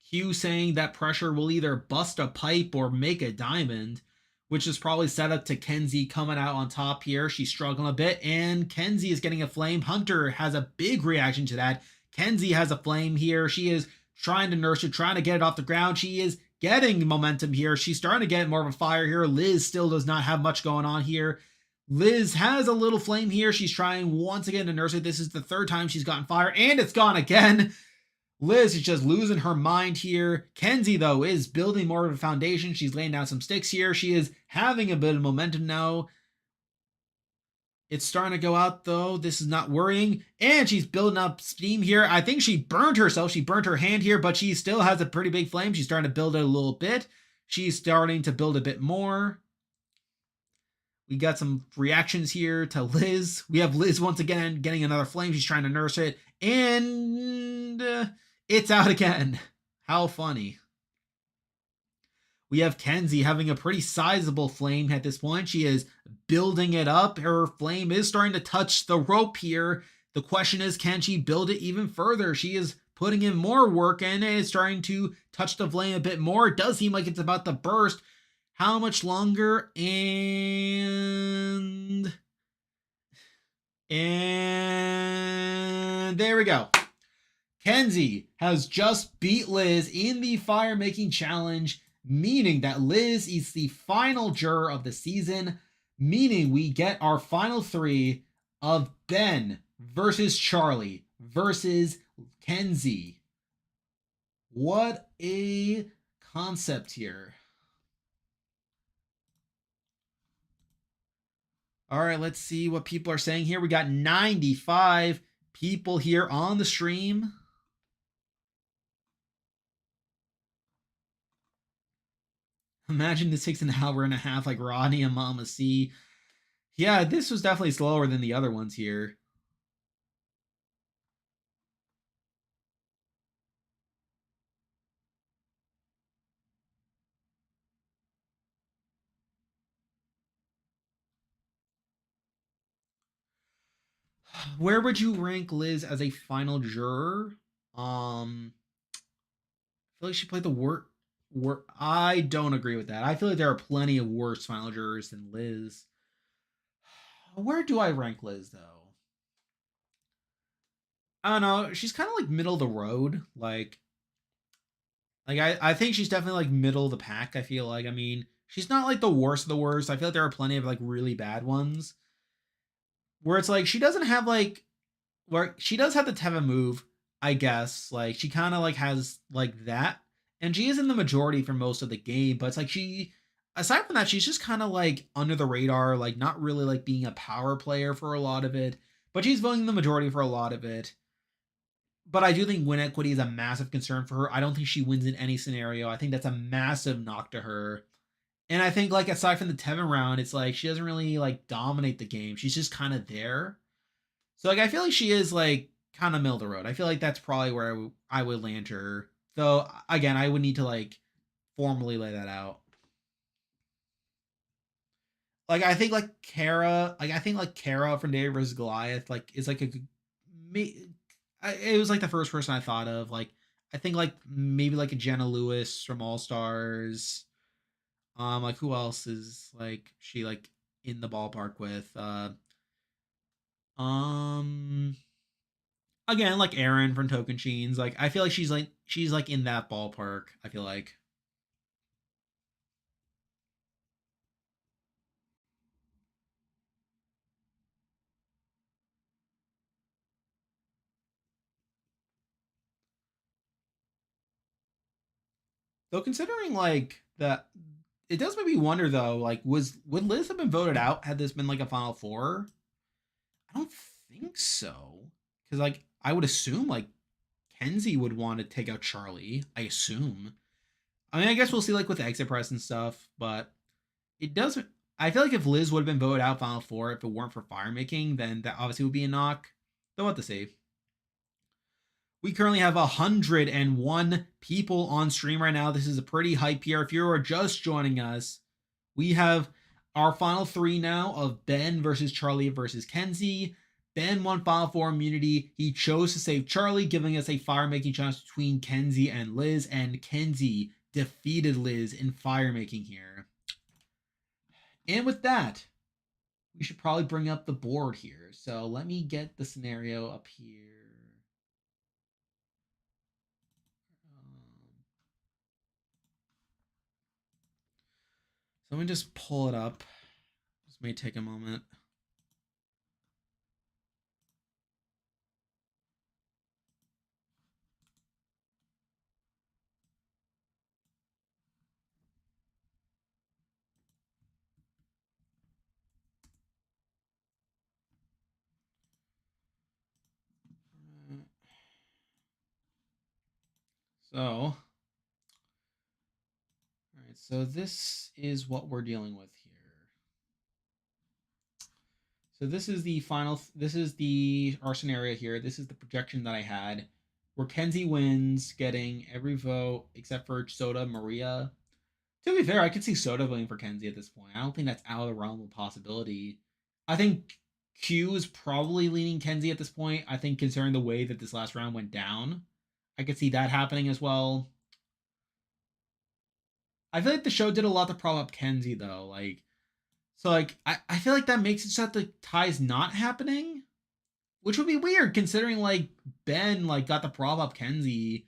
Q saying that pressure will either bust a pipe or make a diamond, which is probably set up to Kenzie coming out on top here. She's struggling a bit, and Kenzie is getting a flame. Hunter has a big reaction to that. Kenzie has a flame here. She is trying to nurse it, trying to get it off the ground. She is getting momentum here. She's starting to get more of a fire here. Liz still does not have much going on here. Liz has a little flame here. She's trying once again to nurse it. This is the third time she's gotten fire, and it's gone again. Liz is just losing her mind here. Kenzie, though, is building more of a foundation. She's laying down some sticks here. She is having a bit of momentum now. It's starting to go out, though. This is not worrying. And she's building up steam here. I think she burned herself. She burnt her hand here, but she still has a pretty big flame. She's starting to build it a little bit. She's starting to build a bit more. We got some reactions here to Liz. We have Liz once again getting another flame. She's trying to nurse it. And it's out again. How funny. We have Kenzie having a pretty sizable flame at this point. She is building it up. Her flame is starting to touch the rope here. The question is, can she build it even further? She is putting in more work and it's starting to touch the flame a bit more. It does seem like it's about to burst. How much longer? And there we go. Kenzie has just beat Liz in the fire making challenge, meaning that Liz is the final juror of the season, meaning we get our final three of Ben versus Charlie versus Kenzie. What a concept here. All right, let's see what people are saying here. We got 95 people here on the stream. Imagine this takes an hour and a half like Rodney and Mama C. Yeah, this was definitely slower than the other ones here. Where would you rank Liz as a final juror? I feel like she played the worst. I don't agree with that. I feel like there are plenty of worse final jurors than Liz. Where do I rank Liz though? I don't know. She's kind of like middle of the road. I think she's definitely like middle of the pack. I feel like. I mean, she's not like the worst of the worst. I feel like there are plenty of like really bad ones. Where it's like she doesn't have like where she does have the Teva move, I guess. Like she kind of like has like that, and she is in the majority for most of the game. But it's like she, aside from that, she's just kind of like under the radar, like not really like being a power player for a lot of it. But she's winning the majority for a lot of it. But I do think win equity is a massive concern for her. I don't think she wins in any scenario. I think that's a massive knock to her. And I think like aside from the Tevin round, it's like she doesn't really like dominate the game. She's just kind of there. So like I feel like she is like kind of middle of the road. I feel like that's probably where I would land her. Though again, I would need to like formally lay that out. Like I think like Kara, from David versus Goliath, like is like a me. It was like the first person I thought of. Like I think like maybe like a Jenna Lewis from All Stars. Like who else is like she like in the ballpark with? Um, Again, like Aaron from Token Sheens. Like I feel like she's like in that ballpark. I feel like. Though considering like that, it does make me wonder though. Like, would Liz have been voted out had this been like a Final Four? I don't think so. Because like I would assume like Kenzie would want to take out Charlie. I assume. I mean, I guess we'll see like with the exit press and stuff, but it doesn't. I feel like if Liz would have been voted out Final Four if it weren't for fire making, then that obviously would be a knock. Though what to say. We currently have 101 people on stream right now. This is a pretty hype here. If you're just joining us, we have our final three now of Ben versus Charlie versus Kenzie. Ben won Final Four immunity. He chose to save Charlie, giving us a fire-making chance between Kenzie and Liz, and Kenzie defeated Liz in fire-making here. And with that, we should probably bring up the board here. So let me get the scenario up here. So let me just pull it up. This may take a moment. So, all right, so this is what we're dealing with here. So this is the final, this is our scenario here. This is the projection that I had where Kenzie wins, getting every vote except for Soda Maria. To be fair, I could see Soda voting for Kenzie at this point. I don't think that's out of the realm of possibility. I think Q is probably leaning Kenzie at this point. I think considering the way that this last round went down, I could see that happening as well. I feel like the show did a lot to prop up Kenzie though. I feel like that makes it so that the tie's not happening, which would be weird considering like Ben like got the prop up Kenzie,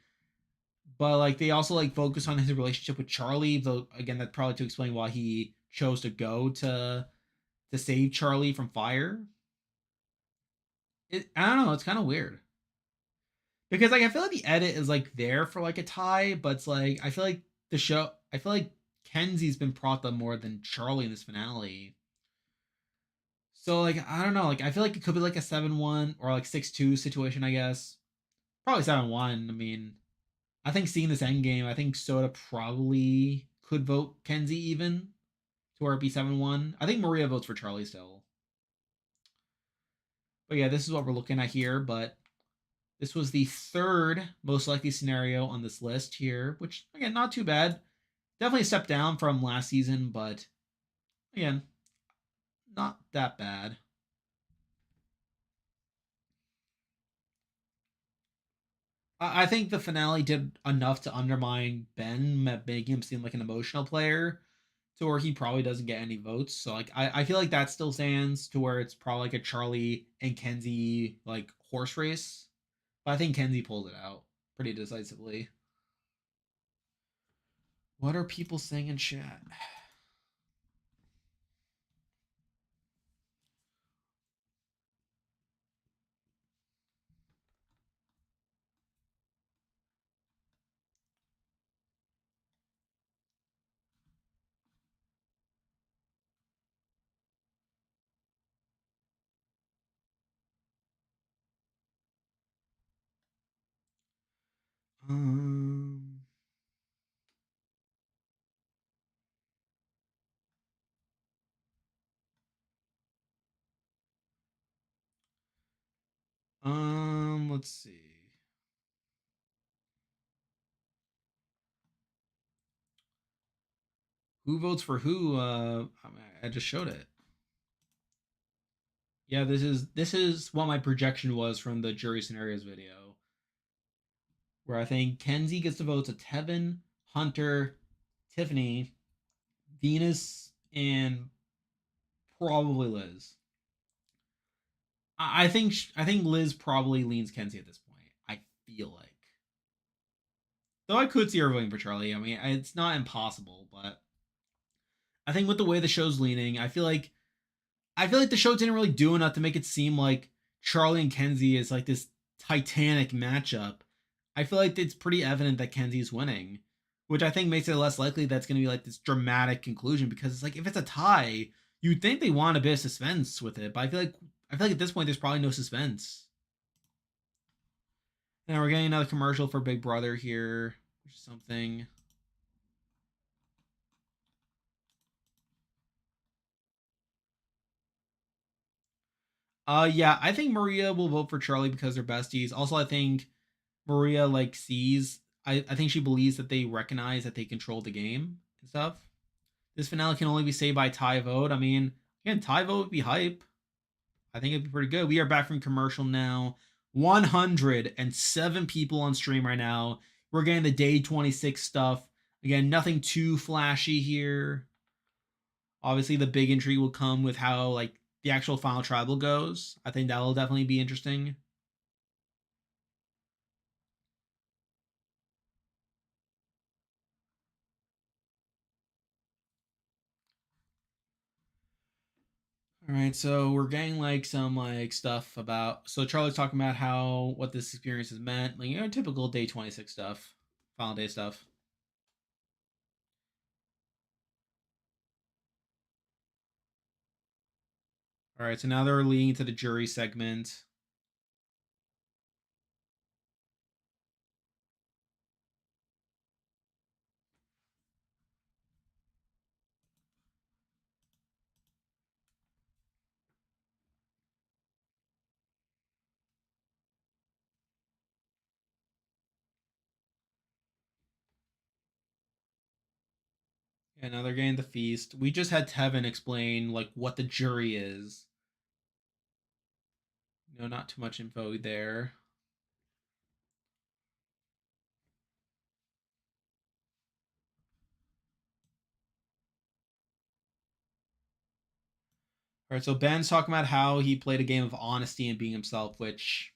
but like they also like focus on his relationship with Charlie. Though again, that's probably to explain why he chose to go to save Charlie from fire. I don't know. It's kind of weird because like I feel like the edit is like there for like a tie, but it's like I feel like the show. I feel like Kenzie's been propped up more than Charlie in this finale. So like I don't know. Like I feel like it could be like a 7-1 or like 6-2 situation. I guess probably 7-1. I mean, I think seeing this end game, I think Soda probably could vote Kenzie even to where it be 7-1. I think Maria votes for Charlie still. But yeah, this is what we're looking at here. But this was the third most likely scenario on this list here, which again, not too bad. Definitely a step down from last season, but again, not that bad. I think the finale did enough to undermine Ben, making him seem like an emotional player to where he probably doesn't get any votes. So like I feel like that still stands to where it's probably like a Charlie and Kenzie like horse race. But I think Kenzie pulled it out pretty decisively. What are people saying in chat? Um, let's see. Who votes for who? I just showed it. Yeah, this is what my projection was from the jury scenarios video, where I think Kenzie gets the votes of Tevin, Hunter, Tiffany, Venus, and probably Liz. I think Liz probably leans Kenzie at this point. I feel like, though I could see her voting for Charlie. I mean, it's not impossible, but I think with the way the show's leaning, I feel like the show didn't really do enough to make it seem like Charlie and Kenzie is like this titanic matchup. I feel like it's pretty evident that Kenzie's winning, which I think makes it less likely that's going to be like this dramatic conclusion because it's like if it's a tie, you'd think they want a bit of suspense with it, but I feel like at this point there's probably no suspense. Now we're getting another commercial for Big Brother here, which is something. Yeah, I think Maria will vote for Charlie because they're besties. Also, I think Maria like sees. I think she believes that they recognize that they control the game and stuff. This finale can only be saved by tie vote. I mean, again, tie vote would be hype. I think it'd be pretty good. We are back from commercial now. 107 people on stream right now. We're getting the day 26 stuff. Again, nothing too flashy here. Obviously, the big intrigue will come with how like the actual final tribal goes. I think that'll definitely be interesting. All right, so we're getting like some like stuff about. So Charlie's talking about how what this experience has meant, like typical day 26 stuff, final day stuff. All right, so now they're leading into the jury segment. And now they're getting the feast. We just had Tevin explain like what the jury is. Not too much info there. All right, so Ben's talking about how he played a game of honesty and being himself, which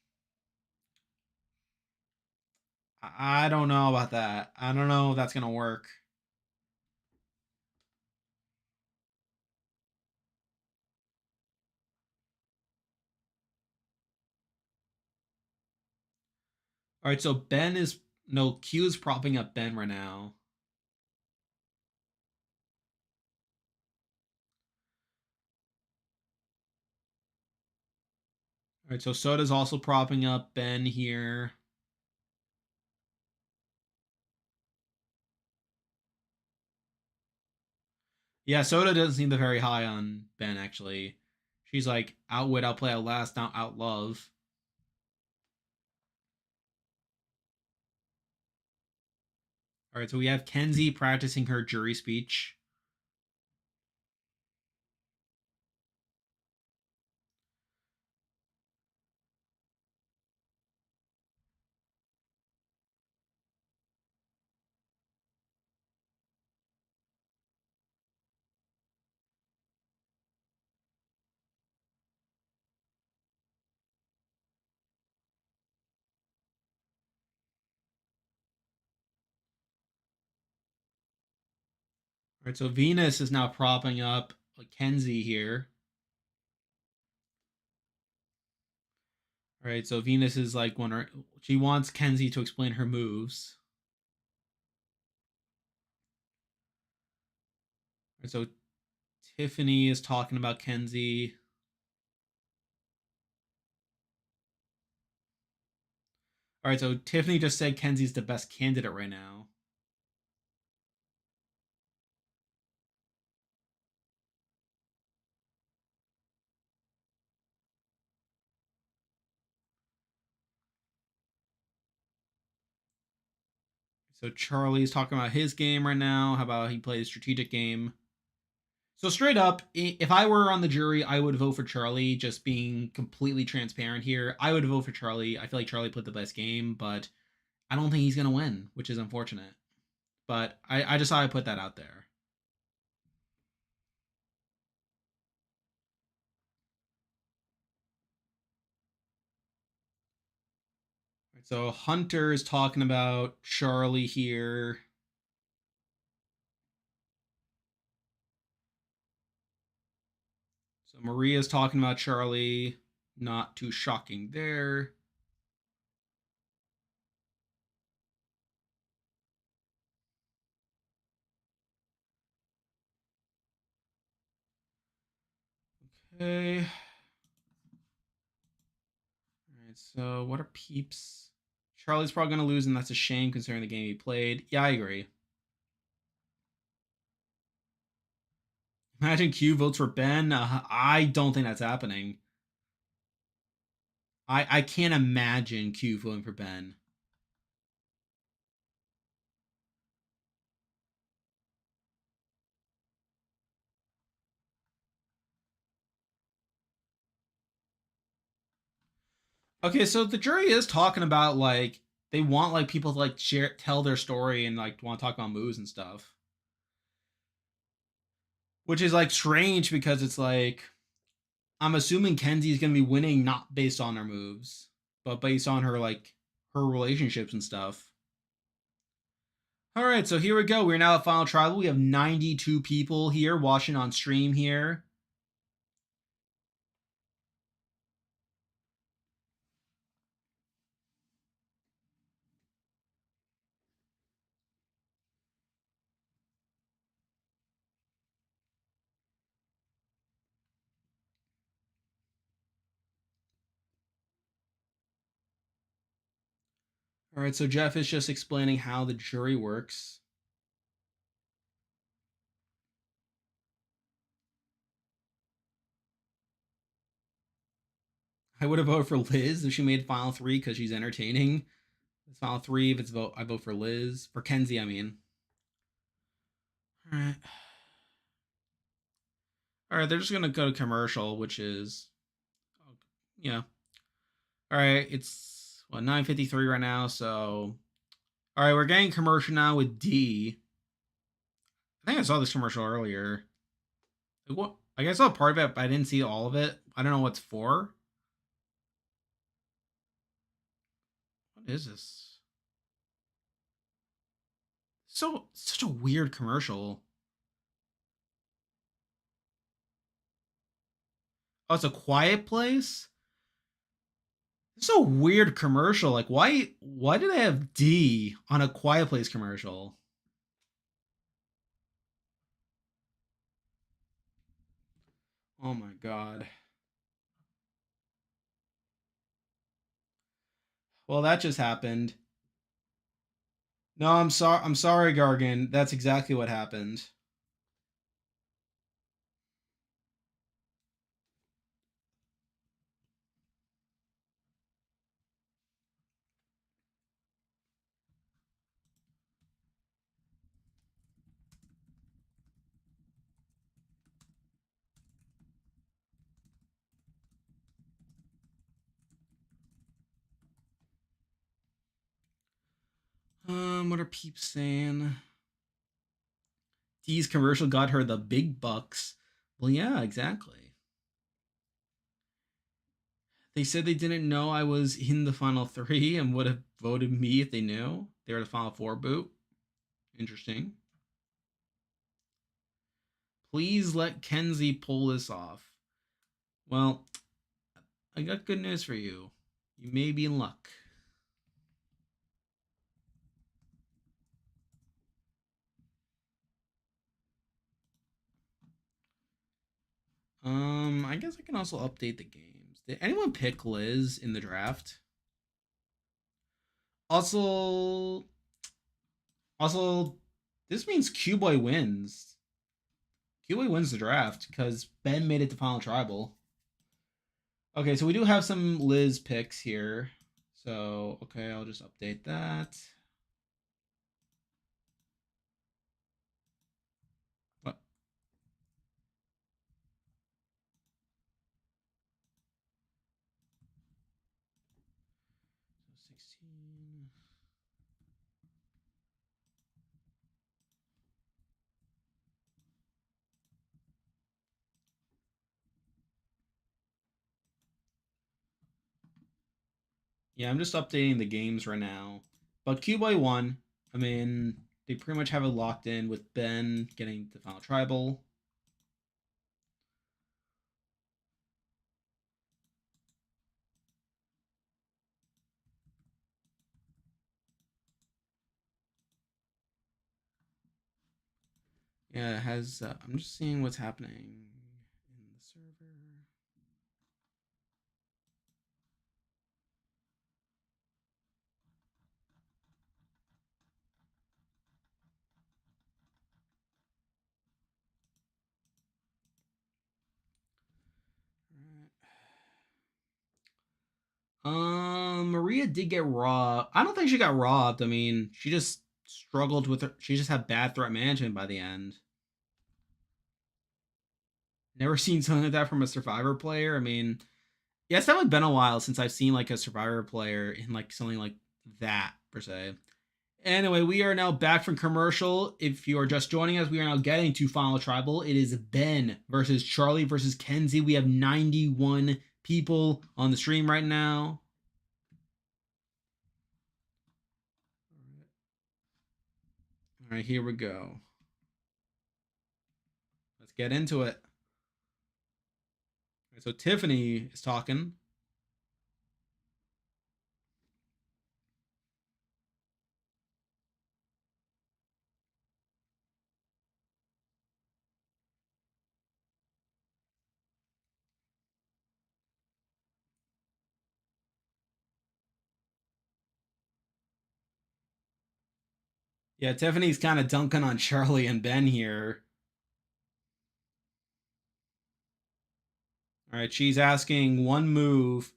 I don't know about that. I don't know if that's gonna work. All right, so Ben is no Q is propping up Ben right now. All right, so Soda's also propping up Ben here. Yeah, Soda doesn't seem to very high on Ben actually. She's like outwit, outplay, outlast, not outlove. All right, so we have Kenzie practicing her jury speech. All right, so Venus is now propping up Kenzie here. All right, so Venus is like she wants Kenzie to explain her moves. All right, so Tiffany is talking about Kenzie. All right, so Tiffany just said Kenzie's the best candidate right now. So Charlie's talking about his game right now. How about he played a strategic game? So straight up, if I were on the jury, I would vote for Charlie. Just being completely transparent here, I would vote for Charlie. I feel like Charlie played the best game, but I don't think he's gonna win, which is unfortunate. But I just thought I'd put that out there. So Hunter is talking about Charlie here. So Maria's talking about Charlie. Not too shocking there. Okay. All right. So what are peeps? Charlie's probably gonna lose, and that's a shame considering the game he played. Yeah, I agree. Imagine Q votes for Ben. I don't think that's happening. I can't imagine Q voting for Ben. Okay, so the jury is talking about like they want like people to like share tell their story and like want to talk about moves and stuff. Which is like strange because it's like I'm assuming Kenzie's gonna be winning not based on her moves, but based on her like her relationships and stuff. All right, so here we go. We're now at Final Tribal. We have 92 people here watching on stream here. All right, so Jeff is just explaining how the jury works. I would have voted for Liz if she made Final Three because she's entertaining. It's Final Three. If it's vote, I vote for Liz. For Kenzie, I mean. All right. All right, they're just gonna go to commercial, which is, yeah. All right, it's what 9:53 right now. So, all right, we're getting commercial now with D. I think I saw this commercial earlier. Like, what? Like I saw part of it, but I didn't see all of it. I don't know what's for. What is this? So such a weird commercial. Oh, it's a quiet place. It's a weird commercial. Like, why do they have D on a quiet place commercial? Oh my god. Well, that just happened. No, I'm sorry. I'm sorry, Gargan. That's exactly what happened. What are peeps saying? D's commercial got her the big bucks. Well, yeah, exactly. They said they didn't know I was in the final three and would have voted me if they knew. They were the final four boot. Interesting. Please let Kenzie pull this off. Well, I got good news for you. You may be in luck. I guess I can also update the games. Did anyone pick Liz in the draft? Also, also, this means Q-Boy wins. Q-Boy wins the draft because Ben made it to Final Tribal. Okay, so we do have some Liz picks here. So, okay, I'll just update that. What? 16. Yeah, I'm just updating the games right now. But Q-Boy won. I mean, they pretty much have it locked in with Ben getting the Final Tribal. Yeah, it has. I'm just seeing what's happening in the server. All right. Maria did get robbed. I don't think she got robbed. I mean, she just struggled with her. She just had bad threat management by the end. Never seen something like that from a Survivor player. I mean, yeah, it's definitely been a while since I've seen like a Survivor player in like something like that per se. Anyway, we are now back from commercial. If you are just joining us, we are now getting to Final Tribal. It is Ben versus Charlie versus Kenzie. We have 91 people on the stream right now. All right, here we go. Let's get into it. Right, so Tiffany is talking. Yeah, Tiffany's kind of dunking on Charlie and Ben here. All right, she's asking one move.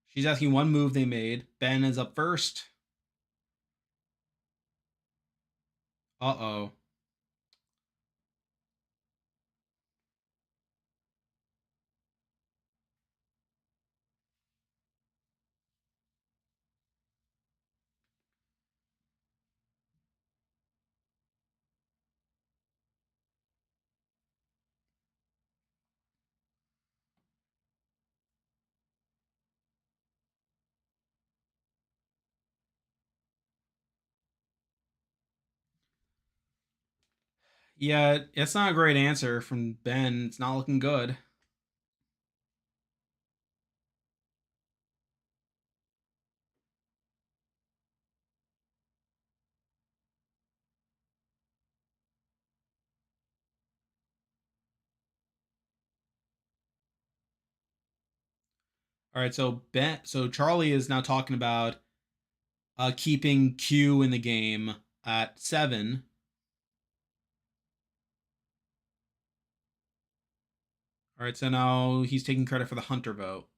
She's asking one move they made. Ben is up first. Uh-oh. Yeah, it's not a great answer from Ben. It's not looking good. All right, so Charlie is now talking about keeping Q in the game at 7. All right, so now he's taking credit for the Hunter vote.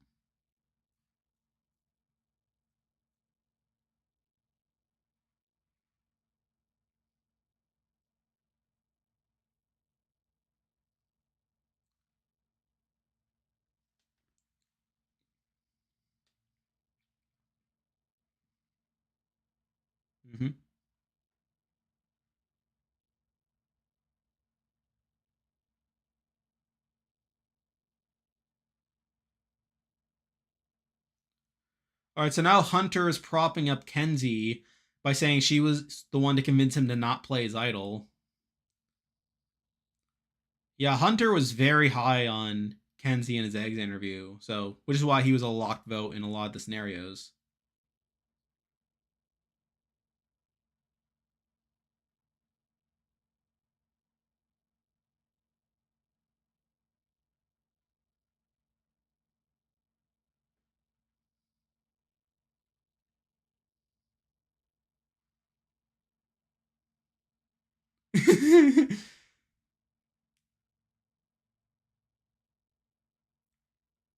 Mm-hmm. All right, so now Hunter is propping up Kenzie by saying she was the one to convince him to not play his idol. Yeah, Hunter was very high on Kenzie in his eggs interview, so which is why he was a locked vote in a lot of the scenarios.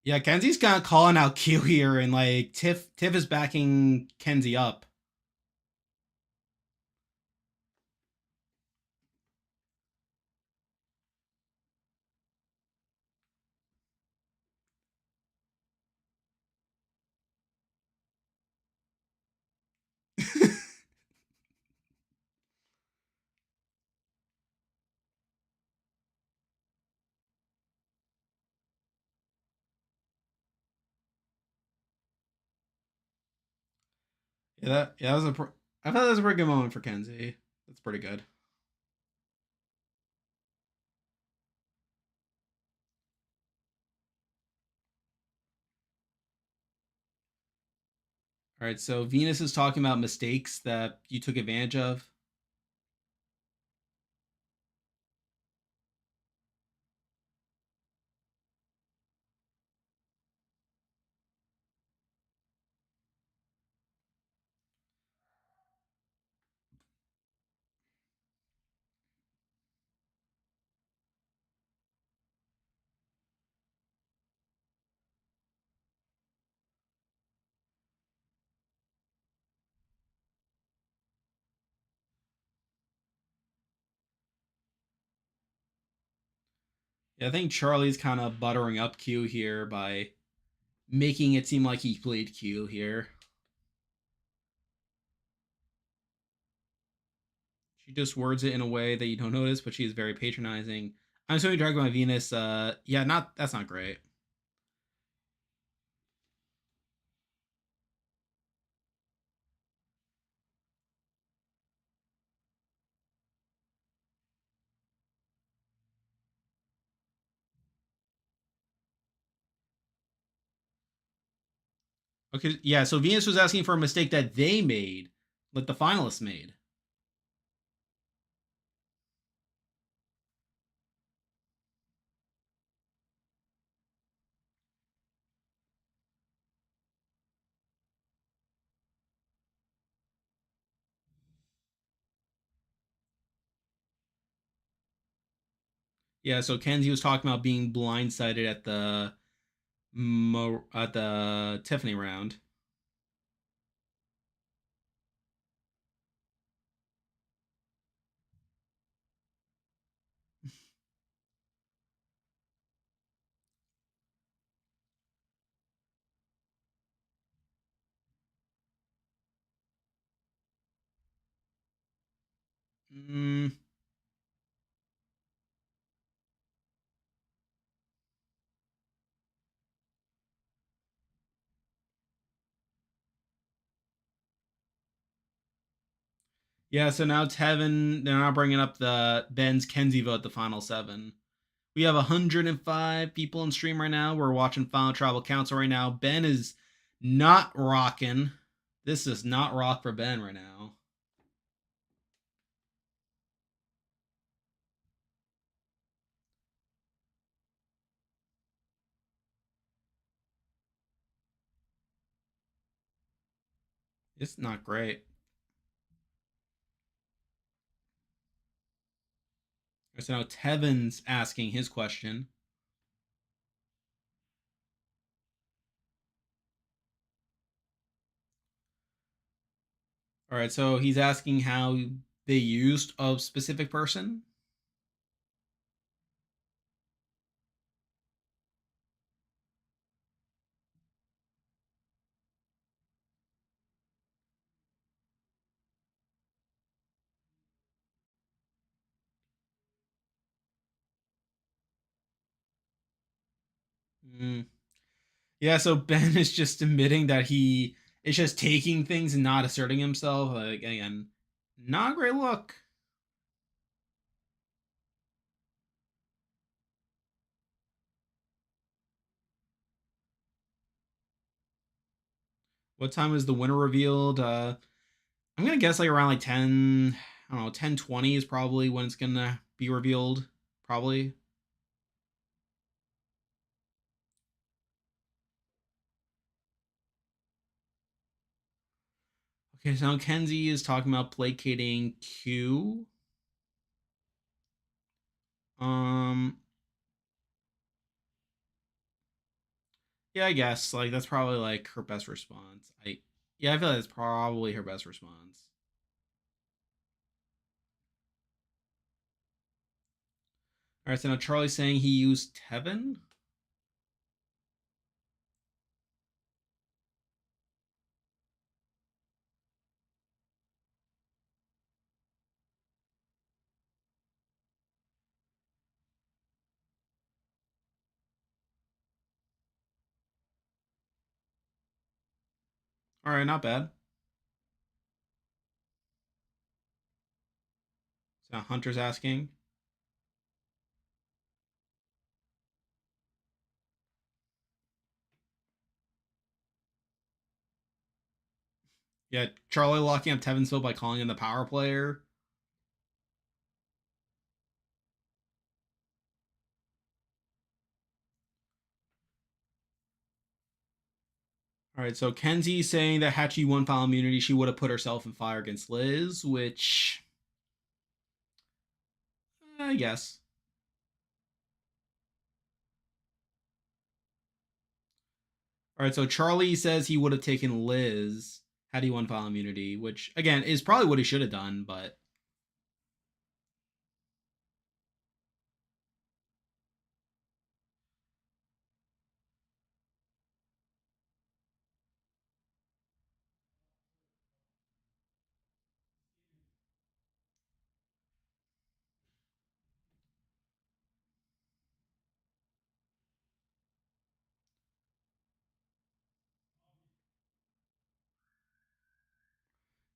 Yeah, Kenzie's kind of calling out Q here, and like Tiff is backing Kenzie up. That was I thought that was a pretty good moment for Kenzie. That's pretty good. All right, so Venus is talking about mistakes that you took advantage of. Yeah, I think Charlie's kind of buttering up Q here by making it seem like he played Q here. She just words it in a way that you don't notice, but she is very patronizing. I'm so dragged by Venus. Yeah, not that's not great. Okay, yeah. So Venus was asking for a mistake that they made, like the finalists made. Yeah. So Kenzie was talking about being blindsided at the Tiffany round. Mm, yeah. So now Tevin, they're not bringing up the Ben's Kenzie vote, the final seven. We have 105 people on stream right now. We're watching Final Tribal Council right now. Ben is not rocking. This is not rock for Ben right now. It's not great. So now Tevin's asking his question. All right, so he's asking how they used a specific person. Mm. Yeah, so Ben is just admitting that he is just taking things and not asserting himself. Like, again, not a great look. What time is the winner revealed? I'm gonna guess like around like 10. I don't know, 10:20 is probably when it's gonna be revealed. Probably. Okay, so now Kenzie is talking about placating Q. Um, yeah, I guess like that's probably like her best response. Yeah, I feel like that's probably her best response. All right, so now Charlie's saying he used Tevin. All right, not bad. So now Hunter's asking. Yeah, Charlie locking up Tevinsville by calling in the power player. All right, so Kenzie saying that had she won final immunity, she would have put herself in fire against Liz, which I guess. All right, so Charlie says he would have taken Liz had he won final immunity, which again is probably what he should have done, but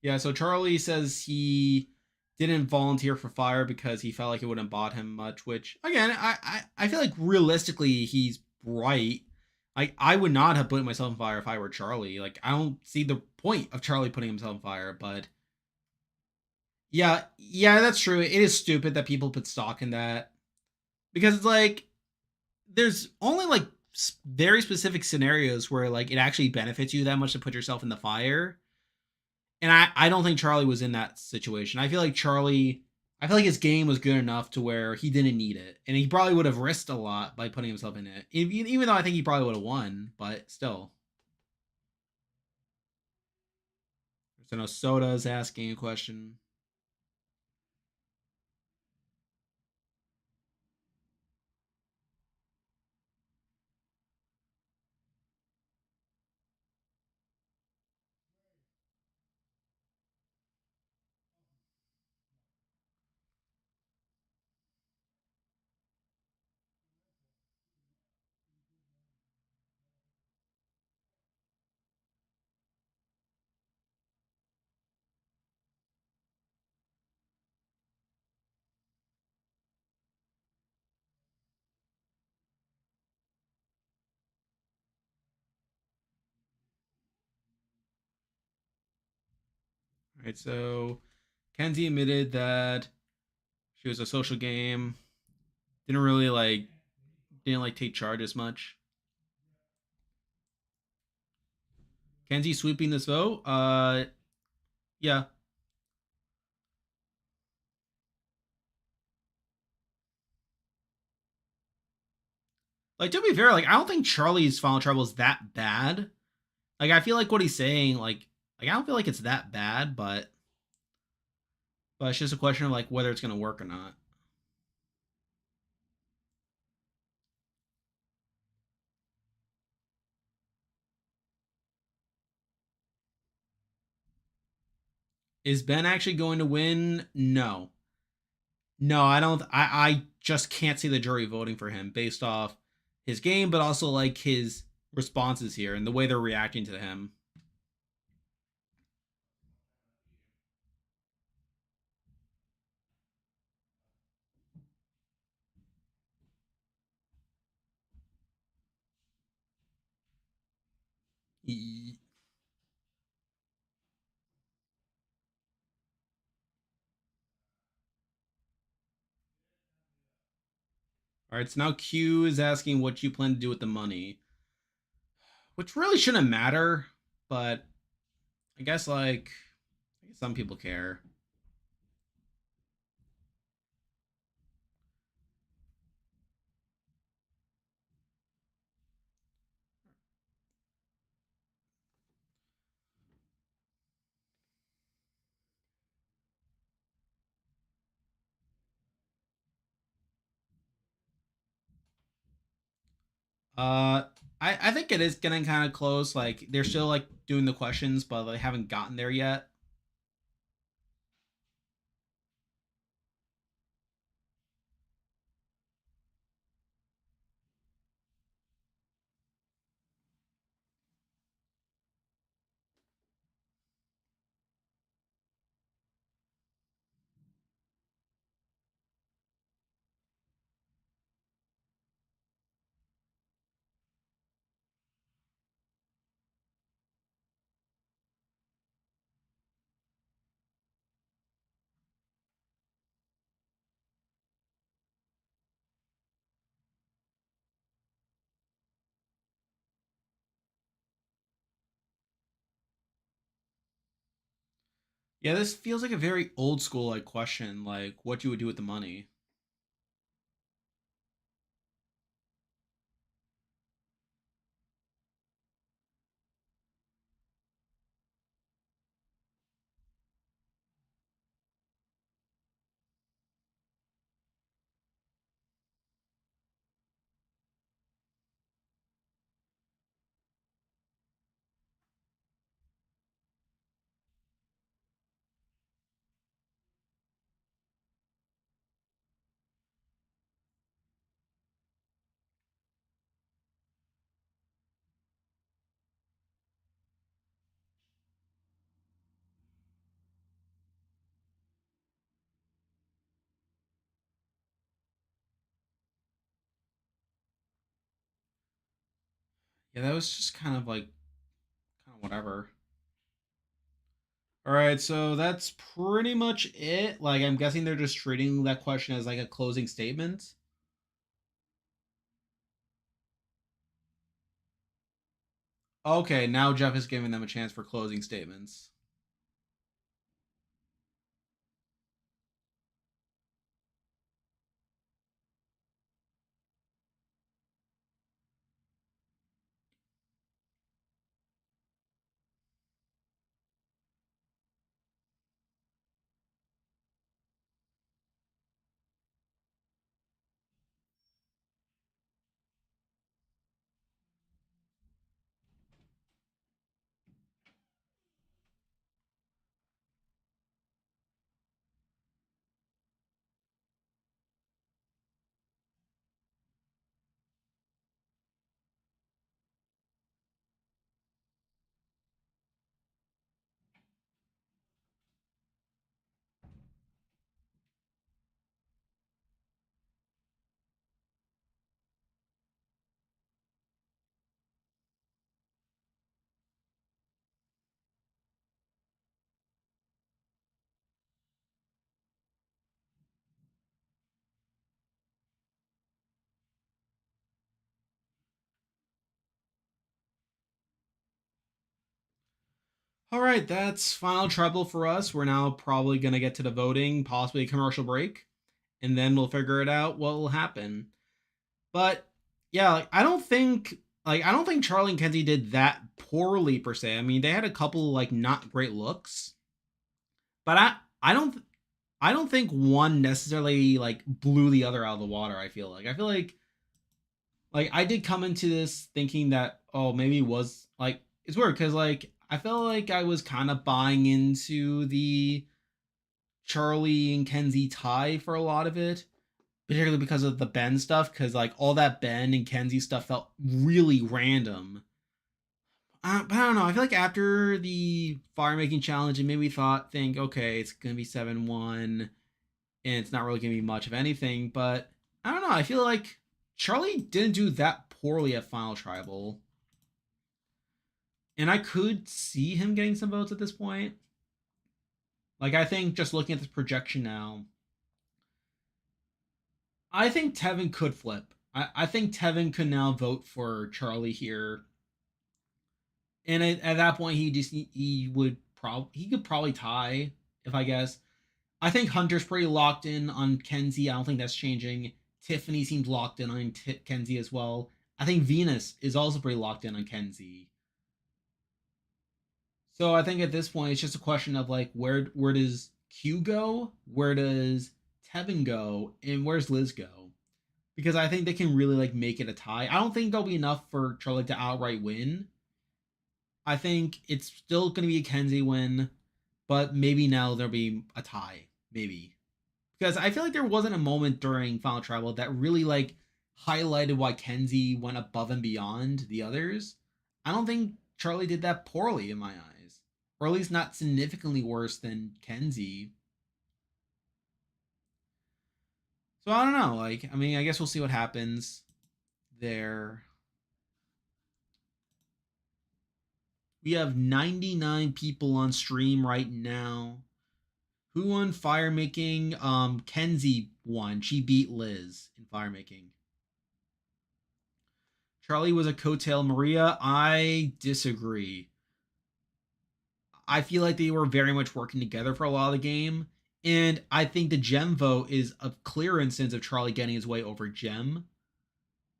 Yeah, so Charlie says he didn't volunteer for fire because he felt like it wouldn't bought him much, which again, I feel like realistically he's right. Like I would not have put myself in fire if I were Charlie. Like I don't see the point of Charlie putting himself in fire, but yeah, yeah, that's true. It is stupid that people put stock in that because it's like there's only like very specific scenarios where like it actually benefits you that much to put yourself in the fire. And I don't think Charlie was in that situation. I feel like his game was good enough to where he didn't need it. And he probably would have risked a lot by putting himself in it. Even though I think he probably would have won, but still. So no Soda's asking a question. All right, so Kenzie admitted that she was a social game. Didn't really like didn't like take charge as much. Kenzie sweeping this vote. Yeah. Like to be fair, like I don't think Charlie's Final Trouble is that bad. Like I feel like what he's saying, like I don't feel like it's that bad, but it's just a question of like whether it's gonna work or not. Is Ben actually going to win? No. No, I don't I just can't see the jury voting for him based off his game, but also like his responses here and the way they're reacting to him. All right, so now Q is asking what you plan to do with the money, which really shouldn't matter, but I guess like some people care. Uh, I think it is getting kind of close. Like they're still like doing the questions, but they haven't gotten there yet. Yeah, this feels like a very old school like question, like what you would do with the money. Yeah, that was just kind of like kind of whatever. All right, so that's pretty much it. Like, I'm guessing they're just treating that question as like a closing statement. Okay, now Jeff is giving them a chance for closing statements. All right, that's final trouble for us. We're now probably gonna get to the voting, possibly a commercial break, and then we'll figure it out what will happen. But yeah, like, I don't think Charlie and Kenzie did that poorly per se. I mean, they had a couple like not great looks, but I don't think one necessarily like blew the other out of the water. I feel like I did come into this thinking that oh maybe it was like it's weird because like I felt like I was kind of buying into the Charlie and Kenzie tie for a lot of it, particularly because of the Ben stuff. Because like all that Ben and Kenzie stuff felt really random. But I don't know. I feel like after the fire making challenge, it made me think, okay, it's gonna be 7-1, and it's not really gonna be much of anything. But I don't know. I feel like Charlie didn't do that poorly at Final Tribal, and I could see him getting some votes at this point. Like I think just looking at this projection now, I think Tevin could flip. I think Tevin could now vote for Charlie here, and at that point he could probably tie if I guess. I think Hunter's pretty locked in on Kenzie. I don't think that's changing. Tiffany seems locked in on Kenzie as well. I think Venus is also pretty locked in on Kenzie. So I think at this point it's just a question of like where does Q go, where does Tevin go, and where's Liz go? Because I think they can really like make it a tie. I don't think there'll be enough for Charlie to outright win. I think it's still going to be a Kenzie win, but maybe now there'll be a tie. Maybe because I feel like there wasn't a moment during Final Tribal that really like highlighted why Kenzie went above and beyond the others. I don't think Charlie did that poorly in my eyes, or at least not significantly worse than Kenzie. So I don't know. Like, I mean, I guess we'll see what happens there. We have 99 people on stream right now. Who won fire making? Kenzie won. She beat Liz in fire making. Charlie was a coattail Maria. I disagree. I feel like they were very much working together for a lot of the game. And I think the Gem vote is a clear instance of Charlie getting his way over Gem.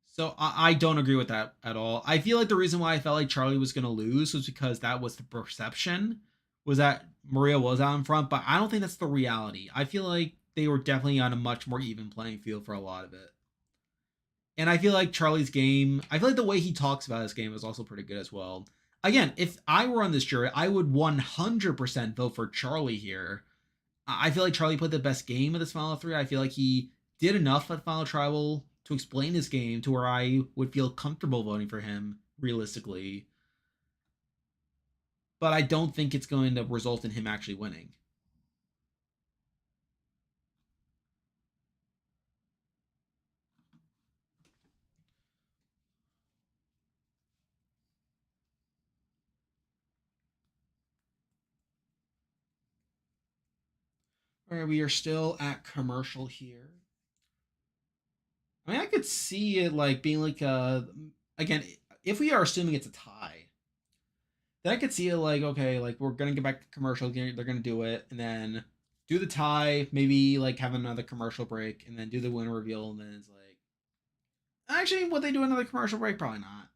So I don't agree with that at all. I feel like the reason why I felt like Charlie was going to lose was because that was the perception, was that Maria was out in front, but I don't think that's the reality. I feel like they were definitely on a much more even playing field for a lot of it. And I feel like Charlie's game, I feel like the way he talks about his game is also pretty good as well. Again, if I were on this jury, I would 100% vote for Charlie here. I feel like Charlie played the best game of this final three. I feel like he did enough at Final Tribal to explain his game to where I would feel comfortable voting for him, realistically. But I don't think it's going to result in him actually winning. All right, we are still at commercial here. I mean, I could see it like being like again, if we are assuming it's a tie, then I could see it like, okay, like we're gonna get back to commercial, they're gonna do it, and then do the tie, maybe like have another commercial break, and then do the winner reveal, and then it's like, actually, would they do another commercial break? Probably not.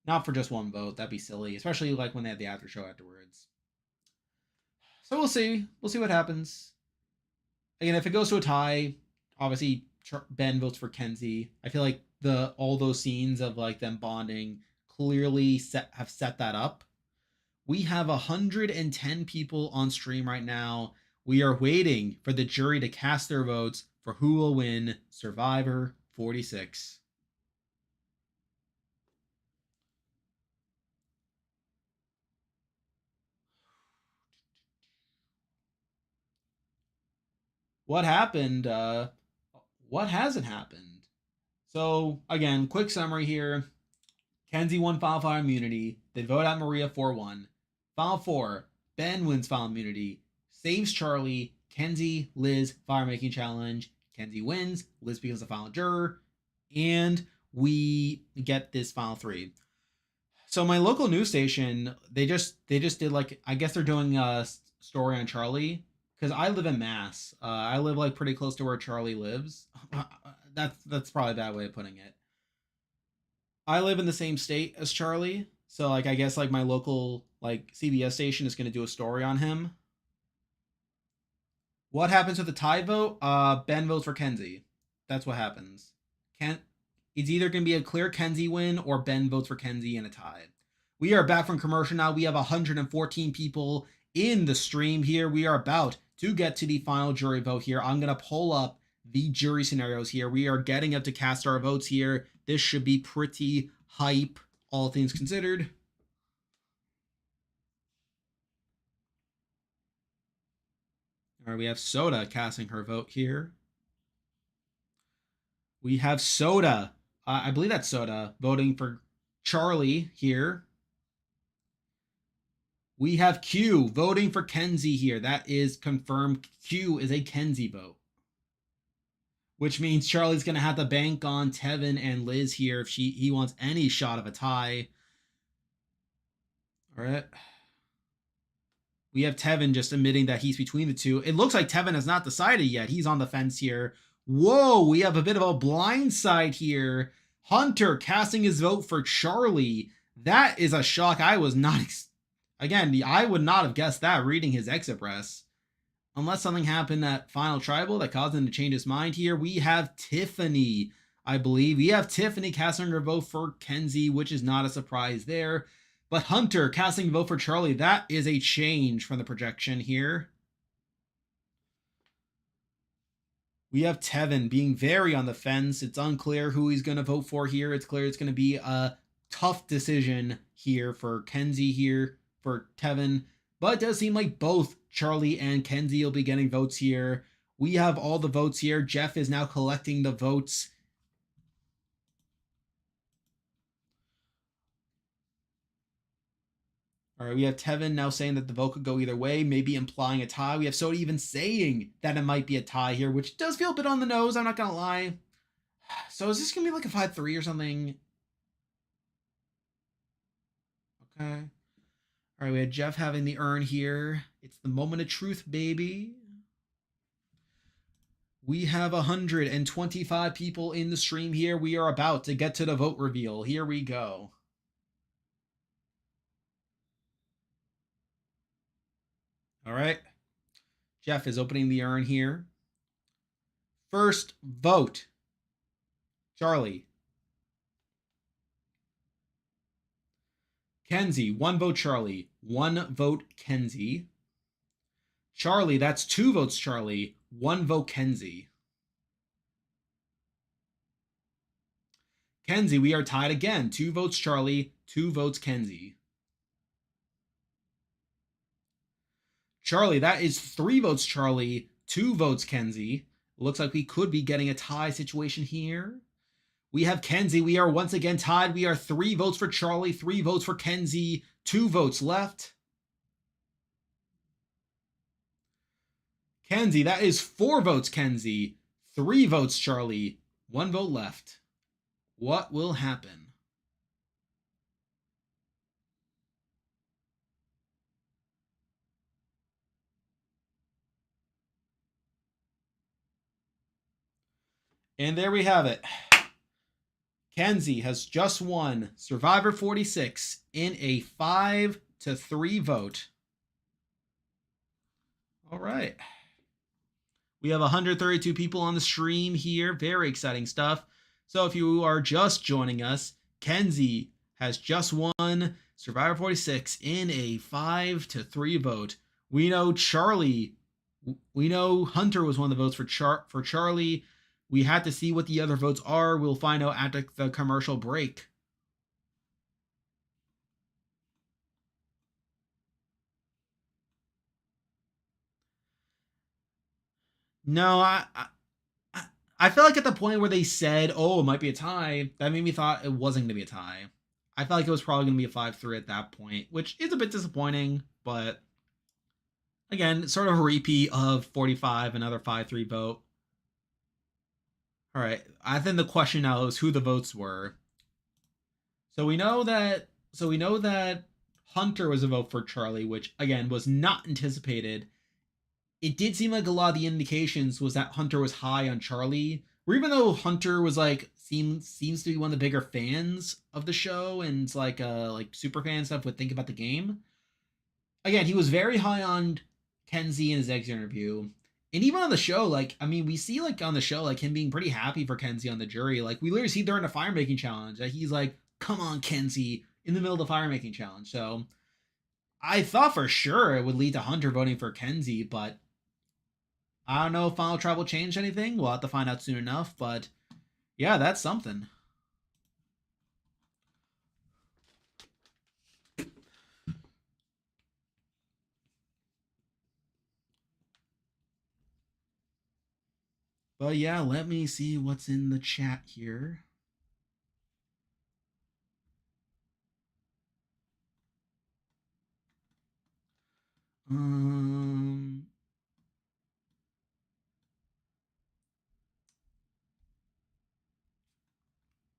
Not for just one vote. That'd be silly, especially like when they had the after show afterwards. So we'll see. We'll see what happens. Again, if it goes to a tie, obviously Ben votes for Kenzie. I feel like the all those scenes of like them bonding clearly have set that up. We have 110 people on stream right now. We are waiting for the jury to cast their votes for who will win Survivor 46. What happened? What hasn't happened? So, again, quick summary here. Kenzie won Final Fire immunity. They vote out Maria 4-1. Final 4, Ben wins Final immunity. Saves Charlie. Kenzie, Liz, fire making challenge. Kenzie wins. Liz becomes the final juror. And we get this Final 3. So my local news station, they just did like, I guess they're doing a story on Charlie because I live in Mass. I live like pretty close to where Charlie lives. That's probably a bad way of putting it. I live in the same state as Charlie, so like I guess like my local like CBS station is going to do a story on him. What happens with the tie vote? Ben votes for Kenzie. That's what happens. Ken, it's either going to be a clear Kenzie win or Ben votes for Kenzie in a tie. We are back from commercial now. We have 114 people in the stream here. We are about to get to the final jury vote here. I'm going to pull up the jury scenarios here. We are getting up to cast our votes here. This should be pretty hype, all things considered. All right, we have Soda casting her vote here. We have Soda. I believe that's Soda voting for Charlie here. We have Q voting for Kenzie here. That is confirmed. Q is a Kenzie vote, which means Charlie's going to have to bank on Tevin and Liz here if he wants any shot of a tie. All right. We have Tevin just admitting that he's between the two. It looks like Tevin has not decided yet. He's on the fence here. Whoa, we have a bit of a blind side here. Hunter casting his vote for Charlie. That is a shock. I was not... Again, I would not have guessed that reading his exit press. Unless something happened at Final Tribal that caused him to change his mind here. We have Tiffany, I believe. We have Tiffany casting her vote for Kenzie, which is not a surprise there. But Hunter casting a vote for Charlie, that is a change from the projection here. We have Tevin being very on the fence. It's unclear who he's going to vote for here. It's clear it's going to be a tough decision here for Kenzie here, for Tevin. But it does seem like both Charlie and Kenzie will be getting votes here. We have all the votes here. Jeff is now collecting the votes. All right, we have Tevin now saying that the vote could go either way, maybe implying a tie. We have Soda even saying that it might be a tie here, which does feel a bit on the nose, I'm not going to lie. So is this going to be like a 5-3 or something? Okay. All right, we had Jeff having the urn here. It's the moment of truth, baby. We have 125 people in the stream here. We are about to get to the vote reveal. Here we go. All right. Jeff is opening the urn here. First vote. Charlie. Kenzie, 1 vote Charlie, 1 vote Kenzie. Charlie, that's 2 votes Charlie, 1 vote Kenzie. Kenzie, we are tied again. 2 votes Charlie, 2 votes Kenzie. Charlie, that is 3 votes Charlie, 2 votes Kenzie. Looks like we could be getting a tie situation here. We have Kenzie. We are once again tied. We are 3 votes for Charlie, 3 votes for Kenzie, 2 votes left. Kenzie, that is 4 votes, Kenzie. 3 votes, Charlie. 1 vote left. What will happen? And there we have it. Kenzie has just won Survivor 46 in a 5-3 vote. All right. We have 132 people on the stream here. Very exciting stuff. So if you are just joining us, Kenzie has just won Survivor 46 in a 5-3 vote. We know Hunter was one of the votes for Charlie. We had to see what the other votes are. We'll find out after the commercial break. No, I feel like at the point where they said, "Oh, it might be a tie," that made me thought it wasn't going to be a tie. I felt like it was probably going to be a 5-3 at that point, which is a bit disappointing. But again, sort of a repeat of 45, another 5-3 vote. All right, I think the question now is who the votes were. So we know that. Hunter was a vote for Charlie, which again was not anticipated. It did seem like a lot of the indications was that Hunter was high on Charlie. Or even though Hunter was like seems to be one of the bigger fans of the show and like super fan stuff would think about the game. Again, he was very high on Kenzie in his exit interview. And even on the show, like, I mean, we see like on the show, like him being pretty happy for Kenzie on the jury. Like we literally see during the fire making challenge that he's like, come on, Kenzie, in the middle of the fire making challenge. So I thought for sure it would lead to Hunter voting for Kenzie, but I don't know if Final Trap will change anything. We'll have to find out soon enough. But yeah, that's something. But yeah, let me see what's in the chat here.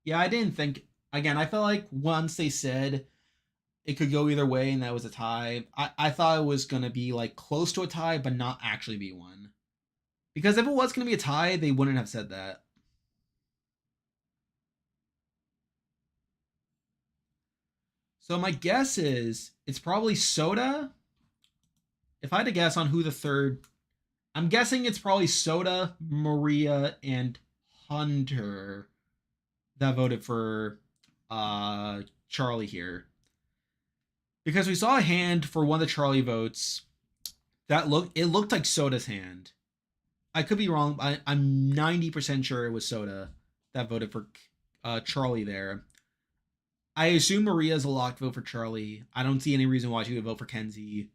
Yeah, I didn't think. Again, I felt like once they said it could go either way and that was a tie, I thought it was going to be like close to a tie, but not actually be one. Because if it was going to be a tie, they wouldn't have said that. So my guess is it's probably Soda. If I had to guess on who the third, I'm guessing it's probably Soda, Maria, and Hunter that voted for Charlie here. Because we saw a hand for one of the Charlie votes that looked like Soda's hand. I could be wrong. I'm 90% sure it was Soda that voted for Charlie there. I assume Maria's a locked vote for Charlie. I don't see any reason why she would vote for Kenzie.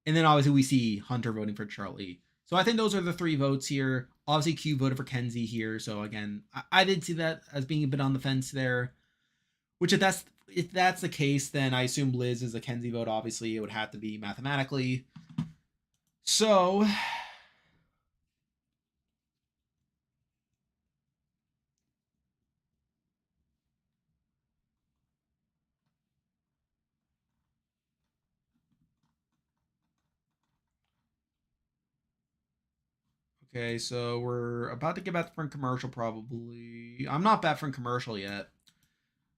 And then obviously we see Hunter voting for Charlie. So I think those are the 3 votes here. Obviously Q voted for Kenzie here. So again, I did see that as being a bit on the fence there. Which if that's the case, then I assume Liz is a Kenzie vote. Obviously, it would have to be mathematically. So okay, so we're about to get back from commercial probably. I'm not back from commercial yet.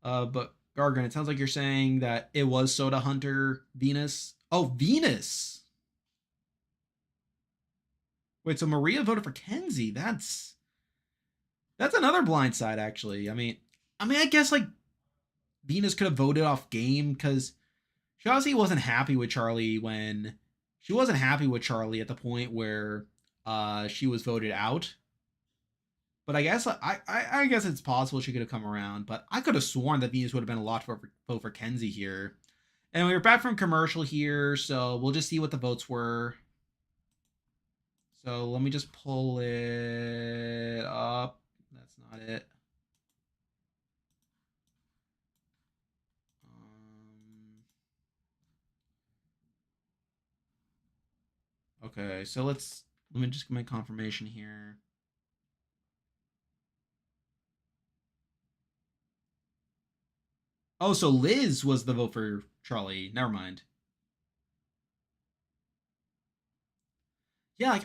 But Gargan, it sounds like you're saying that it was Soda Hunter Venus. Oh, Venus. Wait, so Maria voted for Kenzie. That's another blind side actually. I guess like Venus could have voted off game because she obviously wasn't happy with Charlie when she wasn't happy with Charlie at the point where she was voted out. But I guess I guess it's possible she could have come around. But I could have sworn that Venus would have been a lot for vote for Kenzie here. And we were back from commercial here, so we'll just see what the votes were. So let me just pull it up. That's not it. Okay, so let's Let me just get my confirmation here. Oh, so Liz was the vote for Charlie. Never mind. Yeah,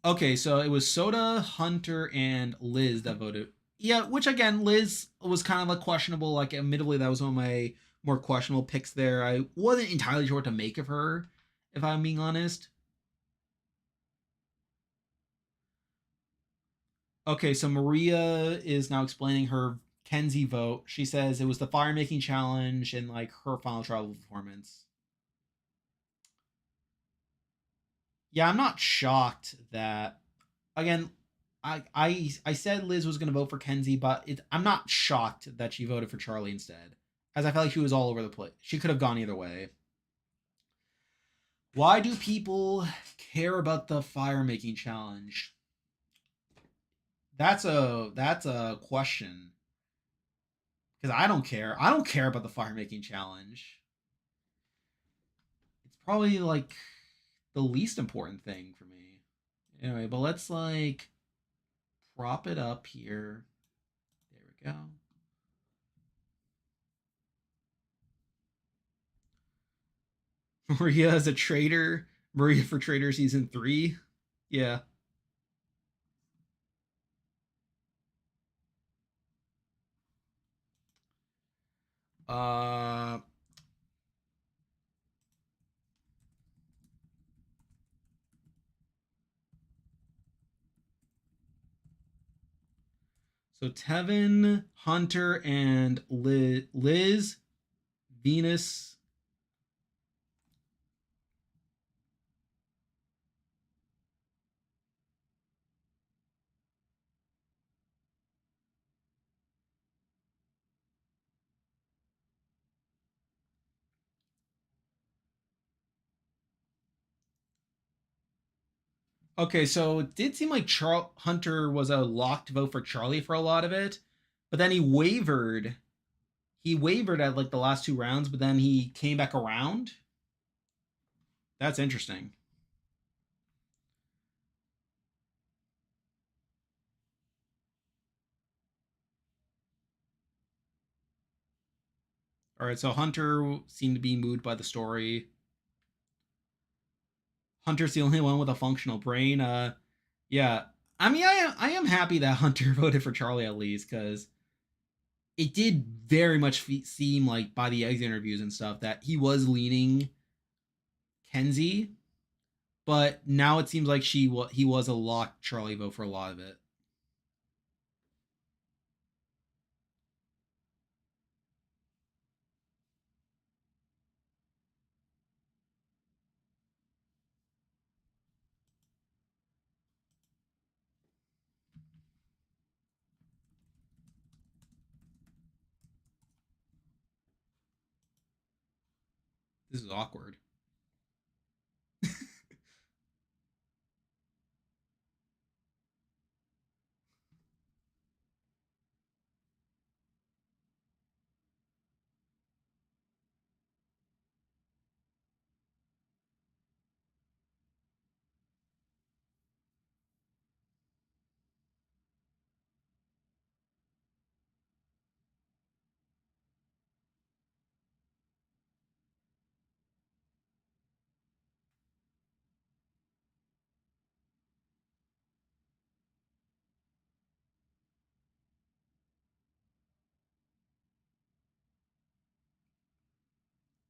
okay, so it was Soda, Hunter, and Liz that voted. Yeah, which again, Liz was kind of like questionable. Like, admittedly, that was one of my more questionable picks there. I wasn't entirely sure what to make of her, if I'm being honest. Okay, so Maria is now explaining her Kenzie vote. She says it was the fire making challenge and like her final travel performance. Yeah, I'm not shocked that again. I said Liz was going to vote for Kenzie, but I'm not shocked that she voted for Charlie instead, as I felt like she was all over the place. She could have gone either way. Why do people care about the fire making challenge? That's a question because I don't care. I don't care about the fire making challenge. It's probably like the least important thing for me. Anyway, but let's like prop it up here. There we go. Maria as a traitor. Maria for Traitor season 3. Yeah. Uh so Tevin, Hunter, and Liz, Venus. Okay, so it did seem like Hunter was a locked vote for Charlie for a lot of it, but then he wavered. He wavered at like the last 2 rounds, but then he came back around. That's interesting. All right, so Hunter seemed to be moved by the story. Hunter's the only one with a functional brain. Yeah. I mean, I am happy that Hunter voted for Charlie at least because it did very much seem like by the exit interviews and stuff that he was leaning Kenzie, but now it seems like he was a locked Charlie vote for a lot of it. This is awkward.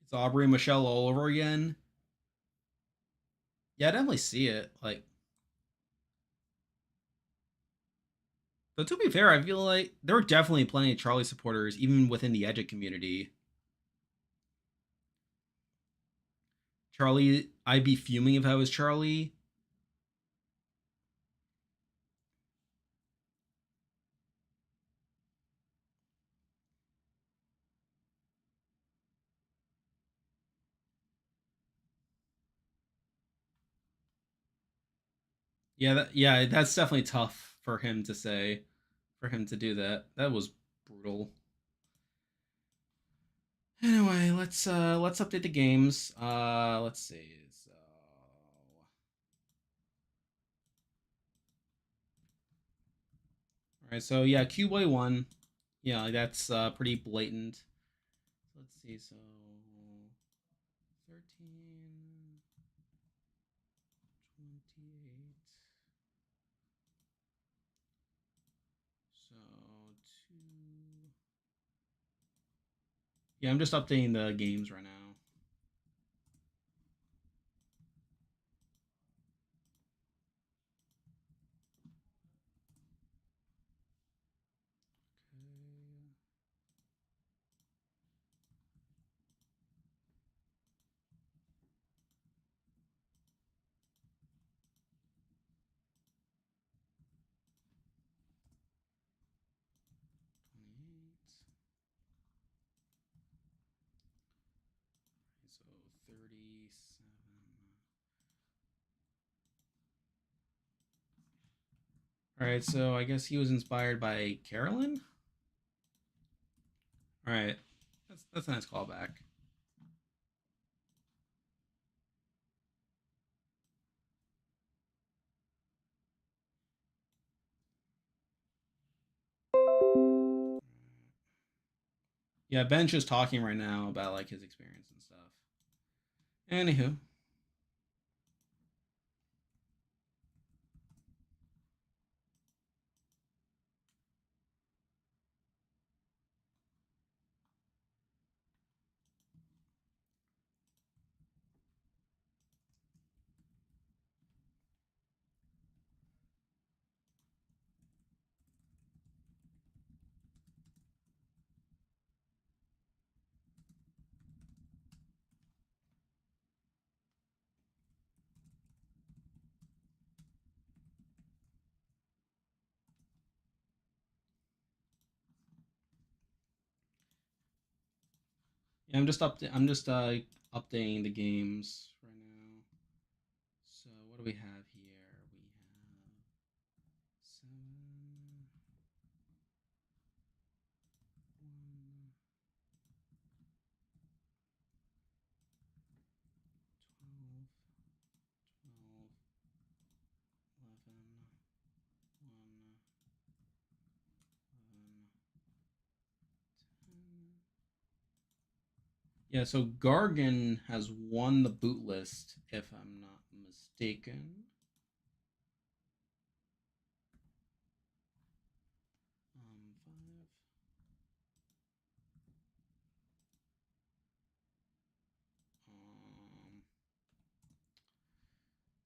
It's Aubrey and Michelle all over again. Yeah, I definitely see it. Like, but to be fair, I feel like there were definitely plenty of Charlie supporters even within the Edge community. Charlie, I'd be fuming if I was Charlie. Yeah, that's definitely tough for him to say, for him to do that. That was brutal. Anyway, let's update the games. Let's see. So All right, so yeah, Cubeway won. Yeah, like that's pretty blatant. Let's see, so 13, 28. So two. Yeah, I'm just updating the games right now. Okay. So 37. All right, so I guess he was inspired by Carolyn. All right, that's a nice callback. Yeah, Ben's just talking right now about like his experience and stuff. Anywho, yeah, I'm just updating the games right now. So what do we have here? We have 7, 1, 12, 12, 11, 1, 11, 10. Yeah, so Gargan has won the boot list, if I'm not mistaken. 5.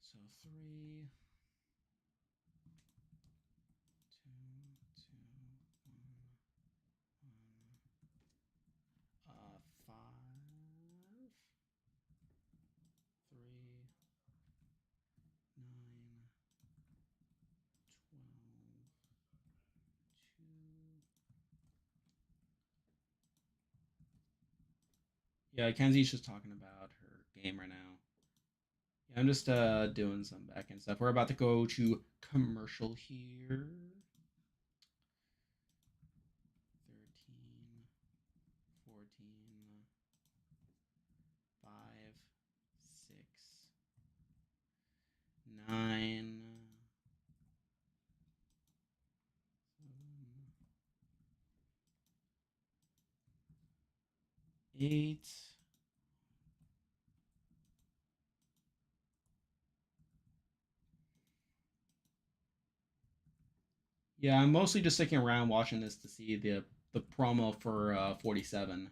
So 3, 2, 2, 1, 5, 3, 9, 12, 2. Yeah, Kenzie's just talking about her game right now. Yeah, I'm just doing some back end stuff. We're about to go to commercial here. 13, 14, 5, 6, 9, 8. Yeah, I'm mostly just sticking around watching this to see the promo for 47. Uh,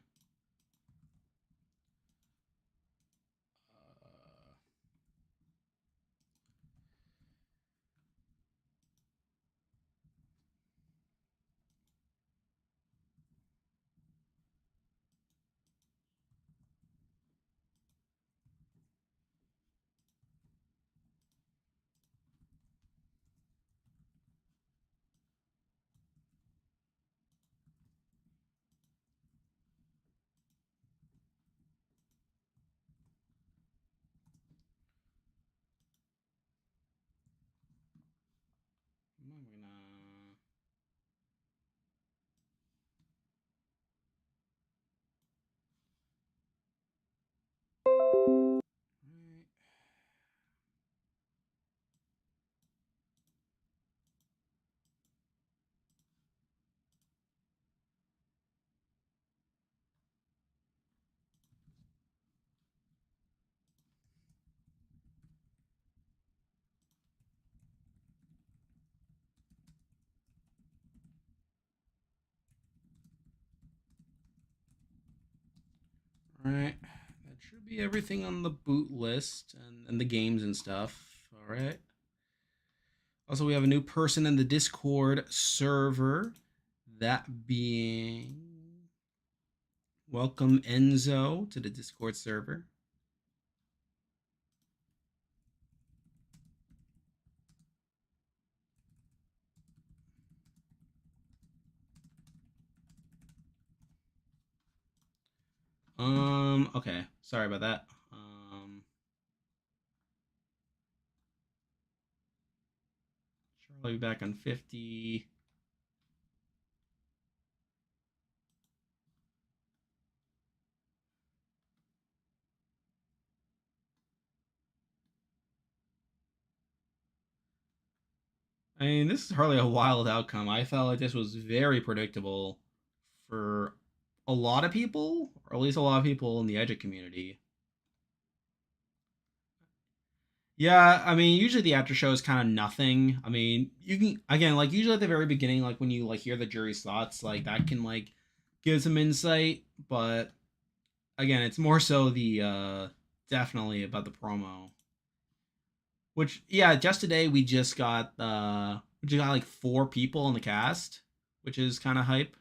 Alright. That should be everything on the boot list and the games and stuff. Alright. Also, we have a new person in the Discord server. That being. Welcome Enzo to the Discord server. Okay. Sorry about that. Charlie back on 50. I mean, this is hardly a wild outcome. I felt like this was very predictable for a lot of people, or at least a lot of people in the Edge community. Yeah, I mean, usually the after show is kind of nothing. I mean, you can again, like usually at the very beginning, like when you like hear the jury's thoughts, like that can like give some insight. But again, it's more so the definitely about the promo. Which yeah, just today we just got like 4 people in the cast, which is kind of hype.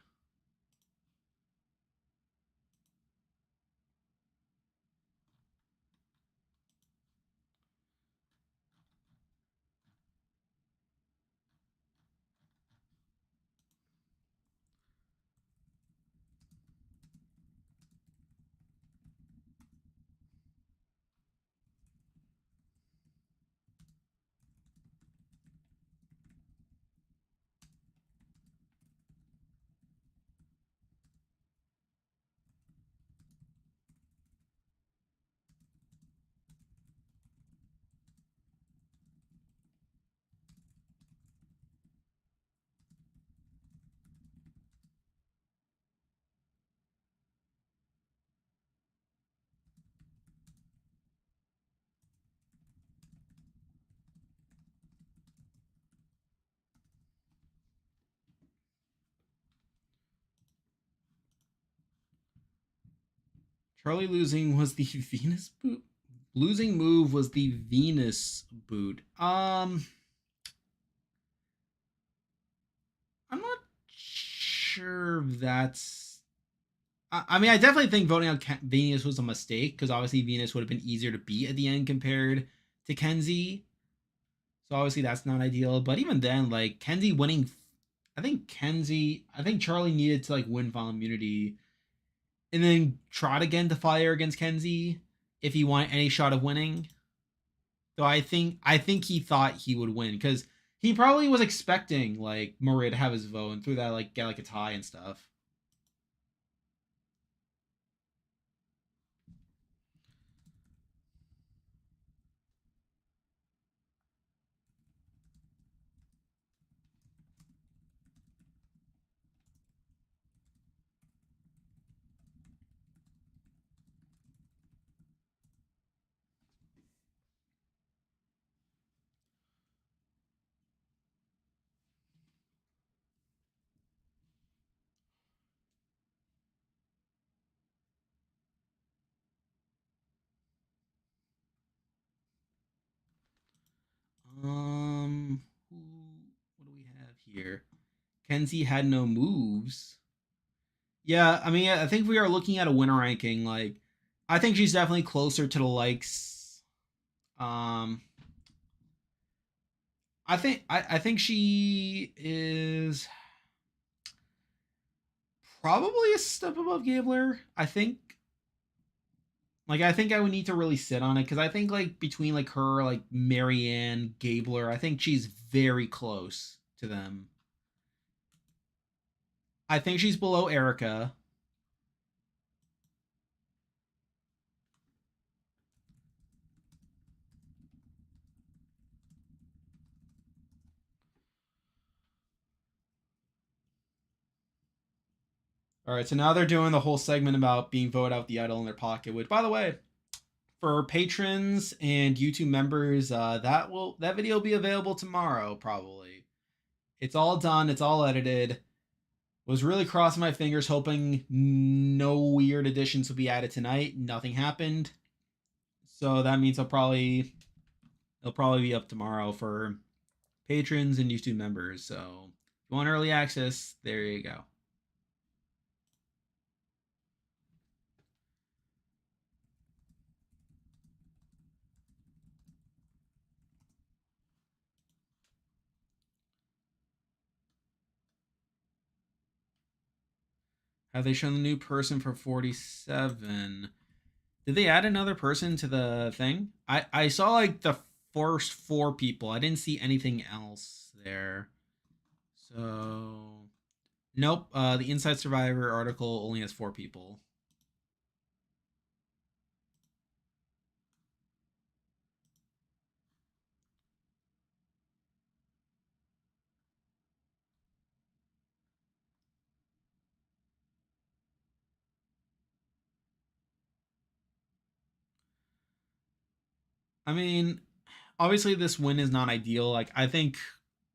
Charlie losing was the Venus boot. Losing move was the Venus boot. I'm not sure if that's. I mean, I definitely think voting on Venus was a mistake because obviously Venus would have been easier to beat at the end compared to Kenzie. So obviously that's not ideal. But even then, like Kenzie winning, I think Charlie needed to like win Final Immunity and then trot again to fire against Kenzie if he wanted any shot of winning. So I think he thought he would win because he probably was expecting like Maria to have his vote and through that like get like a tie and stuff. What do we have here? Kenzie had no moves. Yeah, I mean, I think we are looking at a winner ranking. Like, I think she's definitely closer to the likes. Um, I think she is probably a step above Gabler. I think I would need to really sit on it because I think like between like her, like Marianne, Gabler, I think she's very close to them. I think she's below Erica. All right, so now they're doing the whole segment about being voted out the idol in their pocket. Which, by the way, for patrons and YouTube members, that video will be available tomorrow probably. It's all done. It's all edited. Was really crossing my fingers, hoping no weird additions would be added tonight. Nothing happened, so that means it'll probably be up tomorrow for patrons and YouTube members. So if you want early access, there you go. Have they shown the new person for 47? Did they add another person to the thing? I saw like the first four people. I didn't see anything else there. So nope. The Inside Survivor article only has four people. I mean, obviously this win is not ideal. Like I think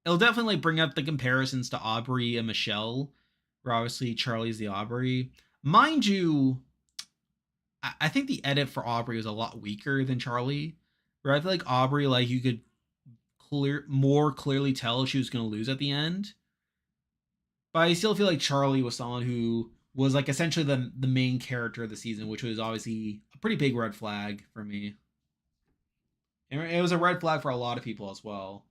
it'll definitely bring up the comparisons to Aubrey and Michelle, where obviously Charlie's the Aubrey. Mind you, I think the edit for Aubrey was a lot weaker than Charlie. Where I feel like Aubrey, like you could more clearly tell she was going to lose at the end. But I still feel like Charlie was someone who was like essentially the main character of the season, which was obviously a pretty big red flag for me. And it was a red flag for a lot of people as well.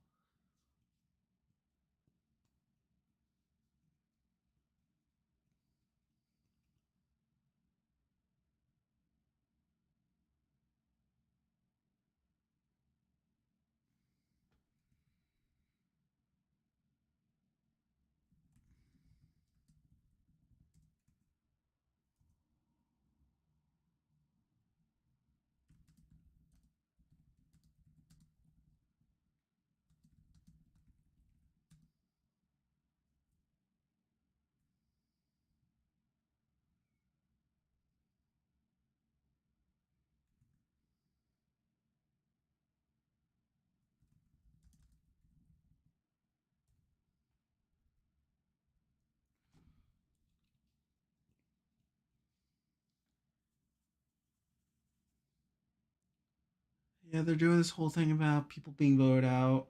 Yeah, they're doing this whole thing about people being voted out.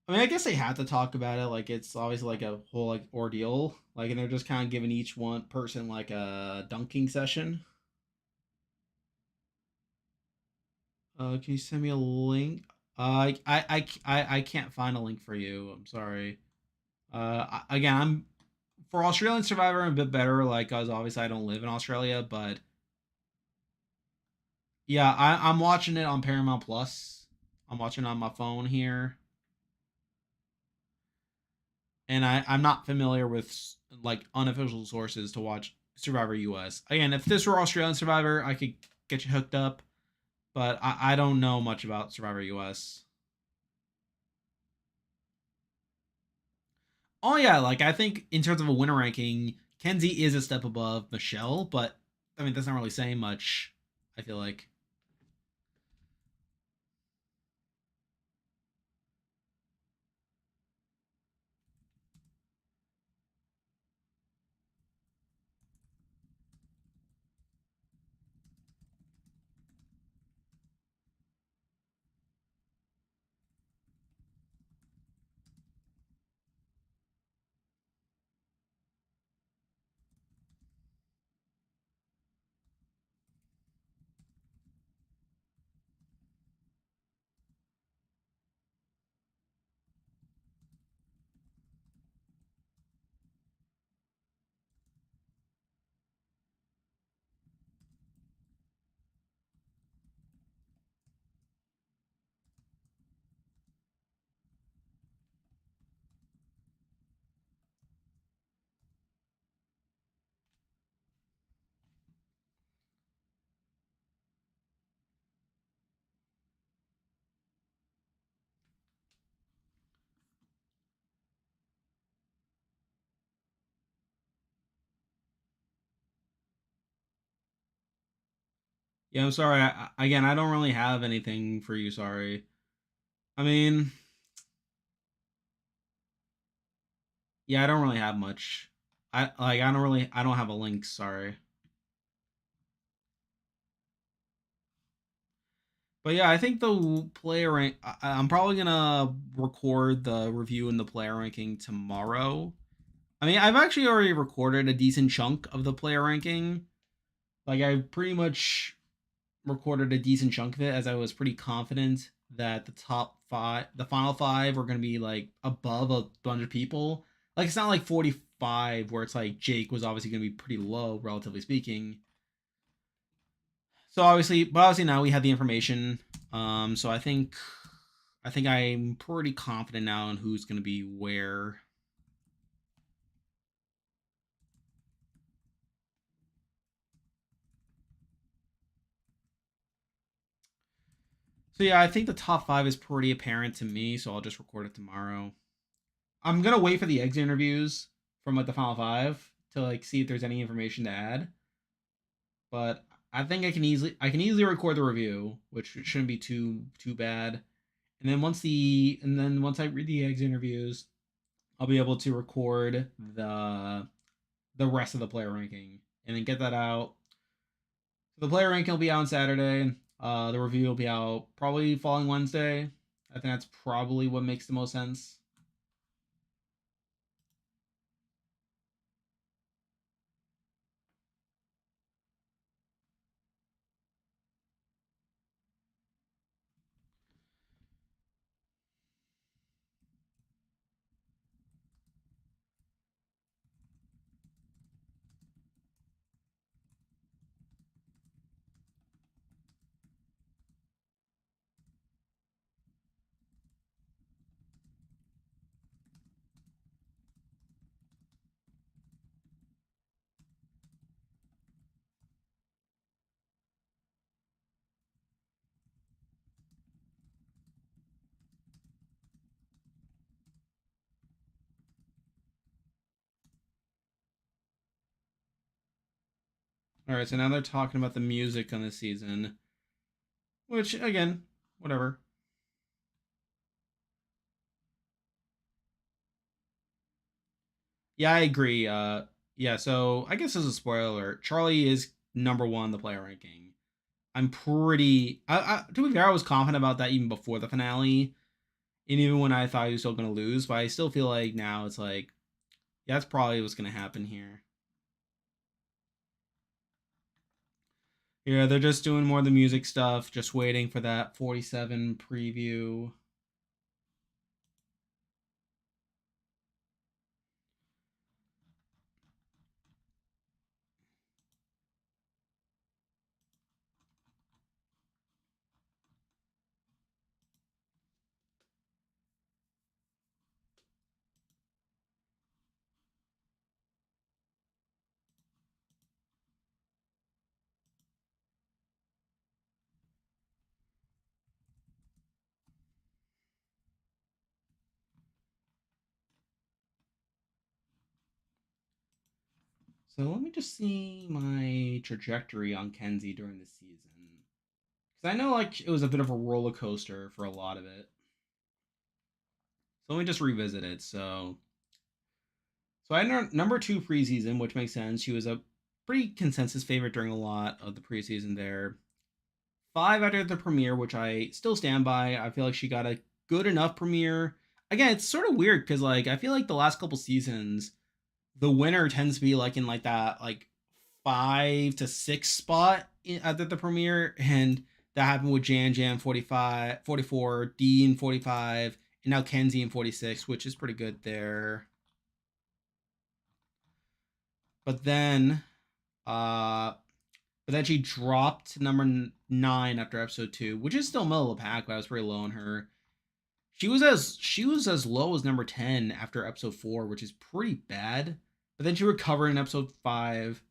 I mean, I guess they had to talk about it. Like, it's obviously like a whole like ordeal. Like, and they're just kind of giving each one person like a dunking session. Can you send me a link? I can't find a link for you. I'm sorry. Again, I'm for Australian Survivor. I'm a bit better. Like, cause obviously I don't live in Australia, but yeah, I'm watching it on Paramount Plus. I'm watching it on my phone here, and I'm not familiar with like unofficial sources to watch Survivor US. Again, if this were Australian Survivor, I could get you hooked up, but I don't know much about Survivor US. Oh yeah, like I think in terms of a winner ranking, Kenzie is a step above Michelle, but I mean that's not really saying much. I feel like. Yeah, I'm sorry. Again, I don't really have anything for you. Sorry. I mean, Yeah, I don't really have much. I don't have a link. Sorry. But yeah, I think the player rank. I'm probably gonna record the review and the player ranking tomorrow. I mean, I've actually already recorded a decent chunk of the player ranking. Like, I pretty much recorded a decent chunk of it, as I was pretty confident that the top five, the final five, were gonna be like above a bunch of people. Like, it's not like 45 where it's like Jake was obviously gonna be pretty low, relatively speaking. So obviously now we have the information. So I think I'm pretty confident now on who's gonna be where. So yeah, I think the top five is pretty apparent to me. So I'll just record it tomorrow. I'm gonna wait for the exit interviews from like the final five to like see if there's any information to add. But I think I can easily record the review, which shouldn't be too bad. And then once I read the exit interviews, I'll be able to record the rest of the player ranking and then get that out. So the player ranking will be out on Saturday. The review will be out probably following Wednesday. I think that's probably what makes the most sense. All right, so now they're talking about the music on the season, which again, whatever. Yeah, I agree. Yeah, so I guess as a spoiler, Charlie is number one in the player ranking. I'm pretty. To be fair, I was confident about that even before the finale, and even when I thought he was still gonna lose. But I still feel like now it's like, yeah, that's probably what's gonna happen here. Yeah, they're just doing more of the music stuff, just waiting for that 47 preview. So let me just see my trajectory on Kenzie during the season. Because I know like it was a bit of a roller coaster for a lot of it. So let me just revisit it. So I know number two preseason, which makes sense. She was a pretty consensus favorite during a lot of the preseason there. Five after the premiere, which I still stand by. I feel like she got a good enough premiere. Again, it's sort of weird because like I feel like the last couple seasons, the winner tends to be like in like that like 5 to 6 spot at the premiere, and that happened with Jan 45, 44, Dean 45, and now Kenzie in 46, which is pretty good there. But then, uh, but then she dropped to number 9 after episode 2, which is still middle of the pack, but I was pretty low on her. She was as low as number 10 after episode 4, which is pretty bad. But then she recovered in episode 5,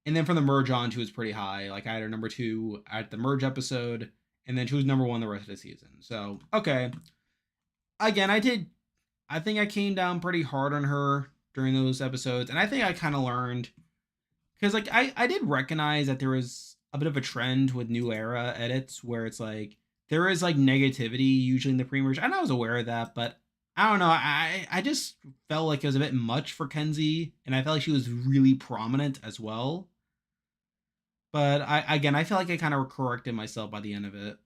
and then from the merge on, she was pretty high. Like I had her number 2 at the merge episode, and then she was number 1 the rest of the season. So okay, again, I think I came down pretty hard on her during those episodes, and I think I kind of learned because like I did recognize that there was a bit of a trend with new era edits where it's like there is like negativity usually in the pre-merge, and I was aware of that, but I don't know. I just felt like it was a bit much for Kenzie, and I felt like she was really prominent as well. But I feel like I kind of corrected myself by the end of it.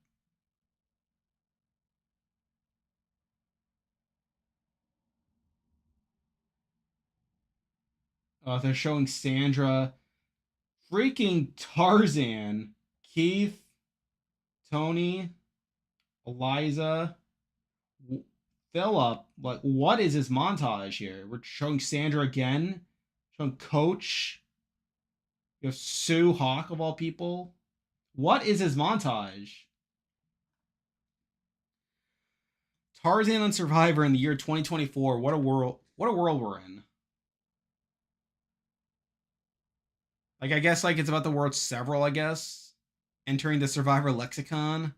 They're showing Sandra, freaking Tarzan, Keith, Tony, Eliza, Philip. Like, what is this montage here? We're showing Sandra again, showing Coach. You have Sue Hawk of all people. What is this montage? Tarzan on Survivor in the year 2024. What a world! What a world we're in. Like, I guess like it's about the word several. I guess entering the Survivor lexicon.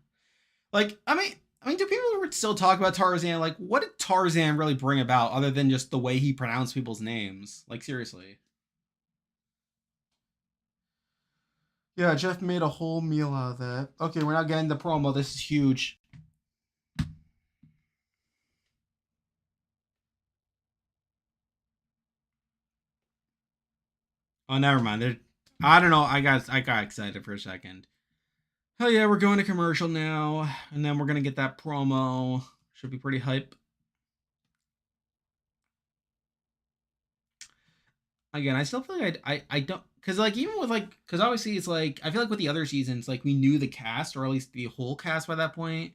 Like, I mean, do people still talk about Tarzan? Like, what did Tarzan really bring about other than just the way he pronounced people's names? Like, seriously. Yeah, Jeff made a whole meal out of that. Okay, we're not getting the promo. This is huge. Oh, never mind. I don't know. I got excited for a second. Oh yeah, we're going to commercial now, and then we're gonna get that promo. Should be pretty hype. Again, I still feel like I don't, because like even with like, because obviously it's like I feel like with the other seasons, like we knew the cast or at least the whole cast by that point.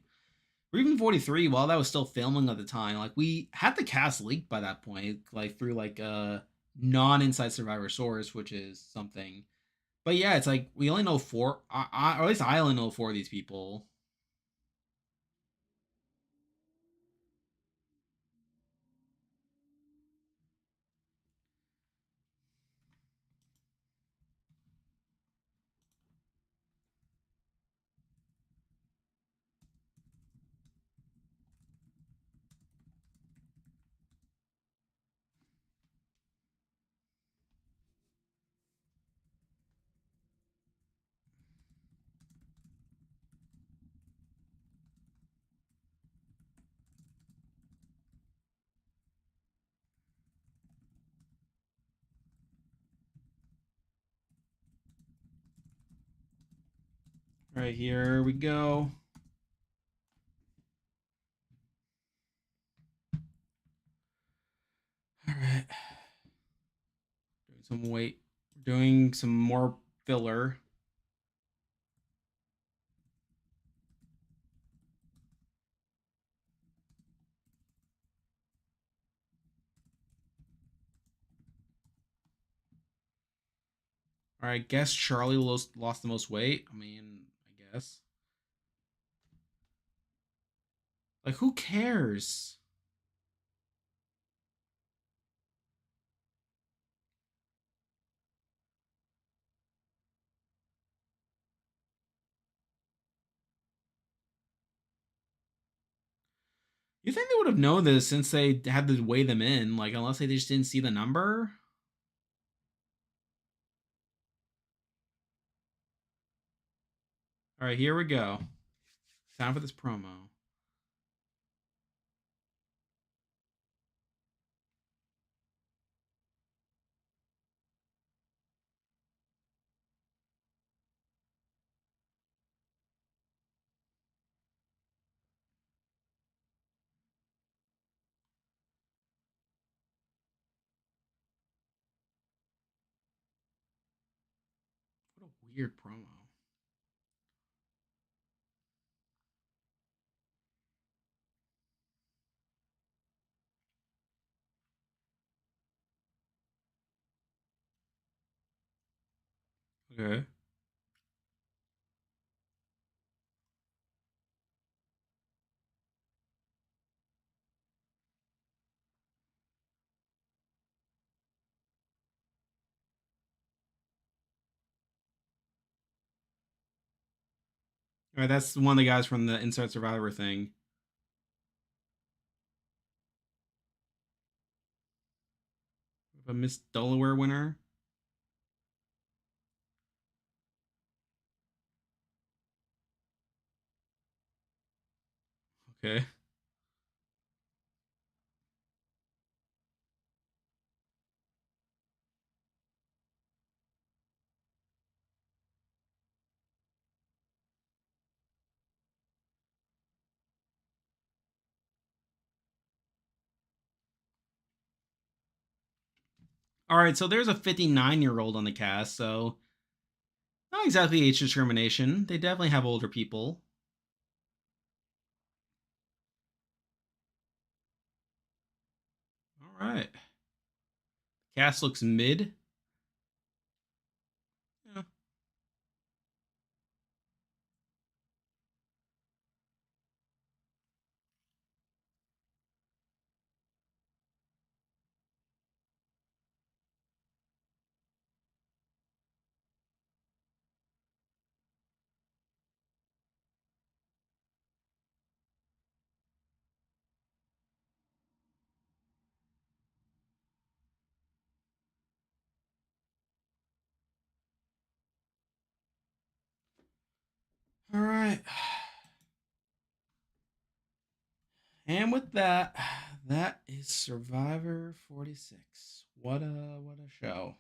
Or even 43, while that was still filming at the time, like we had the cast leaked by that point, like through like a non Inside Survivor source, which is something. But yeah, it's like we only know four, or at least I only know four of these people. Right here we go. All right, doing some weight, doing some more filler. All right, guess Charlie lost the most weight. I mean, I guess. Like, who cares? You think they would have known this since they had to weigh them in? Like, unless they just didn't see the number. All right, here we go. Time for this promo. What a weird promo. Okay. All right, that's one of the guys from the Inside Survivor thing. A Miss Delaware winner. Okay. All right, so there's a 59-year-old on the cast, so not exactly age discrimination. They definitely have older people. All right. Cast looks mid. Yeah. All right. And with that, that is Survivor 46. What a show.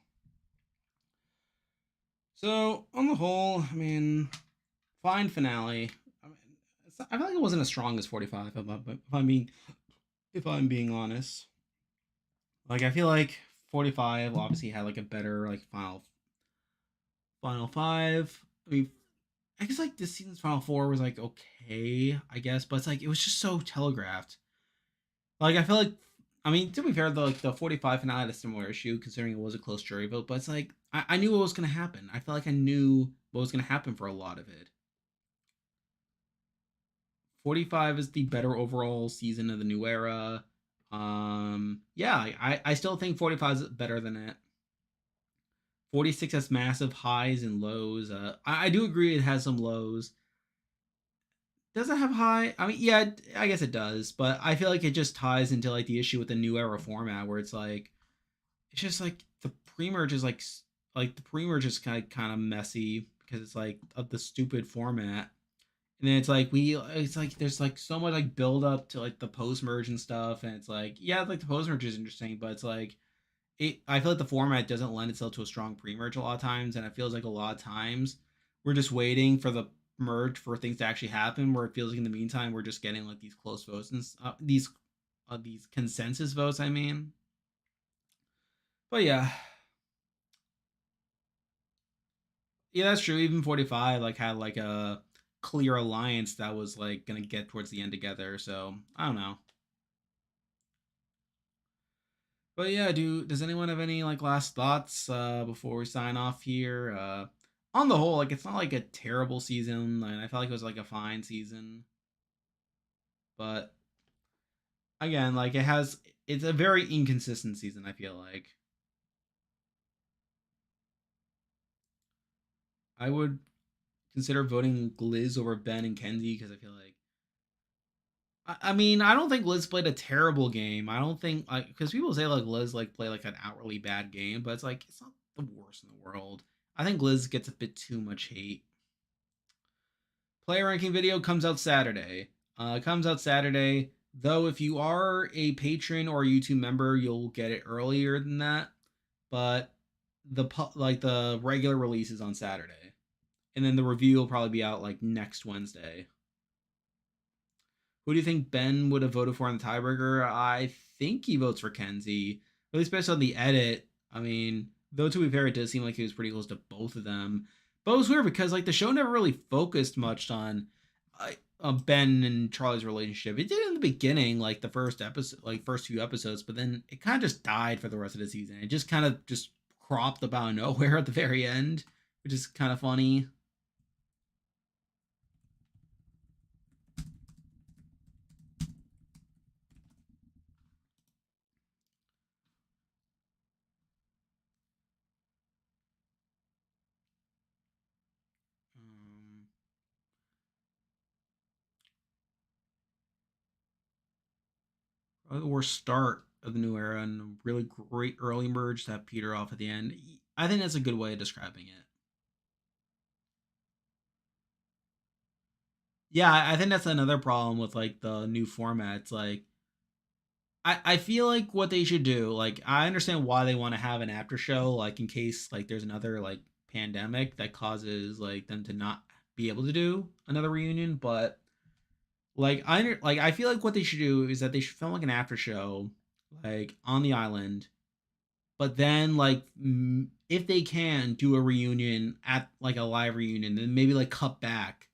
So on the whole, I mean, fine finale. I mean, I feel like it wasn't as strong as 45. If I'm being honest, like I feel like 45 obviously had like a better like final five. I mean, I guess like this season's final four was like okay, I guess, but it's like it was just so telegraphed. Like I feel like, I mean, to be fair, the 45 finale had a similar issue considering it was a close jury vote, but it's like I knew what was gonna happen. I felt like I knew what was gonna happen for a lot of it. 45 is the better overall season of the new era. Yeah, I still think 45 is better than it. 46 has massive highs and lows. I do agree it has some lows. Does it have high? I mean, yeah, I guess it does, but I feel like it just ties into like the issue with the new era format where it's just like the pre-merge is like the pre-merge is kind of messy because it's like of the stupid format. And then it's like there's like so much like build up to like the post merge and stuff, and it's like yeah, like the post merge is interesting, but it's like I feel like the format doesn't lend itself to a strong pre-merge a lot of times, and it feels like a lot of times we're just waiting for the merge for things to actually happen. Where it feels like in the meantime we're just getting like these close votes and these consensus votes. I mean, but yeah, yeah, that's true. Even 45 like had like a clear alliance that was like gonna get towards the end together. So I don't know. But yeah, does anyone have any like last thoughts before we sign off here? On the whole, like it's not like a terrible season, and I felt like it was like a fine season. But again, like it's a very inconsistent season. I feel like I would consider voting Liz over Ben and Kenzie because I feel like I mean I don't think Liz played a terrible game. I don't think like because people say like Liz like play like an outwardly bad game, but it's like it's not the worst in the world. I think Liz gets a bit too much hate. Player ranking video comes out Saturday. Comes out Saturday. Though if you are a patron or a YouTube member, you'll get it earlier than that. But the regular release is on Saturday, and then the review will probably be out like next Wednesday. Who do you think Ben would have voted for in the tiebreaker? I think he votes for Kenzie, at least based on the edit. I mean, though to be fair, it does seem like he was pretty close to both of them. But it was weird because like the show never really focused much on Ben and Charlie's relationship. It did in the beginning, like the first episode, like first few episodes, but then it kind of just died for the rest of the season. It just kind of just cropped up out of nowhere at the very end, which is kind of funny. Um, Probably the worst start of the new era and a really great early merge that peter off at the end. I think that's a good way of describing it. Yeah, I think that's another problem with like the new formats. Like, I feel like what they should do, like, I understand why they want to have an after show, like, in case like there's another like pandemic that causes like them to not be able to do another reunion. But I feel like what they should do is that they should film like an after show, like on the island, but then like if they can do a reunion at like a live reunion, then maybe like cut back,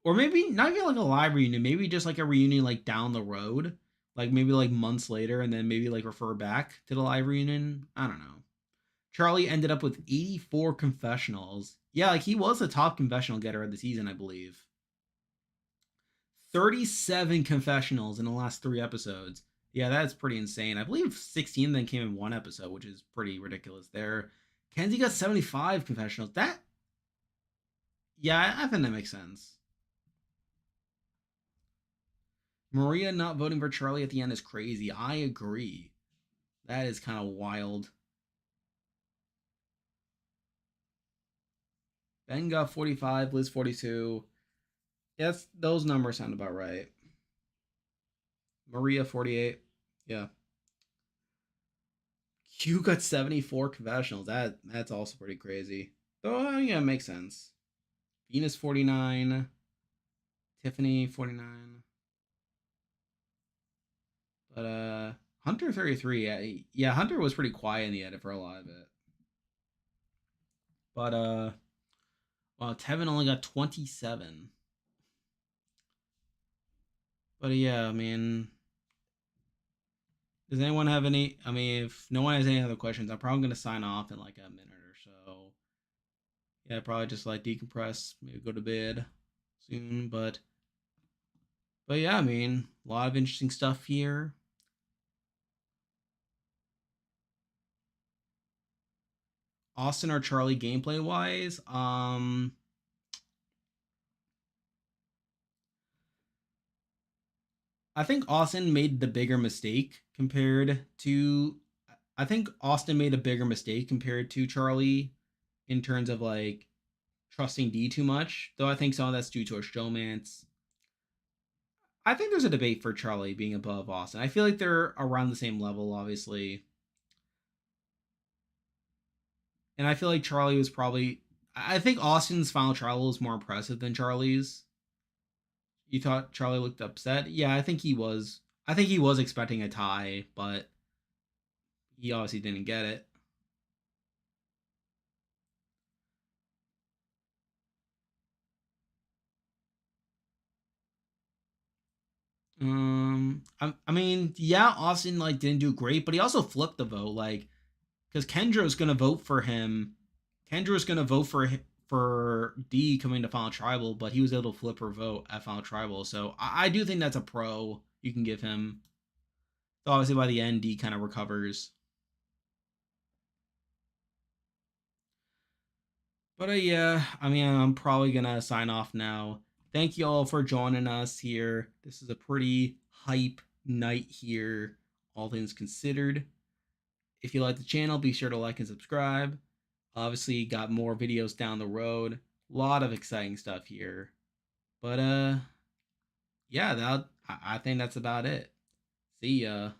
or maybe not even like a live reunion, maybe just like a reunion like down the road, like maybe like months later, and then maybe like refer back to the live reunion. I don't know. Charlie ended up with 84 confessionals. Yeah, like he was the top confessional getter of the season, I believe. 37 confessionals in the last 3 episodes. Yeah, that's pretty insane. I believe 16 then came in one episode, which is pretty ridiculous there. Kenzie got 75 confessionals. That, yeah, I think that makes sense. Maria not voting for Charlie at the end is crazy. I agree. That is kind of wild. Ben got 45, Liz 42. Yes, those numbers sound about right. Maria 48. Yeah. Q got 74 confessionals. That's also pretty crazy. Though yeah, it makes sense. Venus 49. Tiffany 49. But Hunter 33. Yeah, Hunter was pretty quiet in the edit for a lot of it. But well, Tevin only got 27. But yeah, I mean, does anyone have any? I mean, if no one has any other questions, I'm probably gonna sign off in like a minute or so. Yeah, probably just like decompress, maybe go to bed soon. But yeah, I mean, a lot of interesting stuff here. Austin or Charlie gameplay wise, I think Austin made the bigger mistake compared to. I think Austin made a bigger mistake compared to Charlie in terms of like trusting D too much. Though I think some of that's due to a showmance. I think there's a debate for Charlie being above Austin. I feel like they're around the same level, obviously. And I feel like Charlie was probably. I think Austin's final trial was more impressive than Charlie's. You thought Charlie looked upset? Yeah, I think he was. I think he was expecting a tie, but he obviously didn't get it. I mean, yeah, Austin like didn't do great, but he also flipped the vote, like because Kendra was gonna vote for him. Kendra was gonna vote for D coming to Final Tribal, but he was able to flip her vote at Final Tribal. So I do think that's a pro you can give him. So obviously by the end, D kind of recovers. But yeah, I mean, I'm probably gonna sign off now. Thank you all for joining us here. This is a pretty hype night here, all things considered. If you like the channel, be sure to like and subscribe. Obviously, got more videos down the road. A lot of exciting stuff here. But yeah, that I think that's about it. See ya.